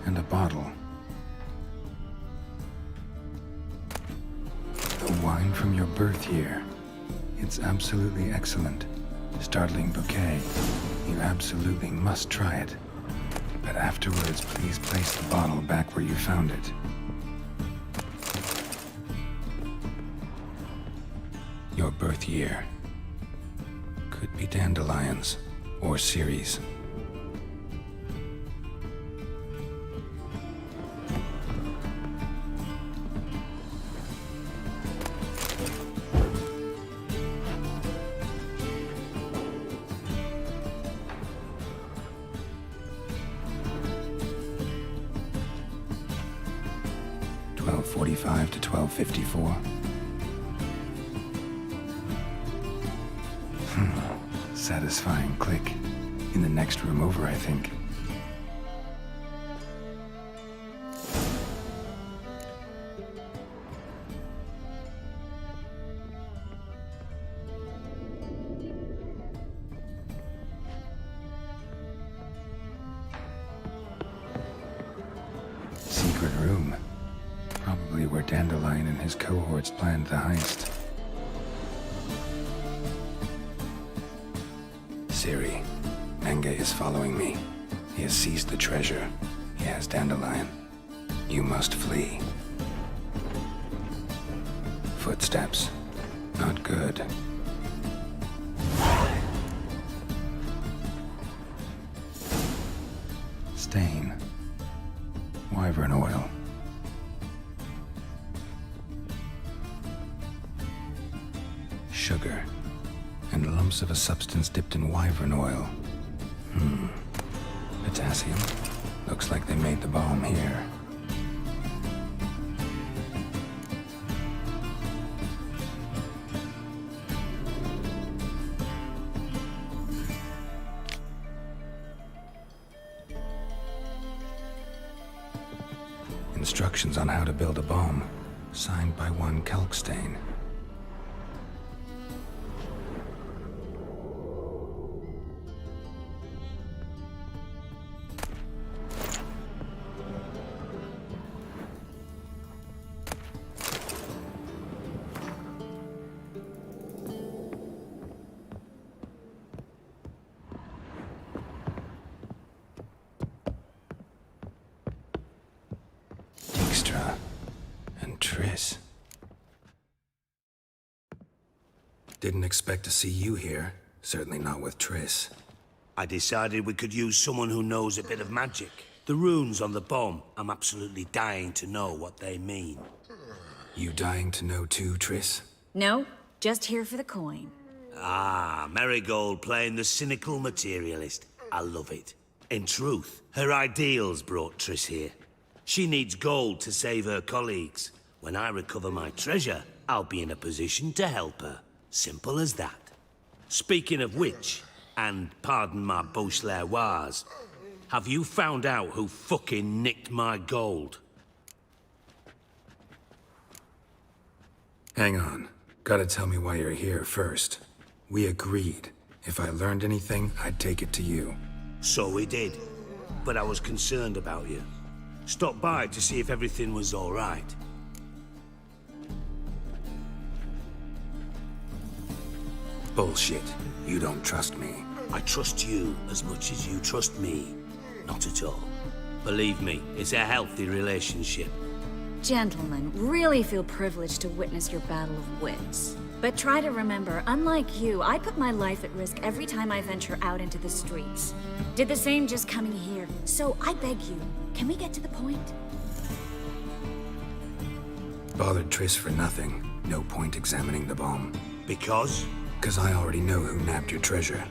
And a bottle. The wine from your birth year. It's absolutely excellent. Startling bouquet. You absolutely must try it. But afterwards, please place the bottle back where you found it. Your birth year. Could be dandelions or Ceres. .45 to 12:54. Satisfying click. In the next room over, I think. Secret room. Probably where Dandelion and his cohorts planned the heist. Ciri, Menge is following me. He has seized the treasure. He has Dandelion. You must flee. Footsteps. Not good. Stain. Wyvern oil. Sugar. And lumps of a substance dipped in wyvern oil. Potassium. Looks like they made the bomb here. In Instructions on how to build a bomb, signed by one Kalkstain. Dijkstra and Triss. Didn't expect to see you here. Certainly not with Triss. I decided we could use someone who knows a bit of magic. The runes on the bomb, I'm absolutely dying to know what they mean. You dying to know too, Triss? No, just here for the coin. Ah, Marigold playing the cynical materialist. I love it. In truth, her ideals brought Triss here. She needs gold to save her colleagues. When I recover my treasure, I'll be in a position to help her. Simple as that. Speaking of which, and pardon my Beauclervoise, have you found out who fucking nicked my gold? Hang on. Gotta tell me why you're here first. We agreed. If I learned anything, I'd take it to you. So we did. But I was concerned about you. Stopped by to see if everything was all right. Bullshit. You don't trust me. I trust you as much as you trust me. Not at all. Believe me, it's a healthy relationship. Gentlemen, really feel privileged to witness your battle of wits. But try to remember, unlike you, I put my life at risk every time I venture out into the streets. Did the same just coming here. So I beg you, can we get to the point? Bothered Triss for nothing. No point examining the bomb. Because? Because I already know who nabbed your treasure.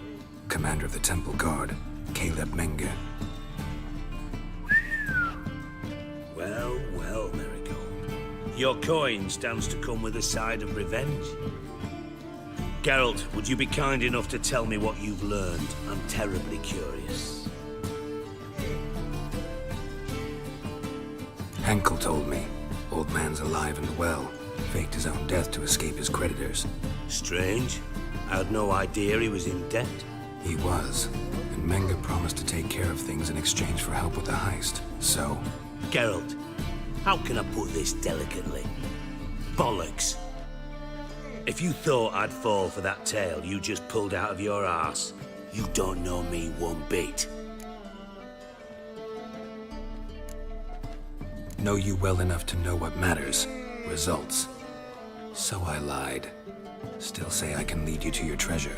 Commander of the Temple Guard, Caleb Menge. Well, well, Marigold. Your coin stands to come with a side of revenge. Geralt, would you be kind enough to tell me what you've learned? I'm terribly curious. Henkel told me. Old man's alive and well. Faked his own death to escape his creditors. Strange. I had no idea he was in debt. He was. And Menge promised to take care of things in exchange for help with the heist. So? Geralt, how can I put this delicately? Bollocks. If you thought I'd fall for that tale you just pulled out of your arse, you don't know me one bit. Know you well enough to know what matters. Results. So I lied. Still say I can lead you to your treasure.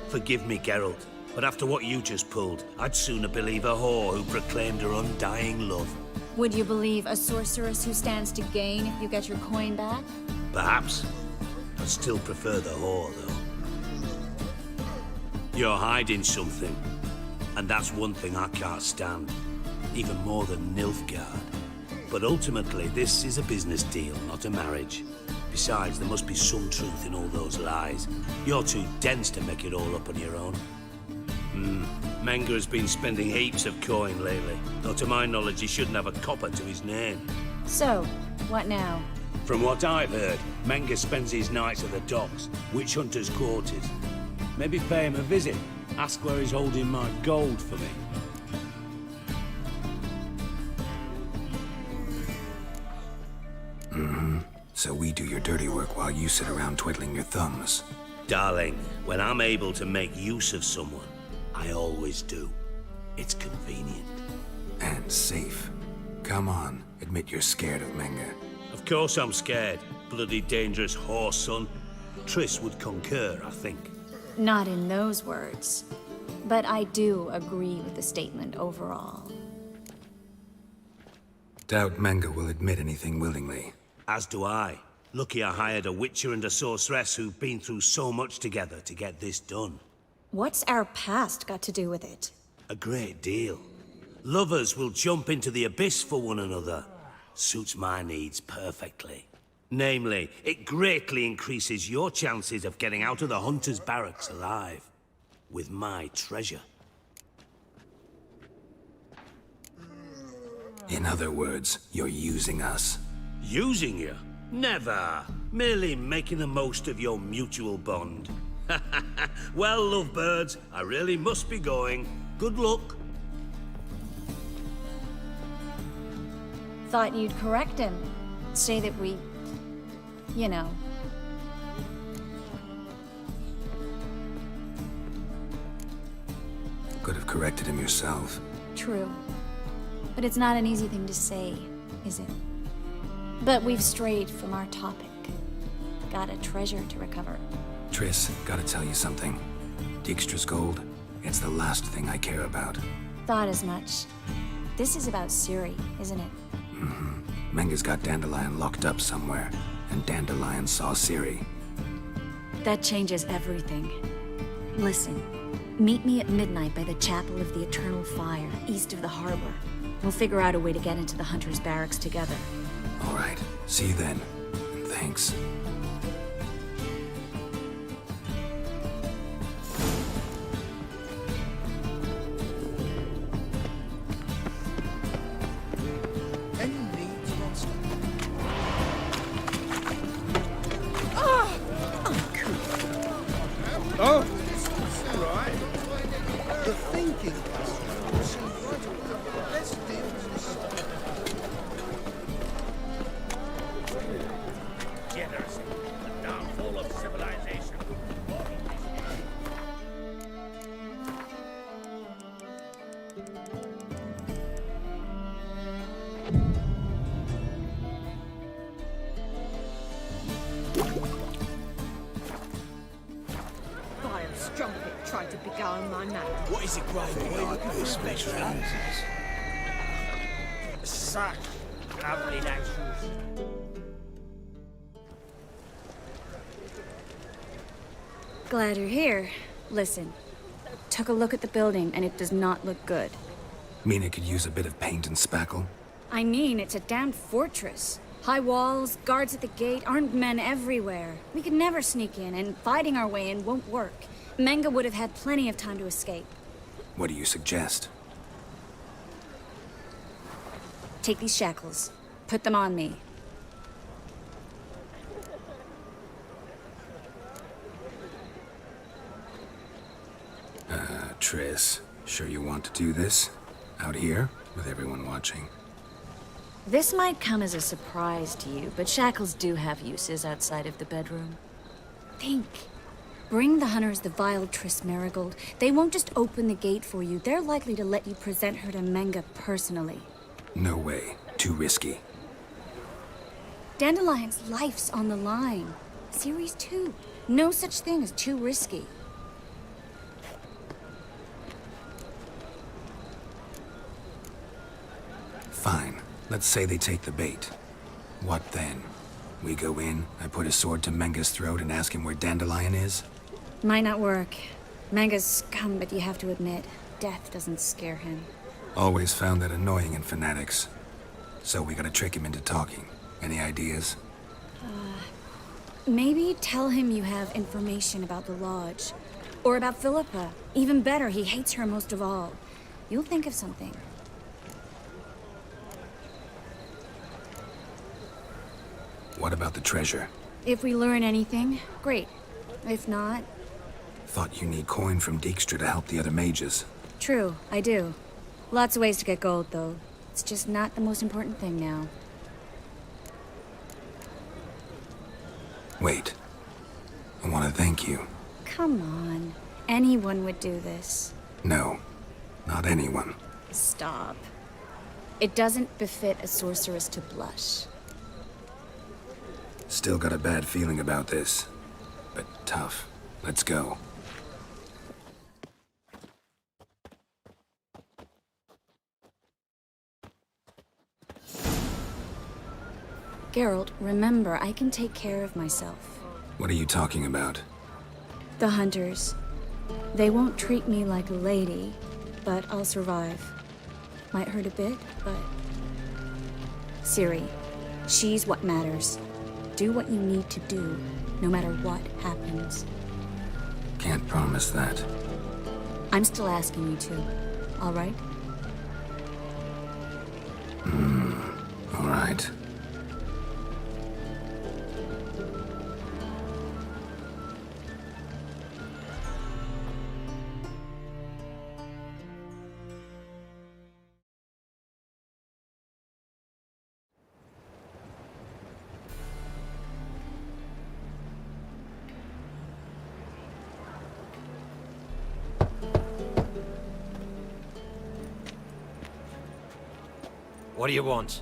Forgive me, Geralt, but after what you just pulled, I'd sooner believe a whore who proclaimed her undying love. Would you believe a sorceress who stands to gain if you get your coin back? Perhaps. I'd still prefer the whore, though. You're hiding something, and that's one thing I can't stand. Even more than Nilfgaard. But ultimately, this is a business deal, not a marriage. Besides, there must be some truth in all those lies. You're too dense to make it all up on your own. Menge has been spending heaps of coin lately, though to my knowledge he shouldn't have a copper to his name. So, what now? From what I've heard, Menge spends his nights at the docks, witch hunters' quarters. Maybe pay him a visit, ask where he's holding my gold for me. So we do your dirty work while you sit around twiddling your thumbs. Darling, when I'm able to make use of someone, I always do. It's convenient. And safe. Come on, admit you're scared of Menge. Of course I'm scared. Bloody dangerous horse, son. Triss would concur, I think. Not in those words. But I do agree with the statement overall. Doubt Menge will admit anything willingly. As do I. Lucky I hired a witcher and a sorceress who've been through so much together to get this done. What's our past got to do with it? A great deal. Lovers will jump into the abyss for one another. Suits my needs perfectly. Namely, it greatly increases your chances of getting out of the hunter's barracks alive. With my treasure. In other words, you're using us. Using you? Never. Merely making the most of your mutual bond. Well, lovebirds, I really must be going. Good luck. Thought you'd correct him. Say that we... you know. Could have corrected him yourself. True. But it's not an easy thing to say, is it? But we've strayed from our topic. Got a treasure to recover. Triss, gotta tell you something. Dijkstra's gold, it's the last thing I care about. Thought as much. This is about Ciri, isn't it? Mm-hmm. Menga's got Dandelion locked up somewhere, and Dandelion saw Ciri. That changes everything. Listen, meet me at midnight by the Chapel of the Eternal Fire, east of the harbor. We'll figure out a way to get into the Hunter's barracks together. All right, see you then. And thanks. Oh! Right. The thinking seems right about the best deals this side. Degeneracy, the downfall of civilization. Vile strumpet tried to beguile my man. What is it, Grey? Look at this place, Such lovely nations. Glad you're here. Listen, took a look at the building and it does not look good. Mina could use a bit of paint and spackle. I mean, it's a damned fortress. High walls, guards at the gate, armed men everywhere. We could never sneak in, and fighting our way in won't work. Menga would have had plenty of time to escape. What do you suggest? Take these shackles. Put them on me. Triss, sure you want to do this? Out here, with everyone watching? This might come as a surprise to you, but shackles do have uses outside of the bedroom. Think. Bring the hunters the vile Triss Marigold. They won't just open the gate for you. They're likely to let you present her to Menga personally. No way. Too risky. Dandelion's life's on the line. Ciri's too. No such thing as too risky. Fine. Let's say they take the bait. What then? We go in, I put a sword to Menga's throat and ask him where Dandelion is? Might not work. Menga's scum, but you have to admit, death doesn't scare him. Always found that annoying in fanatics. So we gotta trick him into talking. Any ideas? Maybe tell him you have information about the Lodge. Or about Philippa. Even better, he hates her most of all. You'll think of something. What about the treasure? If we learn anything, great. If not... Thought you need coin from Dijkstra to help the other mages. True, I do. Lots of ways to get gold, though. It's just not the most important thing now. Wait. I want to thank you. Come on. Anyone would do this. No. Not anyone. Stop. It doesn't befit a sorceress to blush. Still got a bad feeling about this. But tough. Let's go. Geralt, remember, I can take care of myself. What are you talking about? The hunters. They won't treat me like a lady, but I'll survive. Might hurt a bit, but... Ciri, she's what matters. Do what you need to do, no matter what happens. Can't promise that. I'm still asking you to, all right? Hmm. right. What do you want?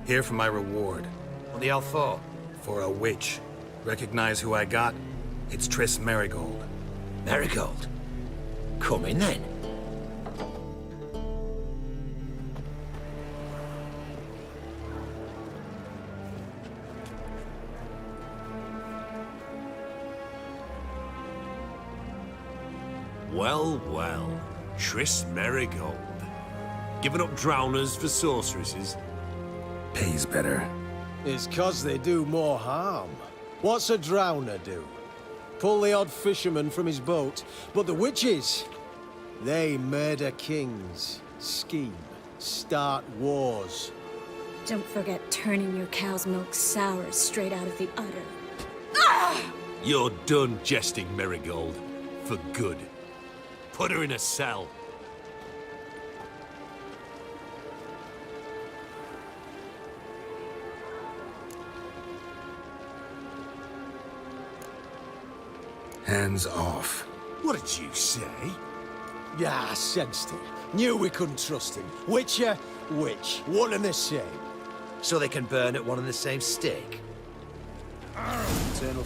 Here for my reward. What the hell for? For a witch. Recognize who I got? It's Triss Marigold. Marigold? Come in then. Well, well. Triss Marigold. Giving up drowners for sorceresses? Pays better. It's 'cause they do more harm. What's a drowner do? Pull the odd fisherman from his boat. But the witches, they murder kings, scheme, start wars. Don't forget turning your cow's milk sour straight out of the udder. You're done jesting, Marigold. For good. Put her in a cell. Hands off. What did you say? Yeah, I sensed it. Knew we couldn't trust him. Witcher, witch, one and the same. So they can burn at one and the same stake? Eternal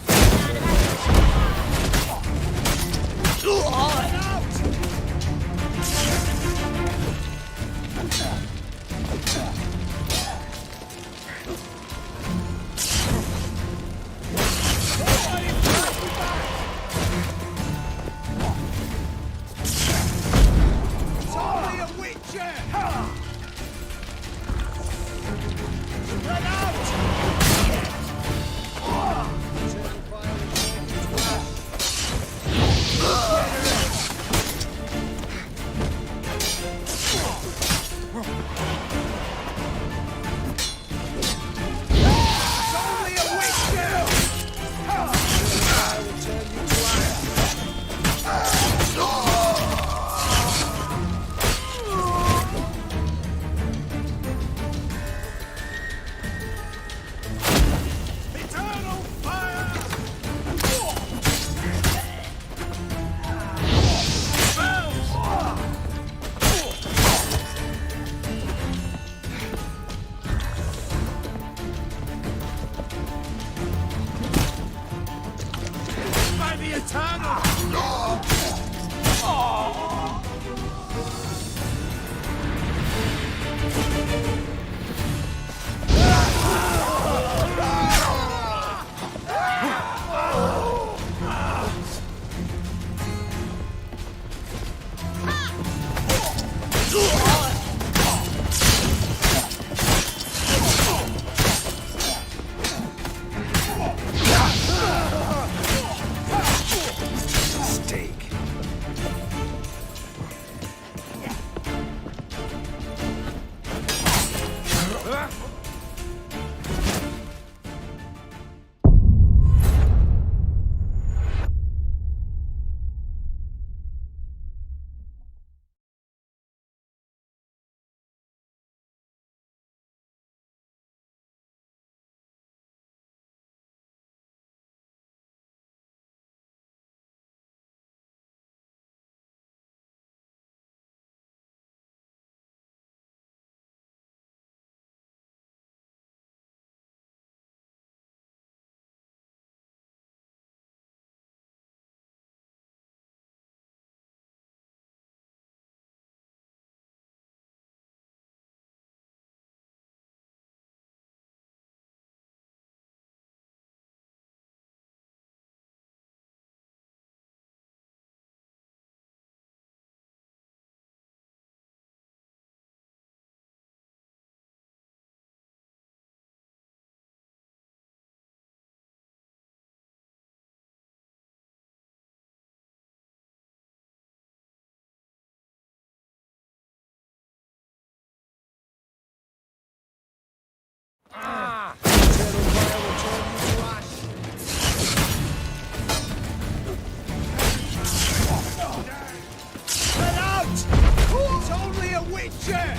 it!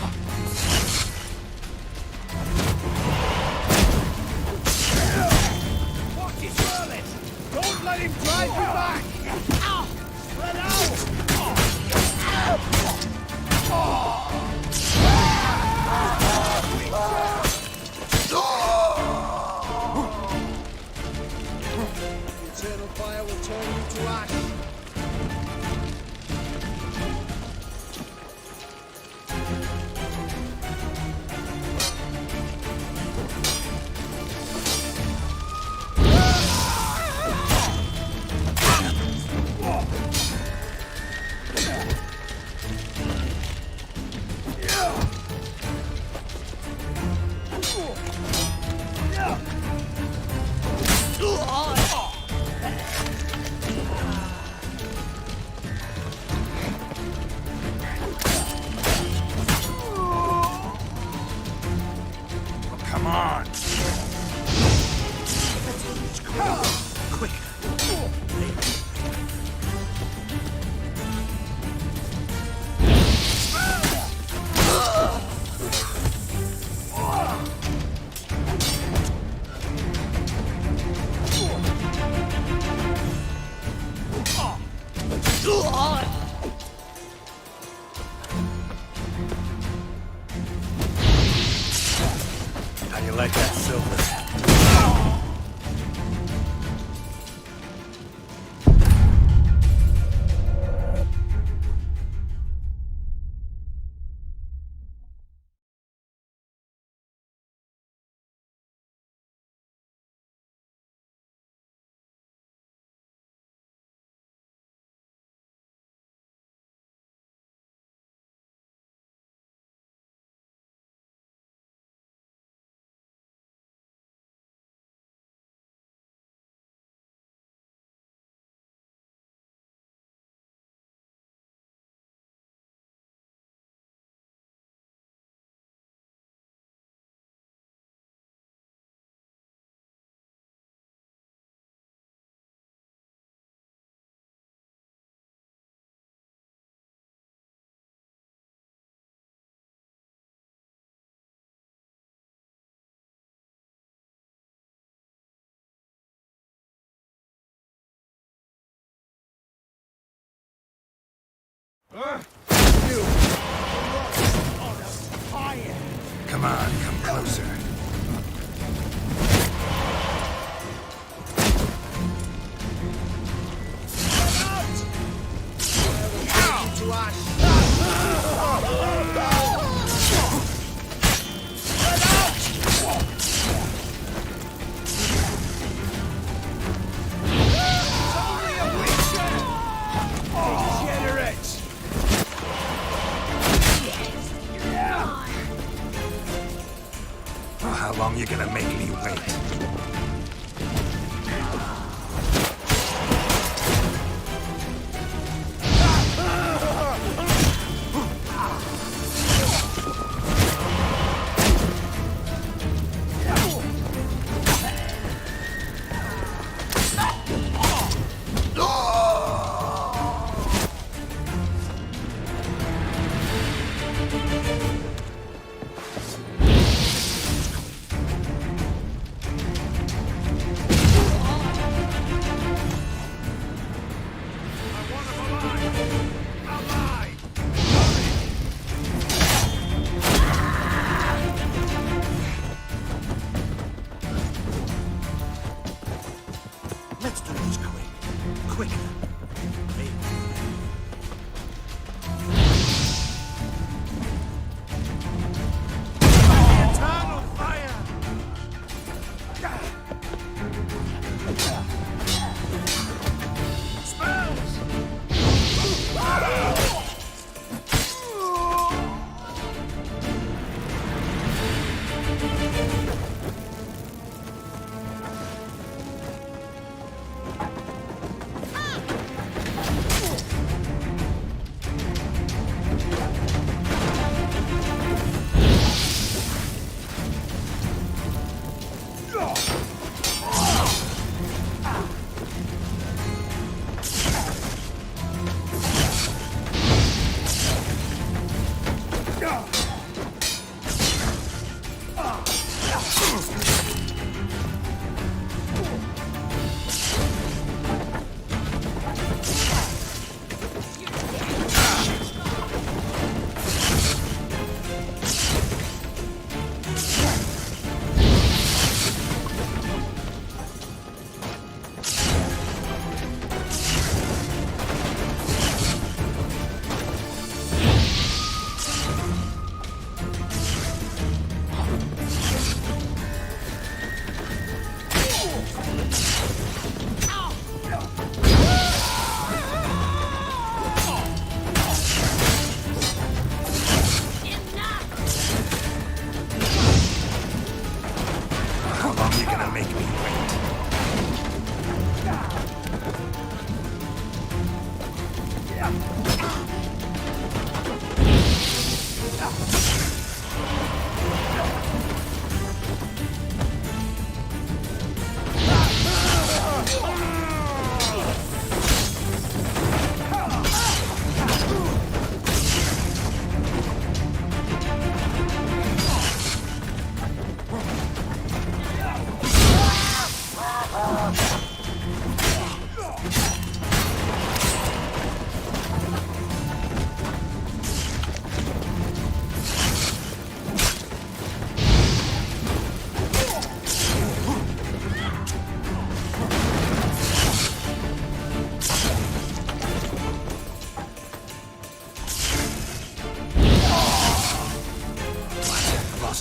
Watch his whirling! Don't let him drive you back! Spread Eternal fire will turn you to ash. Come on! Quick. How you like that, Silver? Come on, come closer. To ash. Degenerate! Oh, how long you gonna make me wait?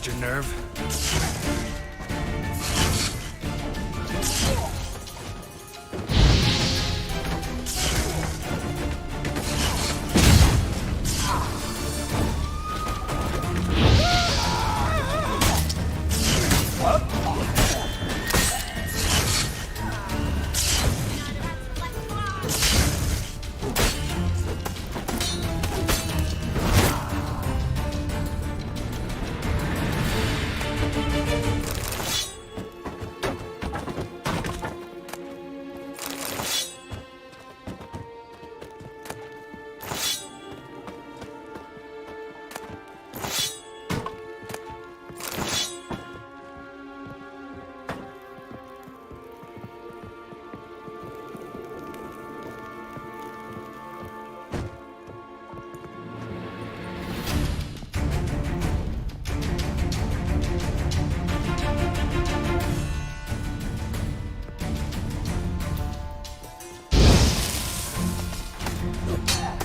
Lost your nerve?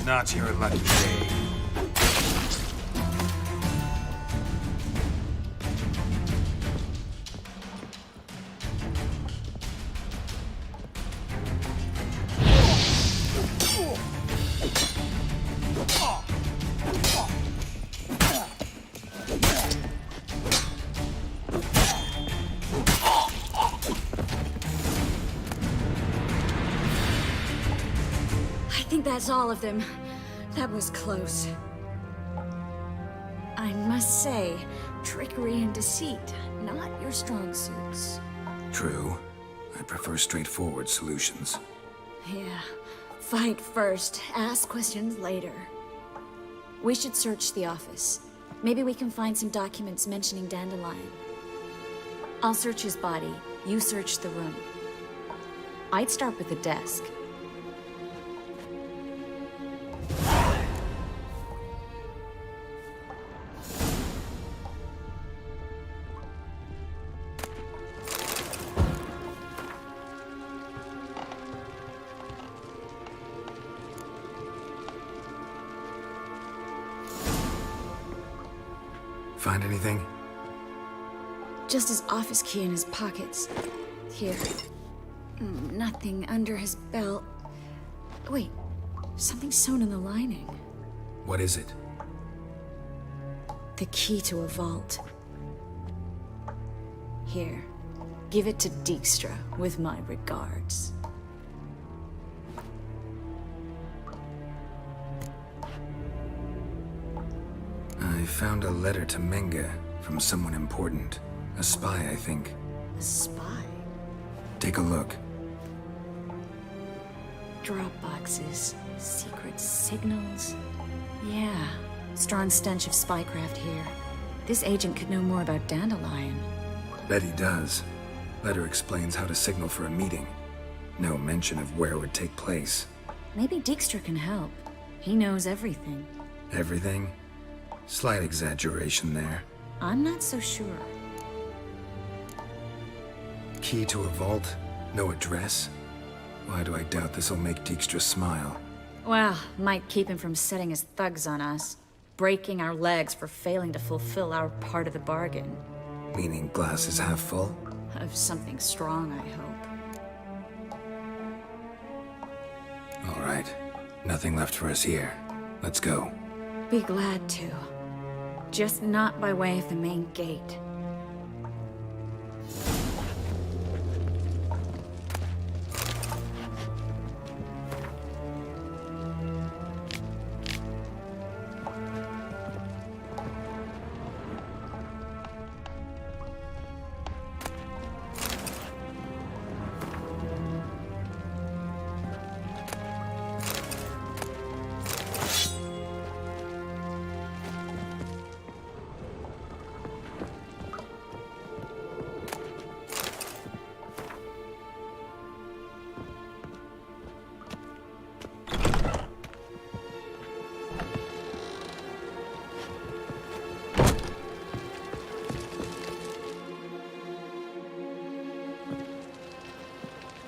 Not your lucky day. I think that's all of them. That was close. I must say, trickery and deceit, not your strong suits. True. I prefer straightforward solutions. Yeah. Fight first, ask questions later. We should search the office. Maybe we can find some documents mentioning Dandelion. I'll search his body, you search the room. I'd start with the desk. Find anything? Just his office key in his pockets. Here. Nothing under his belt. Wait, something sewn in the lining. What is it? The key to a vault. Here, give it to Dijkstra with my regards. I found a letter to Menga from someone important. A spy, I think. A spy? Take a look. Drop boxes, secret signals. Yeah, strong stench of spycraft here. This agent could know more about Dandelion. Bet he does. Letter explains how to signal for a meeting. No mention of where it would take place. Maybe Dijkstra can help. He knows everything. Everything? Slight exaggeration there. I'm not so sure. Key to a vault? No address? Why do I doubt this'll make Dijkstra smile? Well, might keep him from setting his thugs on us. Breaking our legs for failing to fulfill our part of the bargain. Meaning glass is half full? Of something strong, I hope. All right. Nothing left for us here. Let's go. Be glad to. Just not by way of the main gate.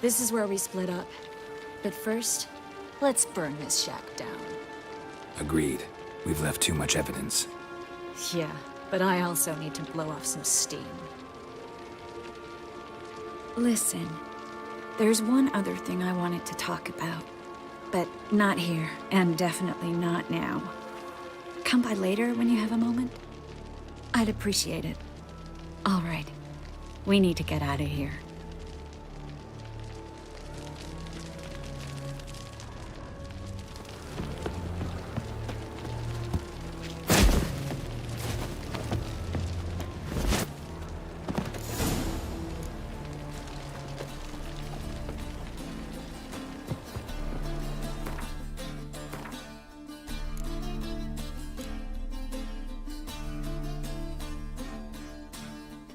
This is where we split up. But first, let's burn this shack down. Agreed. We've left too much evidence. Yeah, but I also need to blow off some steam. Listen, there's one other thing I wanted to talk about, but not here, and definitely not now. Come by later when you have a moment? I'd appreciate it. All right, we need to get out of here.